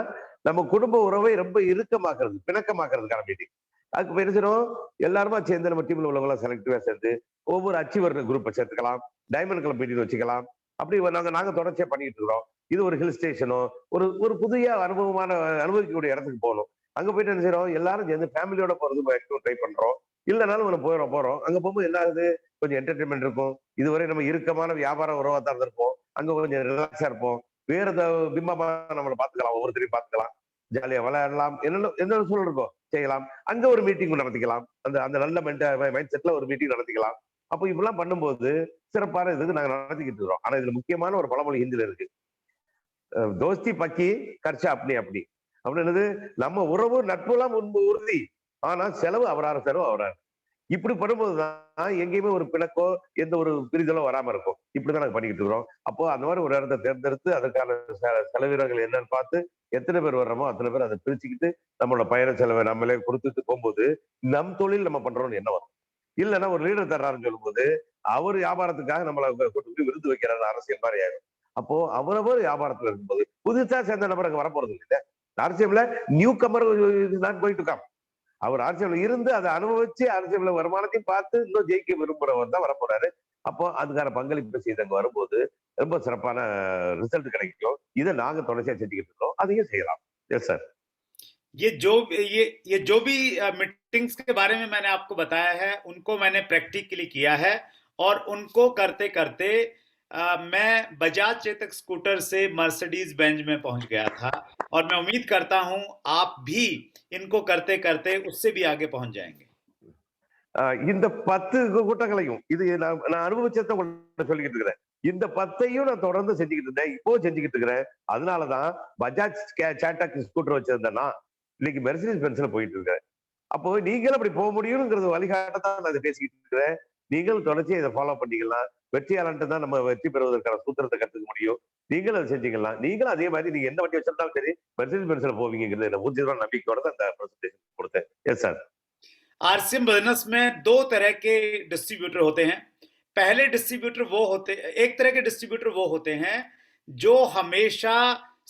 நம்ம குடும்ப உறவை ரொம்ப இறுக்கமாக்குறது, பிணக்கமாக்குறதுக்கான மீட்டிங். அதுக்கு என்ன செய்யணும், எல்லாருமா சேர்ந்து நம்ம டீம்ல உள்ளவங்க செலக்டிவா சேர்ந்து ஒவ்வொரு அச்சீவர் குரூப்பை சேர்த்துக்கலாம், டைமண்ட் கிளப் மீட்டிங் வச்சுக்கலாம். அப்படி நாங்க தொடர்ச்சியா பண்ணிட்டு இருக்கிறோம். இது ஒரு ஹில் ஸ்டேஷனோ ஒரு புதிய அனுபவிக்கக்கூடிய இடத்துக்கு போகணும். அங்க போயிட்டு என்ன செய்யறோம், எல்லாரும் சேர்ந்து ஃபேமிலியோட போறது ட்ரை பண்றோம். இல்லைனாலும் நம்ம போறோம். அங்க போகும்போது என்ன ஆகுது, கொஞ்சம் என்டர்டைன்மெண்ட் இருக்கும். இதுவரை நம்ம இறுக்கமான வியாபார உறவா தான் இருந்திருப்போம். அங்க கொஞ்சம் ரிலாக்ஸா இருப்போம். வேற பிம்பமா நம்மளை பாத்துக்கலாம், ஒவ்வொருத்தரையும் பாத்துக்கலாம், ஜாலியா விளையாடலாம், என்ன சூழல் இருக்கும் செய்யலாம். அங்க ஒரு மீட்டிங் நடத்திக்கலாம். அந்த நல்ல மைண்ட் செட்ல ஒரு மீட்டிங் நடத்திக்கலாம். அப்போ இப்பெல்லாம் பண்ணும்போது சிறப்பான இதுக்கு நாங்க நடத்திக்கிட்டு இருக்கிறோம். ஆனா இதுல முக்கியமான ஒரு பழமொழி ஹிந்தில இருக்கு, தோஸ்தி பக்கி கர்ச்சா அப்படி அப்படின்னு. நம்ம உறவு நட்பு எல்லாம் முன்பு உறுதி, ஆனா செலவு அவராறு. இப்படி பண்ணும்போதுதான் எங்கேயுமே ஒரு பிணக்கோ எந்த ஒரு பிரிதலோ வராம இருக்கும். இப்படிதான் நாங்க பண்ணிக்கிட்டு இருக்கிறோம். அப்போ அந்த மாதிரி ஒரு இடத்தை தேர்ந்தெடுத்து அதற்கான செலவீனங்கள் என்னன்னு பார்த்து எத்தனை பேர் வர்றோமோ அத்தனை பேர் அதை பிரிச்சுக்கிட்டு நம்மளோட பயண செலவை நம்மளே கொடுத்துட்டு போகும்போது நம் தொழில் நம்ம பண்றோம்னு என்ன வரும். இல்லைன்னா ஒரு லீடர் தர்றாருன்னு சொல்லும் போது அவர் வியாபாரத்துக்காக நம்மளை கொண்டு விருது வைக்கிறாரு, அரசியல் மாதிரி ஆயிடும். அப்போ அவரவர் வியாபாரத்துல இருக்கும்போது புதுசா சேர்ந்த நபர் அங்க வரப்போறது இல்லை. அரசியல்ல newcomer not going to come. அவர் அரசியல் இருந்து அதை அனுபவிச்சு அரசியல் வருமானத்தையும் பார்த்து இன்னும் ஜெயிக்க விரும்புறவர் தான் வரப்போறாரு. அப்போ அதுக்கான பங்களிப்பு செய்து அங்க வரும்போது ரொம்ப சிறப்பான ரிசல்ட் கிடைக்கும். இதை நாங்க தொடர்ச்சியா செஞ்சுக்கிட்டு இருக்கோம், அதையும் செய்யலாம். Yes sir. ये जो भी मीटिंग्स के बारे में मैंने आपको बताया है उनको मैंने प्रैक्टिकली किया है और उनको करते करते मैं बजाज चेतक स्कूटर से मर्सिडीज बेंज में पहुंच गया था और मैं उम्मीद करता हूं आप भी इनको करते करते उससे भी आगे पहुंच जाएंगे. இந்த 10 கூட்டங்களையும் இது நான் அனுபவிச்சத சொல்லிக்கிட்டு இருக்கிறேன். இந்த 10ஐயும் நான் தொடர்ந்து செஞ்சுக்கிட்டு இருந்தேன், இப்போ செஞ்சுக்கிட்டு இருக்கிறேன். அதனாலதான் பஜாஜ் சேட்டக் ஸ்கூட்டர் வச்சிருந்தேன்னா இன்னைக்கு மெர்சிடிஸ் பென்ஸ்ல போயிட்டு இருக்கேன். அப்போ நீங்களும் அப்படி போக முடியும்ங்கிறது வழிகாட்டத்தான் நான் இதை பேசிக்கிட்டு இருக்கிறேன். நீங்கள் தொடர்ச்சியா இதை ஃபாலோ பண்ணிக்கலாம். வெற்றியாளன்ட்டு தான் நம்ம வெற்றி பெறுவதற்கான சூத்திரத்தை கத்துக்க முடியும். நீங்களும் அதை செஞ்சுக்கலாம். நீங்களும் அதே மாதிரி நீங்க எந்த வண்டி வச்சிருந்தாலும் சரி மெர்சிடிஸ் பென்ஸ்ல போவீங்கிறது என்ன ஊர்ஜிதமான நம்பிக்கையோட தான் அந்த பிரசன்டேஷன் கொடுத்தேன். Yes sir. आरसीएम बिजनेस में 2 तरह के डिस्ट्रीब्यूटर होते हैं. पहले डिस्ट्रीब्यूटर एक तरह के डिस्ट्रीब्यूटर वो होते हैं जो हमेशा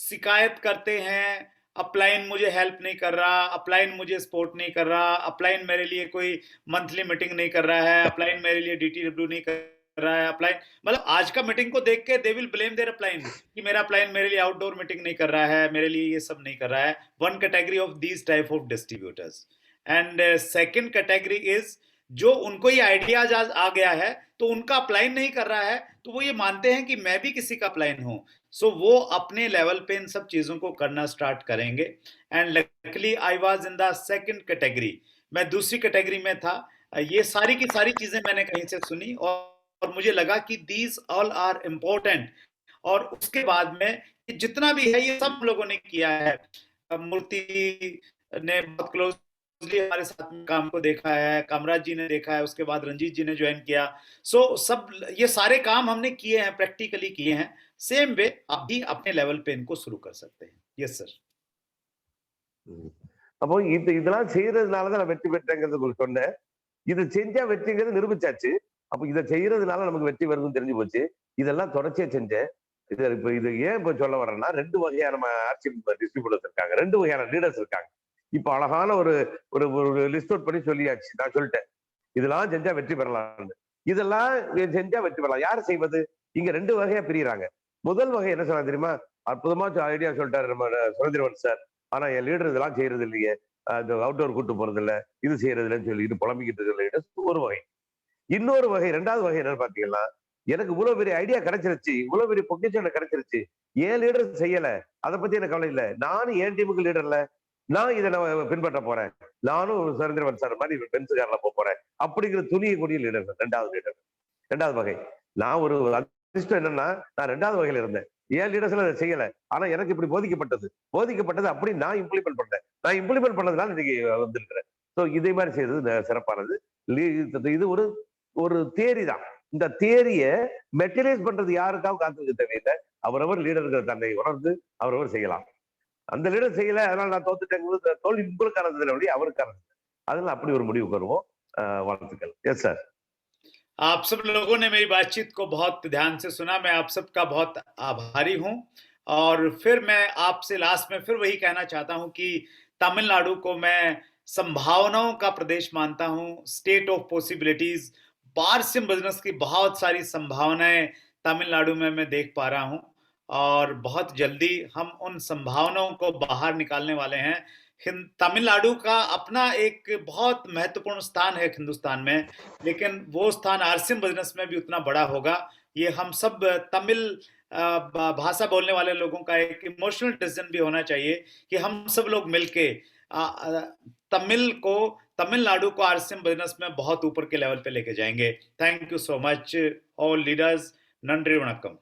शिकायत करते हैं, अपलाइन मुझे हेल्प नहीं कर रहा, अपलाइन मुझे सपोर्ट नहीं कर रहा, अपलाइन मेरे लिए कोई मंथली मीटिंग नहीं कर रहा है, अपलाइन मेरे लिए DTW नहीं कर रहा है, अपलाइन मतलब आज का मीटिंग को देख के they will blame their upline कि मेरा अपलाइन मेरे लिए आउटडोर मीटिंग नहीं कर रहा है, मेरे लिए ये सब नहीं कर रहा है. One category of these type of distributors. And second category is जो उनको ये आइडिया आ गया है तो उनका अपलाइन नहीं कर रहा है तो वो ये मानते हैं कि मैं भी किसी का अपलाइन हूं. सो वो अपने लेवल पे इन सब चीजों को करना स्टार्ट करेंगे. And luckily I was in the second category. मैं दूसरी कैटेगरी में था. ये सारी की सारी चीजें मैंने कहीं से सुनी और मुझे लगा कि दीज ऑल आर इम्पोर्टेंट. और उसके बाद में जितना भी है ये सब लोगों ने किया है. मूर्ति ने बहुत क्लोजली हमारे साथ में काम को देखा है, कामराज जी ने देखा है, उसके बाद रंजीत जी ने ज्वाइन किया। सो सब ये सारे काम हमने किए हैं, प्रैक्टिकली किए हैं। सेम वे आप भी अपने लेवल पे इनको शुरू कर सकते हैं। Yes sir. அப்போ இதெல்லாம் செய்யறதுனாலதான் நான் வெற்றி பெற்றேங்கிறது உங்களுக்கு சொன்னேன். இது செஞ்சா வெற்றிங்கிறது நிரூபிச்சாச்சு. அப்ப இதை செய்யறதுனால நமக்கு வெற்றி வருதுன்னு தெரிஞ்சு போச்சு. இதெல்லாம் தொடர்ச்சியா செஞ்சேன். இது ஏன் இப்ப சொல்ல வரேன்னா, 2 வகையான டிஸ்ட்ரிபியூட்டர்ஸ் இருக்காங்க, 2 வகையான லீடர்ஸ் இருக்காங்க. இப்ப அழகான ஒரு ஒரு லிஸ்ட் அவுட் பண்ணி சொல்லியாச்சு. நான் சொல்லிட்டேன் இதெல்லாம் செஞ்சா வெற்றி பெறலாம்னு. இதெல்லாம் செஞ்சா வெற்றி பெறலாம். யார் செய்வது? இங்க 2 வகையா பிரிகிறாங்க. முதல் வகை என்ன சொல்ல தெரியுமா? அற்புதமா ஐடியா சொல்லிட்டாரு நம்ம சுரேந்திரவன் சார். ஆனா என் லீடர் இதெல்லாம் செய்யறது இல்லையே, அவுட்டோர் கூட்டு போறது இல்ல, இது செய்யறது இல்லைன்னு சொல்லி இது புலம்பிக்கிட்டு இருக்கிற லீடர்ஸ் ஒரு வகை. இன்னொரு வகை, 2வது வகை என்னன்னு பாத்தீங்கன்னா, எனக்கு இவ்வளவு பெரிய ஐடியா கிடைச்சிருச்சு, இவ்வளவு பெரிய பொக்கிஷன் கிடைச்சிருச்சு, ஏன் லீடர் செய்யல, அதை பத்தி எனக்கு கவலை இல்ல, நானும் என் டீமுக்கு லீடர்ல, நான் இதை நான் பின்பற்ற போறேன், நானும் சுரேந்திரவன் சார் மாதிரி பென்சுகாரில் போறேன் அப்படிங்கிற துணியக்கூடிய லீடர் 2வது லீடர். 2வது வகை. நான் ஒரு அதிர்ஷ்டம் என்னன்னா, நான் 2வது வகையில இருந்தேன். ஏன் லீடர்ஸ்ல அதை செய்யல, ஆனா எனக்கு இப்படி போதிக்கப்பட்டது அப்படி நான் இம்ப்ளிமெண்ட் பண்ணேன். நான் இம்ப்ளிமெண்ட் பண்ணதுனால இன்னைக்கு வந்திருக்கிறேன். ஸோ இதே மாதிரி செய்தது சிறப்பானது. இது ஒரு தியரி தான். இந்த தியரியை மெட்டீரியலைஸ் பண்றது யாருக்காகவும் காத்துக்க தேவையில்லை. அவரவர் லீடர்கள் தன்னை உணர்ந்து அவரவர் செய்யலாம். அந்த லீடர் செய்யல, அதனால நான் தோத்துட்டேன், தோல்வி உங்களுக்கானது வழி அவருக்கானது. அதனால அப்படி ஒரு முடிவுக்கு வருவோம். வாழ்த்துக்கள். Yes sir. आप सब लोगों ने मेरी बातचीत को बहुत ध्यान से सुना। मैं आप सबका बहुत आभारी हूं। और फिर मैं आपसे लास्ट में फिर वही कहना चाहता हूं कि तमिलनाडु को मैं संभावनाओं का प्रदेश मानता हूं, स्टेट ऑफ पॉसिबिलिटीज। पारसियम बिजनेस की बहुत सारी संभावनाएं तमिलनाडु में मैं देख पा रहा हूं और बहुत जल्दी हम उन संभावनाओं को बाहर निकालने वाले हैं। तमिलनाडु का अपना एक बहुत महत्वपूर्ण स्थान है हिंदुस्तान में, लेकिन वो स्थान आरसीएम बिजनेस में भी उतना बड़ा होगा। ये हम सब तमिल भाषा बोलने वाले लोगों का एक इमोशनल डिसीजन भी होना चाहिए कि हम सब लोग मिलके तमिलनाडु को आरसीएम बिजनेस में बहुत ऊपर के लेवल पे लेके जाएंगे। Thank you so much all leaders. நன்றி வணக்கம்.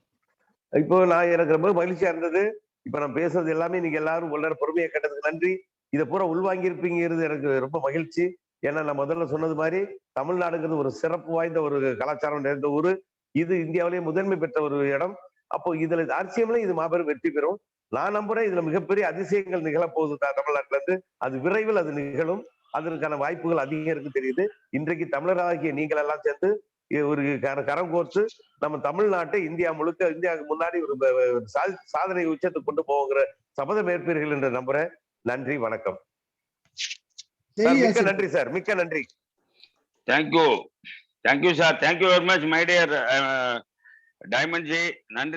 இப்போ நான் எனக்கு ரொம்ப மகிழ்ச்சியா இருந்தது. இப்ப நான் பேசுறது எல்லாமே நீங்க எல்லாரும் உள்ள பொறுமையை கேட்டதுக்கு நன்றி. இதை பூரா உள்வாங்கி இருப்பீங்கிறது எனக்கு ரொம்ப மகிழ்ச்சி. ஏன்னா நான் முதல்ல சொன்னது மாதிரி தமிழ்நாடுங்கிறது ஒரு சிறப்பு வாய்ந்த ஒரு கலாச்சாரம் நிறைந்த ஊரு. இது இந்தியாவிலேயே முதன்மை பெற்ற ஒரு இடம். அப்போ இதுல ஆர்சிஎம்ல இது மாபெரும் வெற்றி பெறும். நான் நம்புறேன் இதுல மிகப்பெரிய அதிசயங்கள் நிகழப்போகுது தமிழ்நாட்டுல இருந்து. அது விரைவில் அது நிகழும். அதற்கான வாய்ப்புகள் அதிகம் இருக்கு தெரியுது. இன்றைக்கு தமிழராகிய நீங்கள் எல்லாம் சேர்ந்து ஒரு கரம் கோர்த்து நம்ம தமிழ்நாட்டை இந்தியாவுக்கு முன்னாடி ஒரு சாதனை உச்சத்துக்கு கொண்டு போகிற சபதம் ஏற்பீர்கள் என்று நம்புறேன். நன்றி, வணக்கம். மிக்க நன்றி சார், மிக்க நன்றி. Thank you sir, thank you very much my dear diamond G. நன்றி.